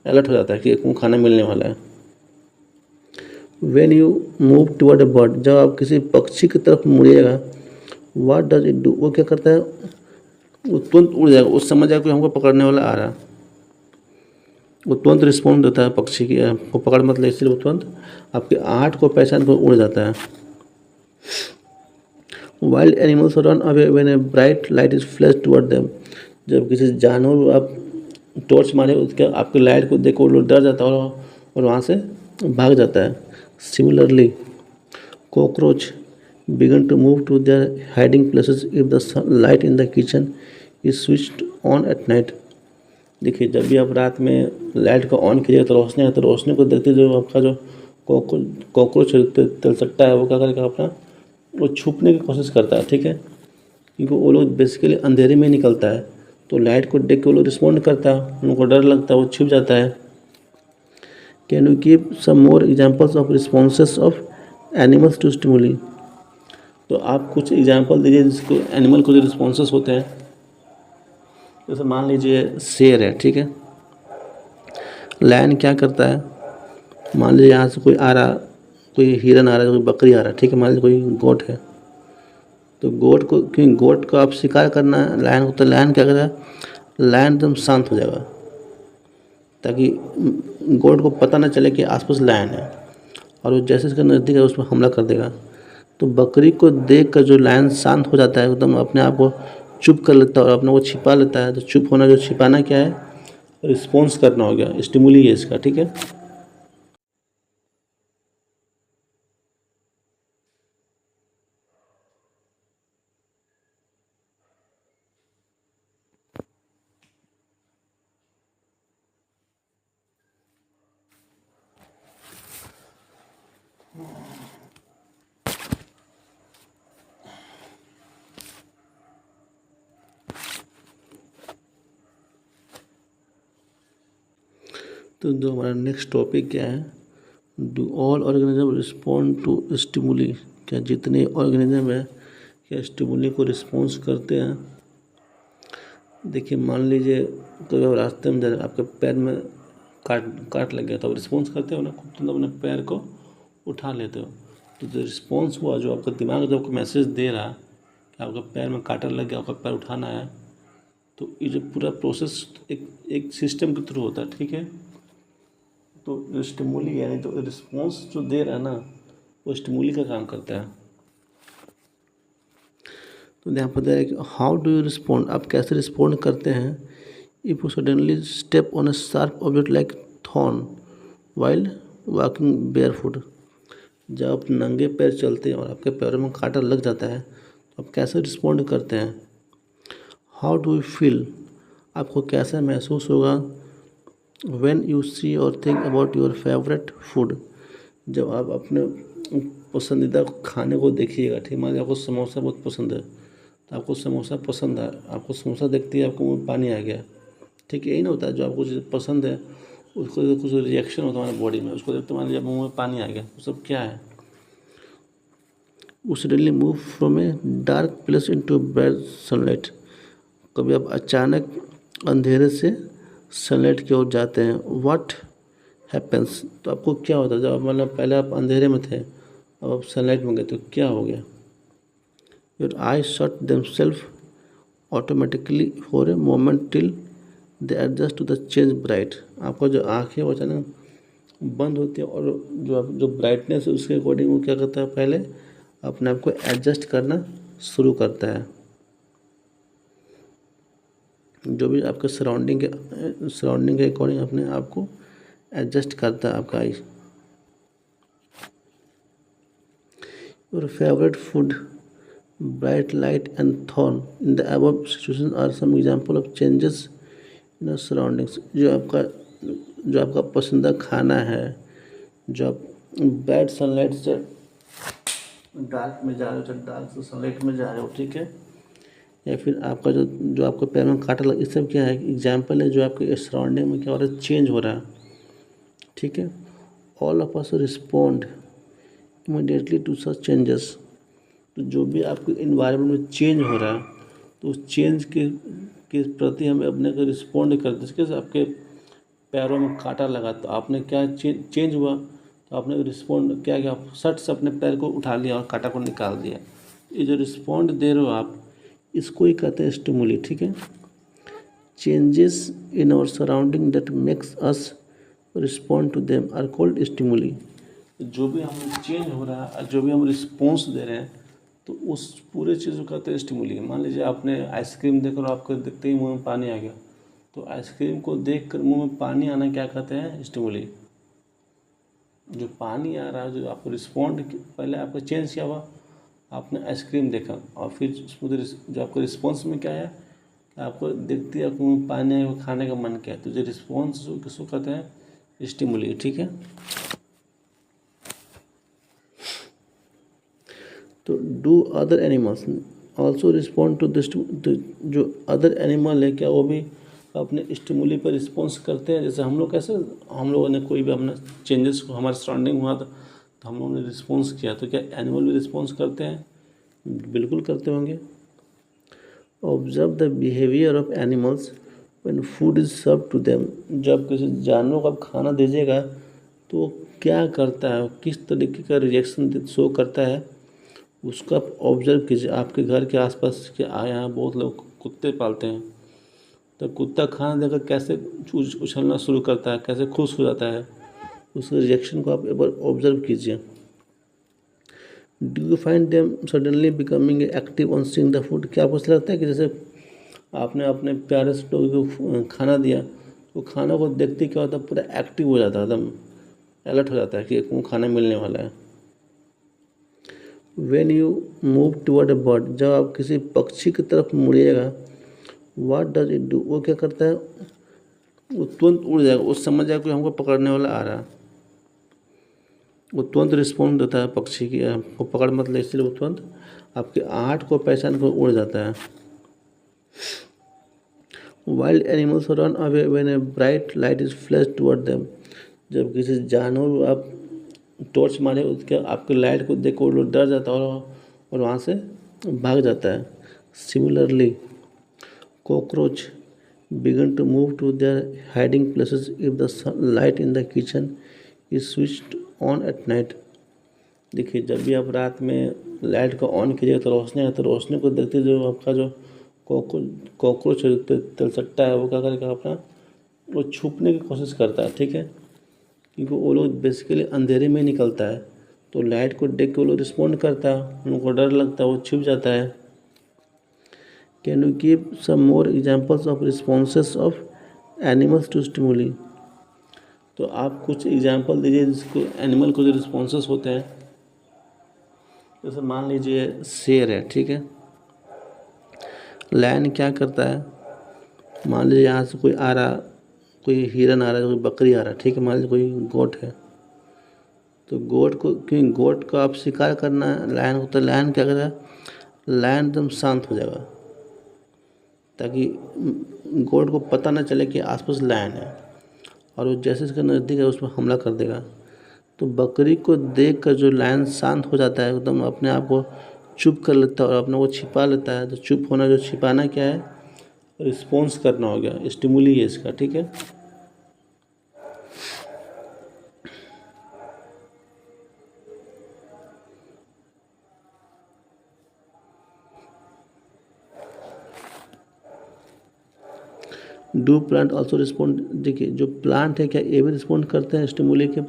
अलर्ट हो जाता है कि खाना मिलने वाला है। When you move toward a bird, जब आप किसी पक्षी की तरफ मुड़िएगा, व्हाट डज इट डू, वो क्या करता है, वो तुरंत उड़ जाएगा, उस समझ जाएगा कि हमको पकड़ने वाला आ रहा है, वो तुरंत रिस्पॉन्ड देता है पक्षी की को पकड़, मतलब इसलिए वो तुरंत आपके आहट को पहचान कर उड़ जाता है। Wild animals run away when a bright light is flash toward them. जब किसी जानवर को आप टॉर्च मारे, उसके आपके लाइट को देख वो लोग डर जाता है और वहाँ से भाग जाता है। Similarly cockroach begin to move to their hiding places if the light in the kitchen is switched on at night. देखिए, जब भी आप रात में लाइट को ऑन कीजिएगा तो रोशनी को देखते जो आपका जो कॉकरोच तलसट्टा है वो क्या करेगा, अपना वो छुपने की कोशिश करता है, ठीक है, क्योंकि वो लोग बेसिकली अंधेरे में निकलता है, तो लाइट को देख के वो लोग रिस्पॉन्ड करता है, उनको डर लगता है, वो छिप जाता है। Can you give some more examples of responses of animals to stimuli. तो आप कुछ एग्जांपल दीजिए जिसको एनिमल को जो रिस्पॉन्सेस होते हैं। जैसे मान लीजिए शेर है, ठीक है, लायन क्या करता है, मान लीजिए यहाँ से कोई आ रहा, कोई हिरन आ रहा है, कोई बकरी आ रहा है, ठीक है, मान लीजिए कोई गोट है, तो गोट को, क्योंकि गोट को आप शिकार करना है लायन को, तो लायन क्या करेगा, लायन एकदम शांत हो जाएगा ताकि गोट को पता ना चले कि आसपास लायन है, और वो जैसे इसका नज़दीक है उस पर हमला कर देगा। तो बकरी को देख कर जो लायन शांत हो जाता है, एकदम अपने आप को चुप कर लेता है और अपने को छिपा लेता है। तो चुप होना, जो छिपाना क्या है, रिस्पॉन्स करना हो गया, स्टिमुली है इसका, ठीक है। तो जो हमारा नेक्स्ट टॉपिक क्या है, do all organism respond to stimuli. क्या जितने ऑर्गेनिज्म है क्या स्टिमुली को रिस्पॉन्स करते हैं। देखिए, मान लीजिए कभी आप रास्ते में जा रहे, आपके पैर में काट लग गया, तो आप रिस्पॉन्स करते हो ना, खुद तुम अपने पैर को उठा लेते हो। तो जो रिस्पॉन्स हुआ, जो आपका दिमाग जो आपको मैसेज दे रहा कि आपके पैर में कांटा लग गया, आपका पैर उठाना है, तो ये जो पूरा प्रोसेस एक सिस्टम के थ्रू होता है, ठीक है। तो स्टिमुली यानी तो रिस्पॉन्स जो दे रहा है ना, वो स्टिमुली का काम करता है। तो यहाँ पर है कि हाउ डू यू रिस्पॉन्ड, आप कैसे रिस्पॉन्ड करते हैं। If you suddenly step on a sharp object like thorn while walking bear foot. जब आप नंगे पैर चलते हैं और आपके पैरों में कांटा लग जाता है, तो आप कैसे रिस्पॉन्ड करते हैं। हाउ डू यू फील, आपको कैसा महसूस होगा। व्हेन यू सी और think about your favourite food, जब आप अपने पसंदीदा खाने को देखिएगा, ठीक, मान लीजिए आपको समोसा बहुत पसंद है, तो आपको समोसा पसंद है, आपको समोसा देखते ही आपको मुँह में पानी आ गया, ठीक है, यही ना होता है। जो आपको चीज़ पसंद है उसको कुछ रिएक्शन होता है हमारे बॉडी में, उसको देखते मान लीजिए मुँह में पानी आ गया, वो सब क्या है। वो suddenly move from a dark place into bright sunlight, कभी आप अचानक अंधेरे से सनलाइट की ओर जाते हैं। व्हाट हैपेंस, तो आपको क्या होता है जब मतलब पहले आप अंधेरे में थे, अब आप सनलाइट में गए, तो क्या हो गया। Your eye shut themselves automatically for a moment till they adjust to the change bright, आपका जो आँख है वो अचानक बंद होती है और जो ब्राइटनेस है उसके अकॉर्डिंग वो क्या करता है, पहले अपने आप को एडजस्ट करना शुरू करता है। जो भी आपके सराउंडिंग के अकॉर्डिंग अपने आप को एडजस्ट करता है आपका eyes. Your favourite food, bright light and thorn in the above situation are some example of changes in surroundings. जो आपका पसंदीदा खाना है, जो आप ब्राइट सनलाइट से डार्क में जा रहे हो, डार्क से सनलाइट में जा रहे हो, ठीक है, या फिर आपका जो आपके पैर में कांटा लगा, इस सब क्या है, एग्जाम्पल है जो आपके सराउंडिंग में क्या हो रहा है, चेंज हो रहा है, ठीक है। All of us respond immediately to such changes. तो जो भी आपके इन्वायरमेंट में चेंज हो रहा है तो उस चेंज के प्रति हमें अपने को रिस्पॉन्ड करते हैं। जैसे आपके पैरों में कांटा लगा तो आपने क्या चेंज हुआ, तो आपने रिस्पॉन्ड क्या किया, सट से अपने पैर को उठा लिया और कांटा को निकाल दिया। ये जो रिस्पॉन्ड दे रहे हो आप, इसको ही कहते हैं स्टिमुली, ठीक है। Changes in our surrounding that makes us respond to them are called stimuli. जो भी हम चेंज हो रहा है, जो भी हम रिस्पॉन्स दे रहे हैं, तो उस पूरे चीज़ को कहते हैं स्टिमुली। मान लीजिए आपने आइसक्रीम देख और आपको देखते ही मुंह में पानी आ गया, तो आइसक्रीम को देख कर मुँह में पानी आना क्या कहते हैं, स्टिमुली। जो पानी आ रहा है, जो आपको रिस्पॉन्ड, पहले आपका चेंज क्या हुआ, आपने आइसक्रीम देखा और फिर उसमें जो आपको रिस्पॉन्स में क्या है, आपको देखते ही आपको मुँह में पानी आया, खाने का मन किया, तो जो रिस्पॉन्स किसको कहते हैं, स्टिमुली, ठीक है। तो do other animals also respond to this. जो अदर एनिमल है क्या वो भी अपने स्टिमुली पर रिस्पॉन्स करते हैं? जैसे हम लोग कैसे, हम लोगों ने कोई भी अपना चेंजेस को, हमारे सराउंडिंग हुआ तो हम लोगों ने रिस्पॉन्स किया, तो क्या एनिमल भी रिस्पॉन्स करते हैं? बिल्कुल करते होंगे। Observe the behaviour of animals when food is serve to them. जब किसी जानवर को आप खाना दीजिएगा तो वो क्या करता है, किस तरीके का रिएक्शन शो करता है, उसका आप ऑब्जर्व कीजिए। आपके घर के आसपास के यहाँ बहुत लोग कुत्ते पालते हैं, तो कुत्ता खाना देकर कैसे उछलना शुरू करता है, कैसे खुश हो जाता है, उस रिएक्शन को आप एक बार ऑब्जर्व कीजिए। Do you find them suddenly becoming active on seeing the food? क्या आपको लगता है कि जैसे आपने अपने प्यारे से डॉग को खाना दिया, तो खाना को देखते क्या होता है, पूरा एक्टिव हो जाता है, एकदम अलर्ट हो जाता है कि एक खाना मिलने वाला है। When you move toward a bird, जब आप किसी पक्षी की तरफ मुड़िएगा, what does it do? वो क्या करता है, वो तुरंत उड़ जाएगा, वो समझ जाएगा कि हमको पकड़ने वाला आ रहा है, वो तुरंत रिस्पॉन्ड देता है पक्षी की, आपको पकड़ मतलब, इसलिए वो तुरंत आपके आहट को पहचान कर उड़ जाता है। Wild animals run away when a bright light is flash toward them. जब किसी जानवर को आप टॉर्च मारे, उसके आपके लाइट को देख कर डर जाता है और वहाँ से भाग जाता है। Similarly cockroach begin to move to their hiding places if the light in the kitchen is switched on at night. देखिए, जब भी आप रात में लाइट को ऑन कीजिएगा तो रोशनी है, तो रोशनी को देखते जो आपका जो कॉकरोच तलसट्टा है, वो क्या करेगा, अपना वो छुपने की कोशिश करता है, ठीक है, क्योंकि वो लोग बेसिकली अंधेरे में निकलता है, तो लाइट को देख के वो लोग रिस्पॉन्ड करता है, उनको डर लगता है, वो छुप जाता है। Can you give some more examples of responses of animals to stimuli? तो आप कुछ एग्जांपल दीजिए जिसको एनिमल को जो रिस्पॉन्सेस होते हैं। जैसे मान लीजिए शेर है, ठीक है, लायन क्या करता है, मान लीजिए यहाँ से कोई आ रहा, कोई हिरन आ रहा है, कोई बकरी आ रहा है, ठीक है, मान लीजिए कोई गोट है, तो गोट को, क्योंकि गोट को आप शिकार करना है लायन को, तो लायन क्या करेगा, लायन एकदम शांत हो जाएगा ताकि गोट को पता न चले कि आसपास लायन है, और वो जैसे इसका नज़दीक है उस पर हमला कर देगा। तो बकरी को देख कर जो लायन शांत हो जाता है, एकदम अपने आप को चुप कर लेता है और अपने को छिपा लेता है। तो चुप होना, जो छिपाना क्या है, रिस्पॉन्स करना हो गया, स्टिमुली है इसका, ठीक है। Do plant also respond? देखिए, जो प्लांट है क्या ये भी रिस्पॉन्ड करते हैं स्टिमुली के?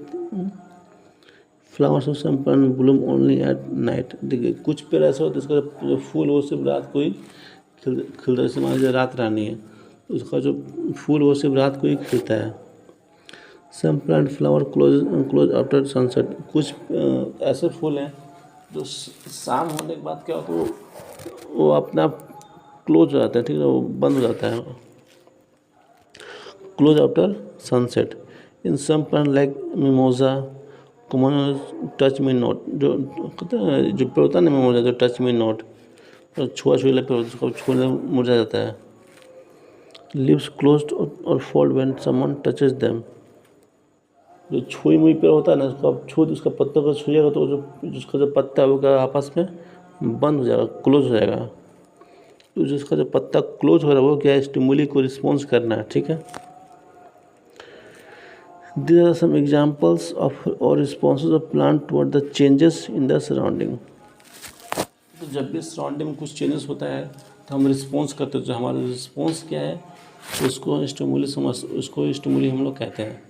Flowers of some plant bloom only at night. देखिए, कुछ पेड़ ऐसा होता है इसका जो फूल वो सिर्फ रात को ही खिलता है। जैसे मान लीजिए रात रानी है, उसका जो फूल वो सिर्फ रात को ही खिलता है। Some plant flower close after sunset, कुछ ऐसे फूल हैं जो शाम होने के बाद क्या होता है वो अपना आप क्लोज हो जाता है, ठीक है, वो बंद हो जाता है, close after sunset. In some plant like mimosa common touch me not, जो कहते हैं जो पेड़ होता है ना मिमोजा, जो टच मी नॉट, तो छुआ छुई लगता है उसको छूने मुरझा जाता है। लिव्स क्लोज्ड और fold when someone touches them, जो छुई मुई पेड़ होता है ना, उसको आप छू उसका पत्तों को छुएगा तो जो उसका जो पत्ता है वो क्या आपस में बंद हो जाएगा, क्लोज हो जाएगा। तो जिसका जो पत्ता क्लोज हो रहा है वो क्या है, स्टिमुली को रिस्पॉन्स करना है, ठीक है। These are some examples of or responses of plant toward the changes in the surrounding. तो जब भी सराउंडिंग में कुछ चेंजेस होता है तो हम रिस्पॉन्स करते हैं, जो हमारा रिस्पॉन्स क्या है उसको स्टिमुली हम लोग कहते हैं।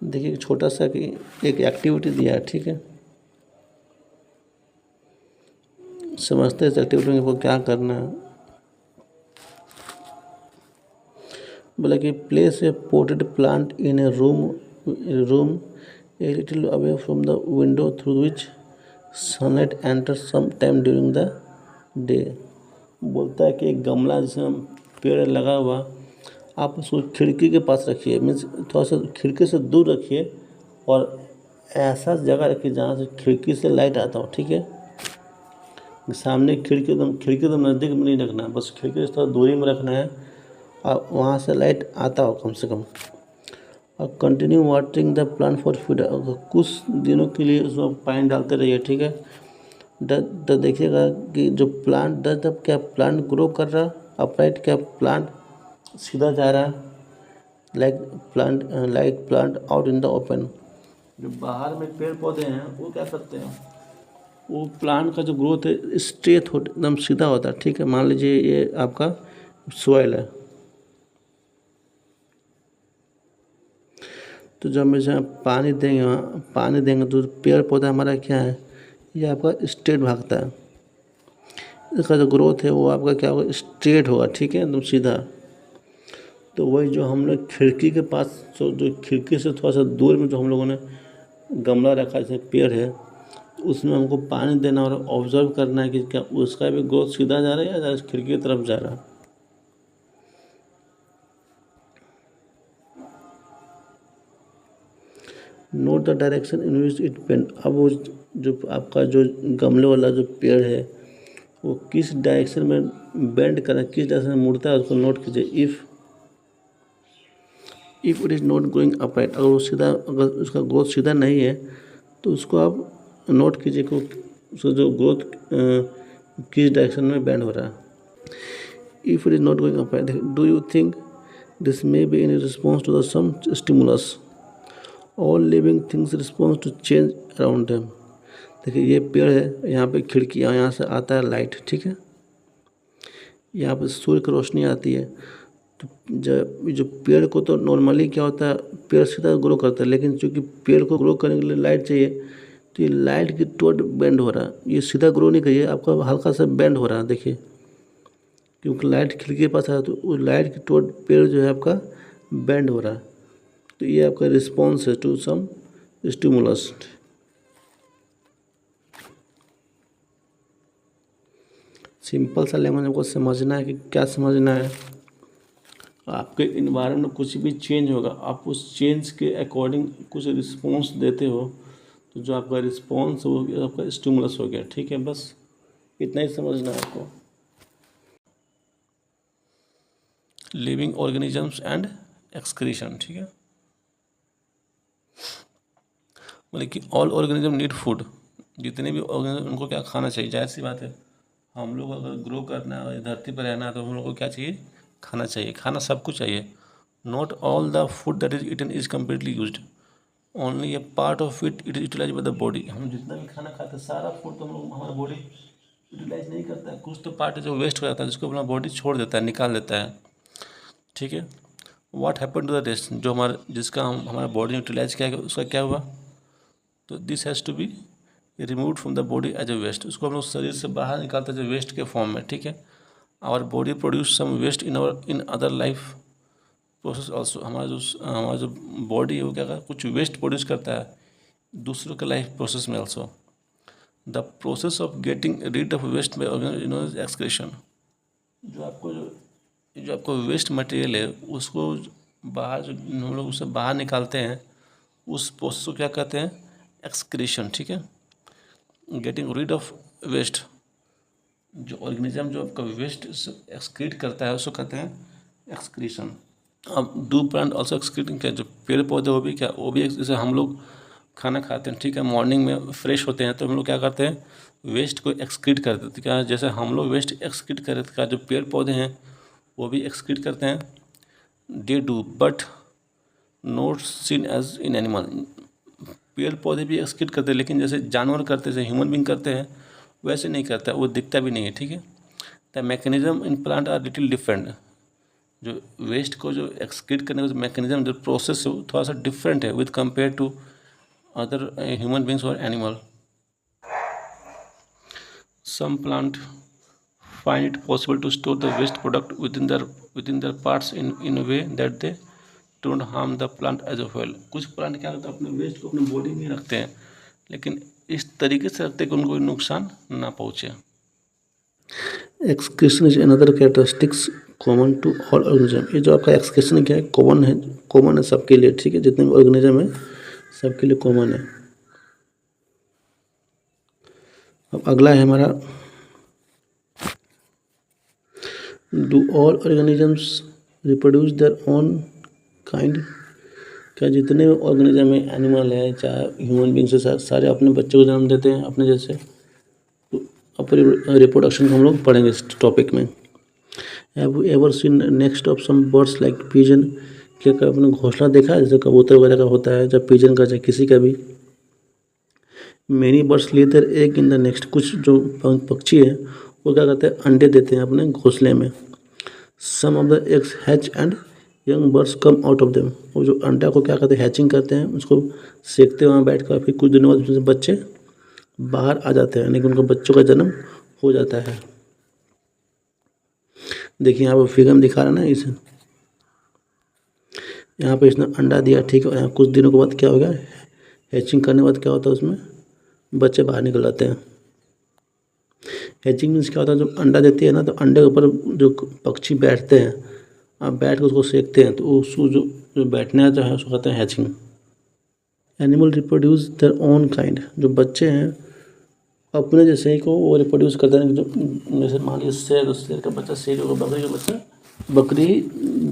देखिए छोटा सा कि एक एक्टिविटी दिया है, ठीक है, समझते हैं इस एक्टिविटी को क्या करना है। बोला कि place a potted plant in a room a little away from the window through which sunlight enter some time during the day. बोलता है कि एक गमला जिसमें पेड़ लगा हुआ आप उसको खिड़की के पास रखिए, मीन्स थोड़ा सा खिड़की से दूर रखिए और ऐसा जगह रखिए जहाँ से खिड़की से लाइट आता हो, ठीक है। सामने खिड़की एकदम नज़दीक में नहीं रखना है, बस खिड़की से थोड़ा दूरी में रखना है और वहाँ से लाइट आता हो कम से कम। और continue watering the plant for feed, कुछ दिनों के लिए उसमें पानी डालते रहिए, ठीक है। देखिएगा कि जो प्लांट जब क्या प्लांट ग्रो कर रहा अपराइट, क्या प्लांट सीधा जा रहा है, like plant out in the open. जो बाहर में पेड़ पौधे हैं वो क्या करते हैं, वो प्लांट का जो ग्रोथ है स्ट्रेट हो एकदम सीधा होता है, ठीक है। मान लीजिए ये आपका सॉइल है, तो जब हम इसमें पानी देंगे तो पेड़ पौधा हमारा क्या है, ये आपका स्ट्रेट भागता है, इसका जो ग्रोथ है वो आपका क्या होगा, स्ट्रेट होगा, ठीक है, एकदम सीधा। तो वही जो हम लोग खिड़की के पास जो खिड़की से थोड़ा सा दूर में जो हम लोगों ने गमला रखा जैसे पेड़ है, उसमें हमको पानी देना और ऑब्जर्व करना है कि क्या उसका भी ग्रोथ सीधा जा रहा है या खिड़की की तरफ जा रहा है। Note the direction in which it bend, अब वो जो आपका जो गमले वाला जो पेड़ है वो किस डायरेक्शन में बेंड कर रहा है, किस डायरेक्शन में मुड़ता है, उसको नोट कीजिए। If it is not going upright, अगर उसका ग्रोथ सीधा नहीं है तो उसको आप नोट कीजिए कि उसका जो ग्रोथ किस डायरेक्शन में बेंड हो रहा है। If it is not going upright, do you think this may be in response to the some stimulus, all living things response to change around them. देखिए ये पेड़ है, यहाँ पे खिड़की, यहाँ से आता है लाइट, ठीक है, यहाँ पे सूर्य की रोशनी आती है। तो जो पेड़ को तो नॉर्मली क्या होता है, पेड़ सीधा ग्रो करता है, लेकिन चूँकि पेड़ को ग्रो करने के लिए लाइट चाहिए तो ये लाइट की टोट बेंड हो रहा है, ये सीधा ग्रो नहीं करिए, आपका हल्का सा बेंड हो रहा है, देखिए, क्योंकि लाइट खिड़की के पास आया तो उस लाइट की टोट पेड़ जो है आपका बेंड हो रहा है। तो ये आपका रिस्पॉन्स है टू सम स्टिमुलस। सिंपल सा लैंग्वेज हमको समझना है कि क्या समझना है। आपके इन्वायरमेंट में कुछ भी चेंज होगा, आप उस चेंज के अकॉर्डिंग कुछ रिस्पॉन्स देते हो, तो जो आपका रिस्पॉन्स हो गया आपका स्टिमुलस हो गया, ठीक है। बस इतना ही समझना है आपको। लिविंग ऑर्गेनिजम्स एंड एक्सक्रीशन, ठीक है, मतलब कि ऑल ऑर्गेनिज्म नीड फूड, जितने भी ऑर्गेनिज्म उनको क्या खाना चाहिए, जाहिर सी बात है, हम लोग अगर ग्रो करना है धरती पर रहना है तो हम लोग को क्या चाहिए, खाना चाहिए, खाना सबको चाहिए। Not all the food that is eaten is completely used, only a part of it is utilize by the body. हम जितना भी खाना खाते हैं सारा फूड तो हम लोग हमारा बॉडी यूटिलाइज नहीं करता है, कुछ तो पार्ट है जो वेस्ट हो जाता है, जिसको अपना बॉडी छोड़ देता है, निकाल देता है, ठीक है। What happen to the rest, जो हमारा जिसका हमारा बॉडी यूटिलाइज किया उसका क्या हुआ, तो this has to be remove from the body as a waste, उसको हम लोग शरीर से बाहर निकालते हैं जो वेस्ट के फॉर्म में, ठीक है। Our body produce some waste in other life process also, हमारा जो बॉडी है वो क्या करता है, कुछ वेस्ट प्रोड्यूस करता है दूसरों के लाइफ प्रोसेस में also. The process of getting rid of waste by organise excretion, जो आपको वेस्ट मटेरियल है उसको बाहर, जो हम लोग उसे बाहर निकालते हैं, उस प्रोसेस को क्या कहते हैं, एक्सक्रीशन, ठीक है। गेटिंग रीड ऑफ वेस्ट, जो ऑर्गेनिज्म जो आपका वेस्ट एक्सक्रीट करता है उसको कहते हैं एक्सक्रीशन। अब डू प्लांट ऑल्सो एक्सक्रीटिंग, क्या जो पेड़ पौधे वो भी जैसे हम लोग खाना खाते हैं, ठीक है, मॉर्निंग में फ्रेश होते हैं तो हम लोग क्या करते हैं, वेस्ट को एक्सक्रीट कर देते हैं। क्या जैसे हम लोग वेस्ट एक्सक्रीट कर देते हैं, जो पेड़ पौधे हैं वो भी एक्सक्रीट करते हैं। They do but not seen as in animal, पेड़ पौधे भी एक्सक्रीट करते हैं लेकिन जैसे जानवर करते हैं, जैसे ह्यूमन बींग करते हैं वैसे नहीं करता, वो दिखता भी नहीं है, ठीक है। The mechanism in plant are little different, जो वेस्ट को जो एक्सक्रीट करने का मैकेनिज्म, जो प्रोसेस है वो थोड़ा सा डिफरेंट है with compare to other human beings और animal. Some plant find it possible to store the waste product within their parts in a way that they don't harm the plant as a whole। कुछ plant क्या करते हैं, अपने waste को अपने body में रखते हैं लेकिन इस तरीके से रखते हैं कि उनको नुकसान ना पहुँचे। Excretion is another characteristics common to all organism, ये जो आपका एक्सक्रीशन क्या है, कॉमन है सबके लिए, ठीक है, जितने भी ऑर्गेनिज्म है सबके लिए कॉमन है। अब अगला है हमारा, do all organisms reproduce there own kind, क्या जितने ऑर्गेनिज्म है, एनिमल है चाहे ह्यूमन बींग्स है, सारे अपने बच्चों को जन्म देते हैं अपने जैसे। तो अपने रिप्रोडक्शन को हम लोग पढ़ेंगे इस टॉपिक में। Have you ever seen next of some birds like pigeon, क्या आपने घोंसला देखा है जैसे कबूतर वगैरह का होता है, जब पिजन का चाहे किसी का भी। Many birds lay their egg in the next, कुछ जो पक्षी है वो क्या करते हैं, अंडे देते हैं अपने घोंसले में। Some of the eggs hatch and young birds come out of them, वो जो अंडा को क्या करते हैं, हैचिंग करते हैं, उसको सेकते हैं वहाँ बैठ कर, फिर कुछ दिनों बाद उसमें बच्चे बाहर आ जाते हैं, यानी कि उनका बच्चों का जन्म हो जाता है। देखिए यहाँ पर फिगर में दिखा रहा है ना, इसे यहाँ पे इसने अंडा दिया, ठीक है, यहाँ कुछ दिनों के बाद क्या होगा, हैचिंग करने के बाद क्या होता है, उसमें बच्चे बाहर निकल जाते हैं। हैचिंग मीन्स क्या होता है, जब अंडा देती है ना तो अंडे के ऊपर जो पक्षी बैठते हैं, आप बैठ कर उसको सेकते हैं, तो उसको जो बैठने आता है उसको कहते हैं hatching. Animal reproduce there own kind, जो बच्चे हैं अपने जैसे ही को वो रिप्रोड्यूस करते हैं, जो जैसे मान लीजिए शेर, तो शेर का बच्चा शेर होगा, बकरी का बच्चा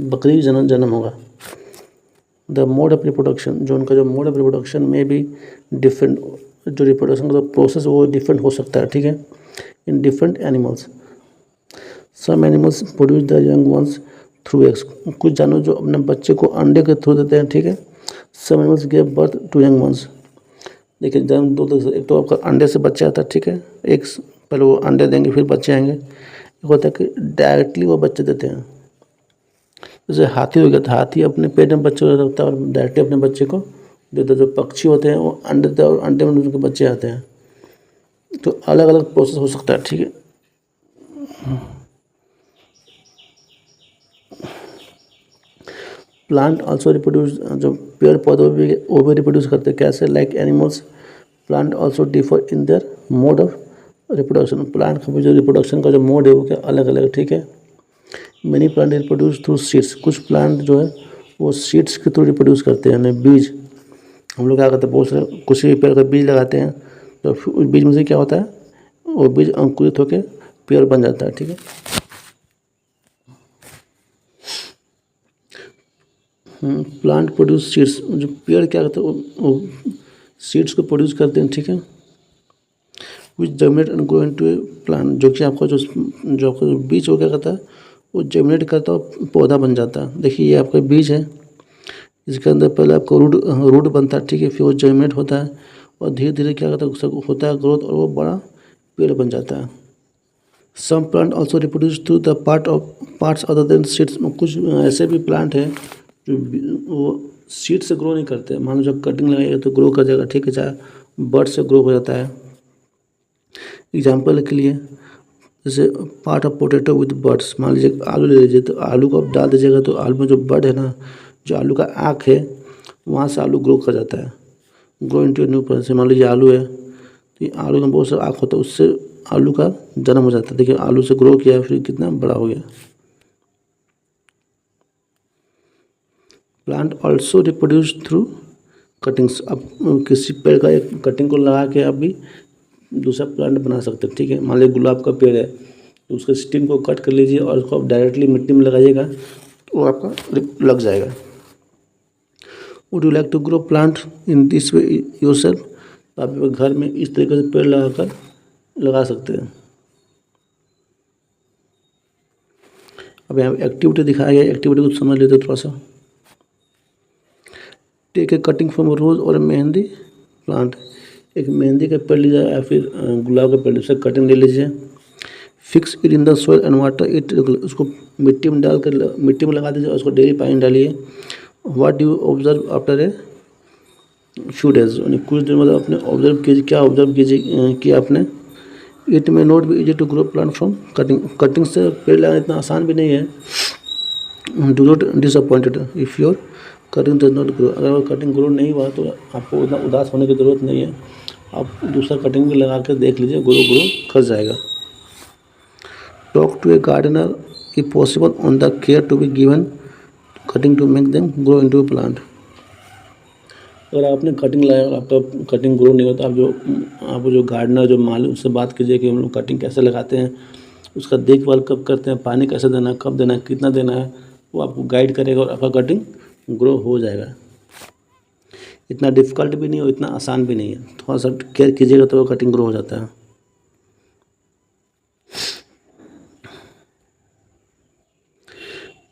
बकरी जन्म होगा। द मोड ऑफ रिप्रोडक्शन, जो उनका जो मोड ऑफ रिप्रोडक्शन में भी डिफरेंट, जो रिप्रोडक्शन का प्रोसेस वो डिफरेंट हो सकता है, ठीक है, in different animals. Some animals produce the young ones through eggs, कुछ जानवर जो अपने बच्चे को अंडे के थ्रू देते हैं, ठीक है। Some animals give birth to young ones, देखिए जन्म दो तरह से, एक तो आपका अंडे से बच्चा आता है, ठीक है, एक पहले वो अंडे देंगे फिर बच्चे आएंगे। एक होता है कि डायरेक्टली वो बच्चे देते हैं, जैसे हाथी हो गया, तो हाथी अपने पेट में बच्चे रखता है और डायरेक्टली अपने बच्चे को देता है। जो पक्षी होते हैं वो अंडे देते हैं और अंडे में उनके बच्चे आते हैं, तो अलग अलग प्रोसेस हो सकता है, ठीक है। प्लांट ऑल्सो रिप्रोड्यूस, जो पेड़ पौधे भी वो भी रिप्रोड्यूस करते हैं, कैसे, like animals plant also differ in their mode of reproduction, plant का जो रिप्रोडक्शन का जो मोड है वो क्या अलग अलग है, ठीक है। Many plant reproduce through seeds, कुछ प्लांट जो है वो सीड्स के थ्रू रिप्रोड्यूस करते हैं, यानी बीज। हम लोग क्या करते हैं, बहुत सारे कुछ भी पेड़ का बीज लगाते हैं, तो उस बीज में से क्या होता है, वो बीज अंकुरित होकर पेड़ बन जाता है, ठीक है। प्लांट प्रोड्यूस सीड्स, जो पेड़ क्या करते हैं वो सीड्स को प्रोड्यूस करते हैं, ठीक है। Which germinate and grow into a plant, जो कि आपका जो बीज हो क्या करता है, वो जर्मिनेट करता है, पौधा बन जाता है। देखिए ये आपका बीज है, इसके अंदर पहले आपको रूट बनता है, ठीक है, फिर वो जर्मिनेट होता है और धीरे धीरे क्या होता है ग्रोथ, और वो बड़ा पेड़ बन जाता है। Some plant also reproduce through the parts other than seeds, कुछ ऐसे भी प्लांट हैं जो वो सीड से ग्रो नहीं करते, मान लो जब कटिंग लगाएगा तो ग्रो कर जाएगा, ठीक है, चाहे बर्ड से ग्रो हो जाता है। एग्जाम्पल के लिए जैसे part of potato with birds, मान लीजिए आलू ले लीजिए, तो आलू को आप डाल दीजिएगा तो आलू में जो बर्ड है ना, जो आलू का आँख है, वहाँ से आलू ग्रो कर जाता है, ग्रो इंटू न्यू प्लांट। से मान लीजिए आलू है तो ये आलू में बहुत सारा आँख होता है, उससे आलू का जन्म हो जाता है। देखिए आलू से ग्रो किया फिर कितना बड़ा हो गया। Plant also reproduce through cuttings. अब किसी पेड़ का एक कटिंग को लगा के आप भी दूसरा प्लांट बना सकते हैं, ठीक है। मान लीजिए गुलाब का पेड़ है तो उसके स्टिम को कट कर लीजिए और उसको आप डायरेक्टली मिट्टी में लगाइएगा तो वो आपका लग जाएगा। Would you like to grow plant in this way yourself? तो आप घर में इस तरीके से पेड़ लगा सकते हैं। अब यहाँ एक्टिविटी दिखाया गया, एक्टिविटी को समझ लेते थोड़ा सा। टेक ए कटिंग फ्रॉम रोज और मेहंदी प्लांट। एक मेहंदी का पेड़ लीजिए या फिर गुलाब का पेड़, उससे कटिंग ले लीजिए। Fix it in the soil and water it, उसको मिट्टी में डाल कर मिट्टी में लगा दीजिए और उसको डेली पानी डालिए। What do you observe after a few days, यानी कुछ दिन मतलब अपने ऑब्जर्व कीजिए, क्या ऑब्जर्व कीजिए कि आपने। It may not be easy to grow plant from cutting. Cutting से पेड़ लगाना इतना आसान भी नहीं है। Do not disappointed if your cutting does not grow. अगर वो कटिंग ग्रो नहीं हुआ तो आपको उतना उदास होने की ज़रूरत नहीं है, आप दूसरा कटिंग भी लगा कर देख लीजिए, ग्रो कर जाएगा। Talk to a gardener if possible on the care to be given cutting to make them grow into a plant. अगर आपने कटिंग लाया और आपका कटिंग ग्रो नहीं होता, आप जो गार्डनर जो माली उससे बात कीजिए कि हम लोग कटिंग कैसे लगाते हैं, उसका देखभाल कब करते हैं, पानी कैसे देना है, कब देना है, कितना देना है, वो आपको गाइड करेगा और आपका कटिंग ग्रो हो जाएगा। इतना डिफ़िकल्ट भी नहीं और इतना आसान भी नहीं है, थोड़ा सा केयर कीजिएगा तो वो कटिंग ग्रो हो जाता है।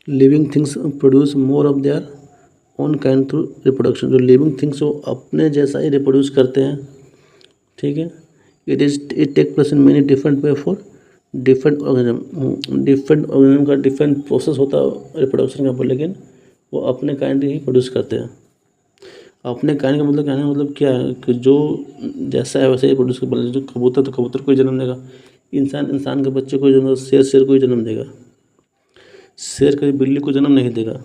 Living things produce more of their own kind through reproduction. जो लिविंग थिंग्स वो अपने जैसा ही रिप्रोड्यूस करते हैं, ठीक है। It take place in many different way for different organism. Different organism का डिफरेंट प्रोसेस होता है रिप्रोडक्शन का, लेकिन वो अपने काइंड ही प्रोड्यूस करते हैं। अपने काइंड का मतलब कहने का मतलब क्या है कि जो जैसा है वैसे ही प्रोड्यूस कर। जो कबूतर तो कबूतर को ही जन्म देगा, इंसान के बच्चे को जन्म देगा, शेर को ही जन्म देगा, शेर कभी बिल्ली को जन्म नहीं देगा।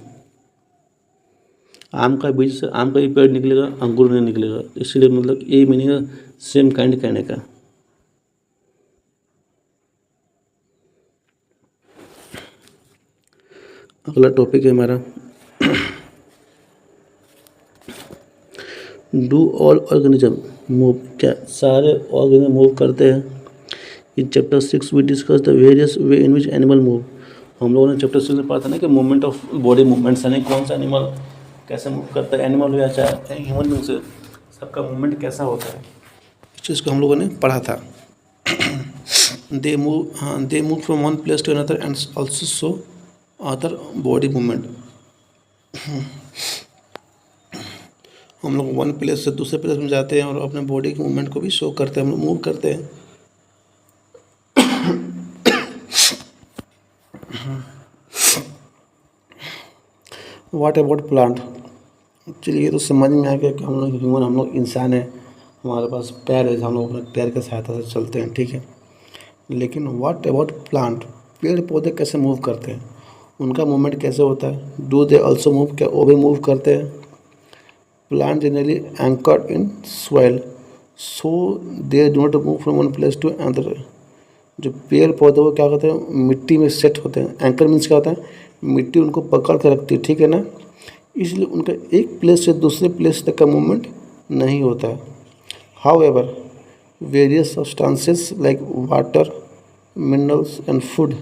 आम का बीज से आम का ही पेड़ निकलेगा, अंगूर नहीं निकलेगा। इसीलिए मतलब यही मीनिंग है सेम काइंड कहने का। अगला टॉपिक है हमारा डू ऑल ऑर्गेनिज्म मूव। क्या सारे ऑर्गेनिज्म मूव करते हैं? In chapter 6 we discuss the various way in which animal move. हम लोगों ने चैप्टर 6 में पढ़ा था ना कि मूवमेंट ऑफ बॉडी मूवमेंट्स, यानी कौन सा एनिमल कैसे मूव करता है, एनिमल हो या चाहे ह्यूमन बींग से, सबका मूवमेंट कैसा होता है, इस चीज़ को हम लोगों ने पढ़ा था। They move from one place to another and also show other body movement. हम लोग वन प्लेस से दूसरे प्लेस में जाते हैं और अपने बॉडी के मूवमेंट को भी शो करते हैं, हम लोग मूव करते हैं। What about plant? चलिए ये तो समझ में आ गया कि हम लोग इंसान हैं, हमारे पास पैर है, हम लोग अपने पैर की सहायता से चलते हैं, ठीक है। लेकिन व्हाट अबाउट प्लांट? पेड़ पौधे कैसे मूव करते हैं, उनका मूवमेंट कैसे होता है? Do they also move? क्या वो भी मूव करते हैं? Plant generally anchored in soil so they do not move from one place to another. जो पेड़ पौधे वो क्या करते हैं, मिट्टी में सेट होते हैं। एंकर मीन्स क्या होता है, मिट्टी उनको पकड़ कर रखती है, ठीक है ना। इसलिए उनका एक प्लेस से दूसरे प्लेस तक का मूवमेंट नहीं होता है। However various substances like water, minerals and food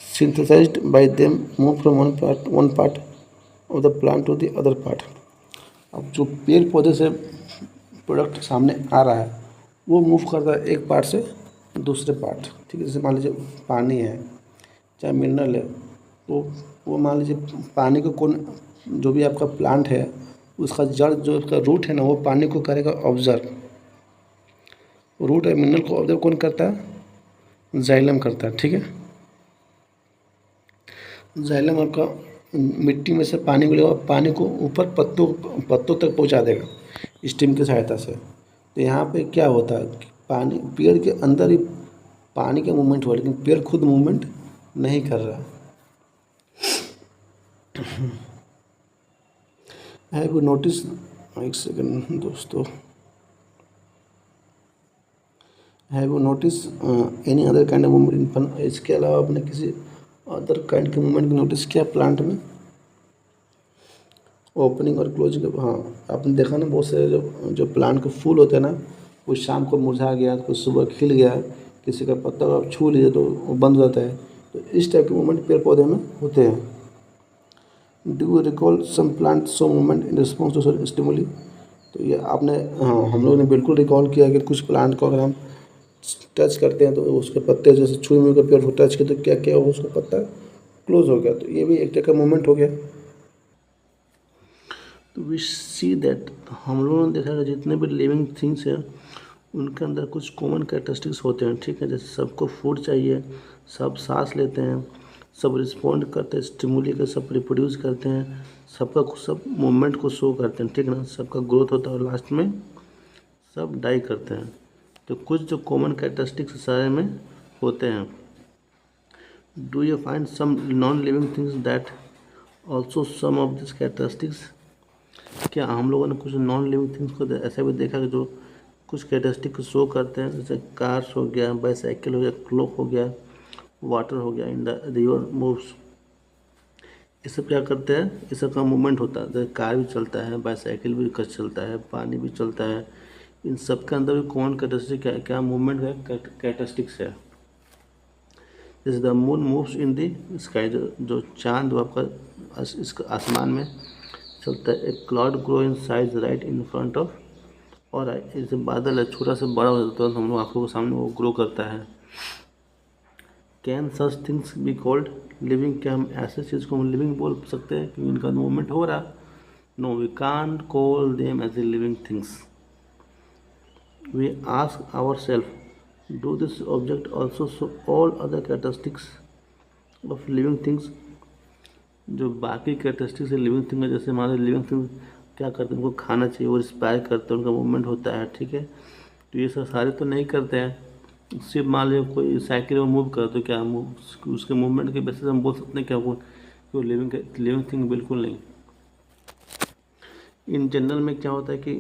synthesised by them move from one part of the plant to the other part. अब जो पेड़ पौधे से प्रोडक्ट सामने आ रहा है वो मूव करता है एक पार्ट से दूसरे पार्ट, ठीक है। जैसे मान लीजिए पानी है, चाहे मिनरल है, तो वो मान लीजिए पानी को कौन, जो भी आपका प्लांट है उसका जड़, जो उसका रूट है ना, वो पानी को करेगा ऑब्जर्व। रूट है मिनरल को ऑब्जर्व कौन करता है? जाइलम करता है, ठीक है। जाइलम आपका मिट्टी में से पानी को लेगा, पानी को ऊपर पत्तों तक पहुंचा देगा स्टीम की सहायता से। तो यहाँ पे क्या होता है कि पानी पेड़ के अंदर ही पानी का मूवमेंट हुआ, लेकिन पेड़ खुद मूवमेंट नहीं कर रहा। हैव यू नोटिस, एक सेकंड दोस्तों, have you notice any other kind of movement in fun? इसके अलावा आपने किसी अदर काइंड के मूवमेंट नोटिस किया प्लांट में? ओपनिंग और क्लोजिंग, हाँ आपने देखा ना बहुत सारे जो प्लांट के फूल होते हैं ना, वो शाम को मुरझा गया, कुछ सुबह खिल गया, किसी का पत्ता आप छू लीजिए तो वो बंद हो जाता है। तो इस टाइप के मूवमेंट पेड़ पौधे में होते हैं। Do you recall some plant so movement in response to stimuli? तो ये आपने, हाँ हम लोगों ने बिल्कुल रिकॉल किया कि कुछ प्लांट को अगर हम टच करते हैं तो उसके पत्ते जैसे छुई मुई के पेड़ को टच किए तो क्या क्या हो, उसका पत्ता क्लोज हो गया। तो ये भी एक टाइप का मूवमेंट हो गया। तो वी सी दैट हम लोगों ने देखा कि जितने भी लिविंग थिंग्स हैं उनके अंदर कुछ कॉमन कैरेक्टरिस्टिक्स होते हैं, ठीक है। जैसे सबको फूड चाहिए, सब सांस लेते हैं, सब रिस्पॉन्ड करते हैं स्टिमुली का, सब रिप्रोड्यूस करते हैं, सब मूवमेंट को शो करते हैं, ठीक है ना। सबका ग्रोथ होता है और लास्ट में सब डाई करते हैं। तो कुछ जो कॉमन कैरेक्टरिस्टिक्स सारे में होते हैं। Do you find some non living things that also some of this characteristics? क्या हम लोगों ने कुछ नॉन लिविंग थिंग्स को ऐसा भी देखा कि जो कुछ कैरेक्टरिस्टिक को शो करते हैं, जैसे कार्स हो गया, बाईसाइकिल हो गया, क्लॉक हो गया, वाटर हो गया, इन द रिवर मूव्स, ये सब क्या करते हैं, ये सब का मूवमेंट होता है। जैसे कार भी चलता है, बाईसाइकिल भी कच चलता है, पानी भी चलता है, इन सब के अंदर भी कॉमन कैरेक्टरिस्टिक क्या क्या मूवमेंट का कैरेक्टरिस्टिक्स है। जैसे the moon moves in the sky, जो चांद आपका इसका आसमान में चलता है। एक cloud grow in size right in front of, और जैसे बादल है छोटा सा बड़ा हो जाता है तो हम लोग आँखों के सामने वो ग्रो करता है। Can such things B called living? क्या हम ऐसे चीज़ को हम लिविंग बोल सकते हैं क्योंकि इनका मूवमेंट हो रहा? No, we can't call them as a living things. We ask our self, do this object also show all other characteristics of living things? जो बाकी कैरेक्टरिस्टिक्स है लिविंग थिंग है, जैसे हमारे लिविंग थिंग क्या करते हैं, उनको खाना चाहिए, वो रिस्पायर करते हैं, उनका मूवमेंट होता है, ठीक है। तो ये सब सारे तो नहीं करते हैं। सिर्फ मान लीजिए कोई साइकिल में मूव करे तो क्या उसके मूवमेंट के बेसिस हम बोल सकते हैं क्या वो लिविंग थिंग? बिल्कुल नहीं। इन जनरल में क्या होता है कि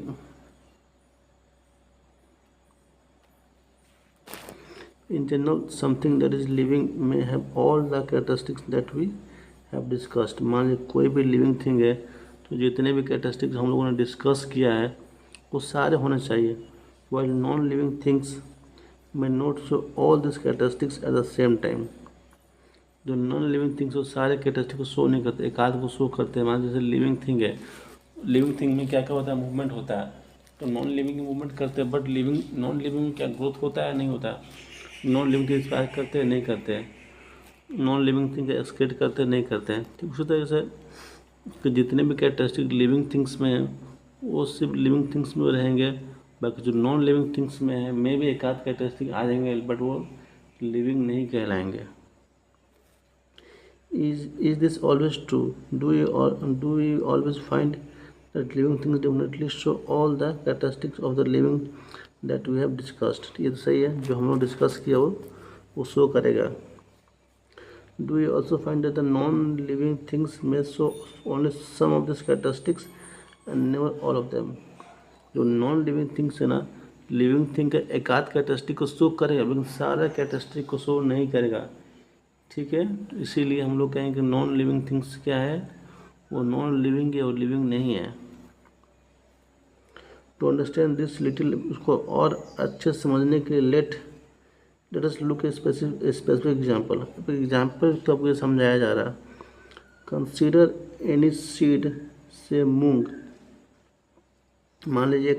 in general something that is living में have all the characteristics that we have discussed. मान लीजिए कोई भी लिविंग थिंग है तो जितने भी कैरेक्टरिस्टिक्स हम लोगों ने डिस्कस किया है वो सारे होने चाहिए। While non living things may not show all these characteristics at the same time। जो नॉन लिविंग थिंग्स वो सारे कैरेक्टरिस्टिक को शो नहीं करते, एक आध को शो करते हैं। मान जैसे लिविंग थिंग है, लिविंग थिंग में क्या क्या होता है, मूवमेंट होता है, तो नॉन लिविंग मूवमेंट करते हैं, बट नॉन लिविंग में क्या ग्रोथ होता है, नहीं होता। नॉन लिविंग थिंग इंस्पायर करते हैं, नहीं करते हैं। नॉन लिविंग थिंग एक्सक्रीट करते हैं, नहीं करते हैं। ठीक उसी तरह से कि जितने भी कैरेक्टरिस्टिक लिविंग थिंग्स में हैं वो सिर्फ लिविंग थिंग्स में रहेंगे, बाकी जो नॉन लिविंग थिंग्स में है मे भी एक आध कैरेक्टरिस्टिक आ जाएंगे बट वो लिविंग नहीं कहलाएंगे। Is this always true? Do you always find that living things definitely show all the characteristics of the living that we have discussed? ये तो सही है, जो हम लोग डिस्कस किया वो शो करेगा। Do you also find that the non living things में show only some of this characteristics and never all of them? जो नॉन लिविंग थिंग्स है ना, लिविंग थिंग का एक आध कैरेक्टरिस्टिक को शो करेगा लेकिन सारा कैरेक्टरिस्टिक को शो नहीं करेगा, ठीक है। तो इसीलिए हम लोग कहें कि नॉन लिविंग थिंग्स क्या है, वो नॉन लिविंग है, वो लिविंग नहीं है। टू अंडरस्टैंड दिस लिटिल, उसको और अच्छे से समझने के लिए late us look a specific example. Example तो आपको समझाया जा रहा है। कंसीडर एनी सीड से मूंग। मान लीजिए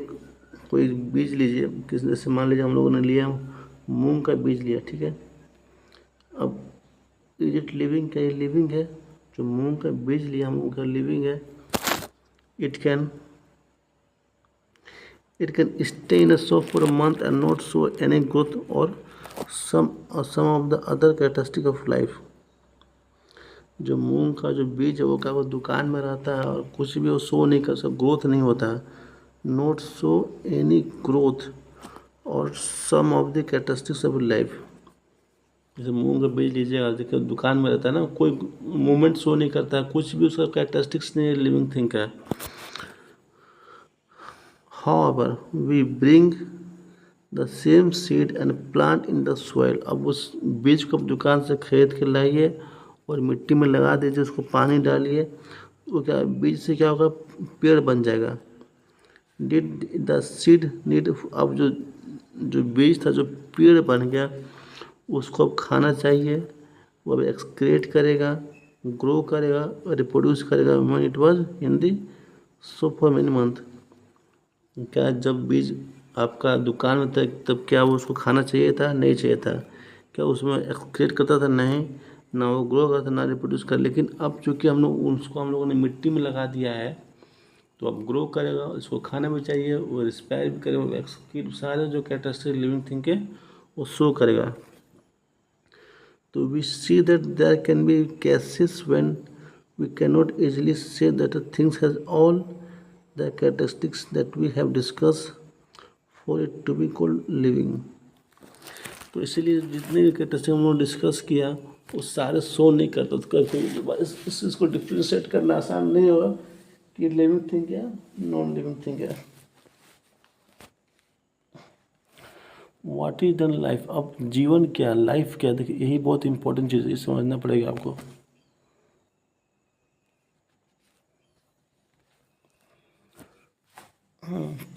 कोई बीज लीजिए, किस जैसे मान लीजिए हम लोगों ने लिया मूंग का बीज लिया, ठीक है। अब इज इट लिविंग? क्या ये लिविंग है? जो मूंग का बीज लिया हम का लिविंग है? It can stay in a shop for a month and not show any growth और some of the other characteristic of life. जो मूंग का जो बीज है वो क्या वो दुकान में रहता है और कुछ भी वो शो नहीं कर सकता, ग्रोथ नहीं होता है, not show any growth or some of the characteristics of life. जैसे मूंग का बीज लीजिएगा, देखिए दुकान में रहता है ना, कोई मूवमेंट शो नहीं करता है, कुछ भी उसका कैरेक्टरिस्टिक्स नहीं है लिविंग थिंग का. However, we bring the same seed and plant in the soil. अब उस बीज को आप दुकान से खरीद के लाइए और मिट्टी में लगा दीजिए, उसको पानी डालिए, वो क्या बीज से क्या होगा, पेड़ बन जाएगा. डिड द सीड नीड, अब जो बीज था, जो पेड़ बन गया, उसको अब खाना चाहिए. वो अब एक्सक्रेट करेगा, ग्रो करेगा, रिप्रोड्यूस करेगा. When it was in the so for many month. क्या जब बीज आपका दुकान में था तब क्या वो उसको खाना चाहिए था, नहीं चाहिए था. क्या उसमें एक्सक्रेट करता था, नहीं. ना वो ग्रो करता, ना रिप्रोड्यूस कर. लेकिन अब चूँकि हम लोगों ने मिट्टी में लगा दिया है, तो अब ग्रो करेगा, इसको खाना भी चाहिए, वो रिस्पायर भी करेगा, एक्सक्रीट, सारे जो कैरेक्टरिस्टिक लिविंग थिंग के वो शो करेगा. तो we see that there can be cases when we can not easily say that things has all the characteristics that we have discuss for it to be called living. तो इसीलिए जितने भी characteristic हम लोग discuss किया वो सारे show नहीं करते. तो इस चीज़ को डिफ्रेंशिएट करना आसान नहीं होगा कि लिविंग थिंग है, नॉन लिविंग थिंग है. What is done life. अब जीवन क्या, लाइफ क्या, देखिए यही बहुत इंपॉर्टेंट चीज़ है, ये समझना पड़ेगा आपको.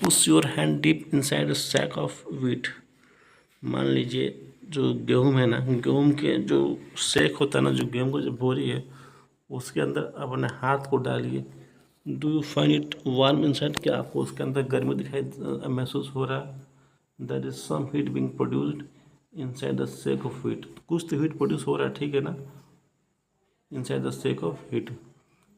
Push your hand deep inside a sack of wheat. मान लीजिए जो गेहूँ है ना, गेहूँ के जो सेक होता है ना, जो गेहूँ का जो बोरी है, उसके अंदर अपने हाथ को डालिए. Do you find it warm inside. क्या आपको उसके अंदर गर्मी महसूस हो रहा है. That is some heat being produced inside the sack of heat. कुछ तो हीट प्रोड्यूस हो रहा है, ठीक है ना, inside the sack of heat.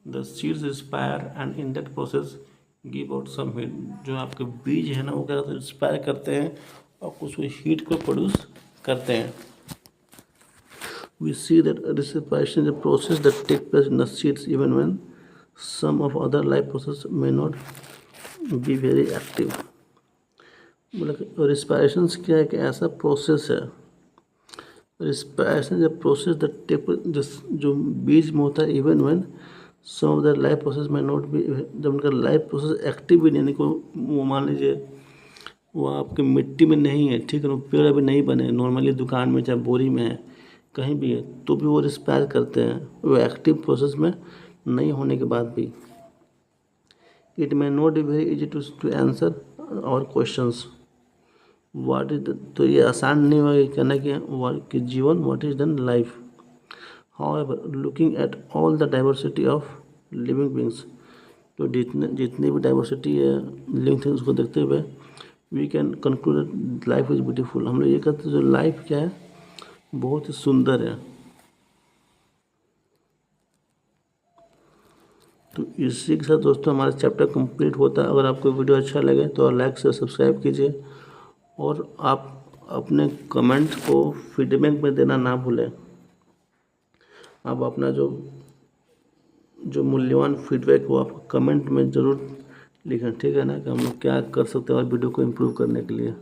The seeds inspire and in that process give out some heat. जो आपके बीज है ना, वो क्या करते हैं, इंस्पायर करते हैं और कुछ हीट को प्रोड्यूस करते हैं. We see that respiration is a process that takes place in the seeds even when some of other life processes may not be very active. मतलब respiration क्या है कि ऐसा प्रोसेस है. respiration is a process that takes, जो बीज में होता है, even when some of the life process may not be, जब उनका लाइफ प्रोसेस एक्टिव भी नहीं, वो मान लीजिए वो आपके मिट्टी में नहीं है, ठीक है ना, पेड़ अभी नहीं बने, नॉर्मली दुकान में चाहे बोरी में है, कहीं भी है, तो भी वो रिस्पायर करते हैं, वो एक्टिव प्रोसेस में नहीं होने के बाद भी. It may not be very easy to answer our questions. What is, तो ये आसान नहीं होगा कहना कि जीवन, what is then life. However looking at all the diversity of living beings. तो जितनी भी डाइवर्सिटी है लिविंग थिंग्स को देखते हुए we can conclude life is beautiful. हम लोग ये कहते हैं जो लाइफ क्या है, बहुत ही सुंदर है. तो इसी के साथ दोस्तों हमारा चैप्टर कंप्लीट होता है. अगर आपको वीडियो अच्छा लगे तो लाइक से सब्सक्राइब कीजिए और आप अपने कमेंट को फीडबैक में देना ना भूलें. आप अपना जो मूल्यवान फीडबैक हो आप कमेंट में ज़रूर लिखें, ठीक है ना, कि हम लोग क्या कर सकते हैं और वीडियो को इम्प्रूव करने के लिए.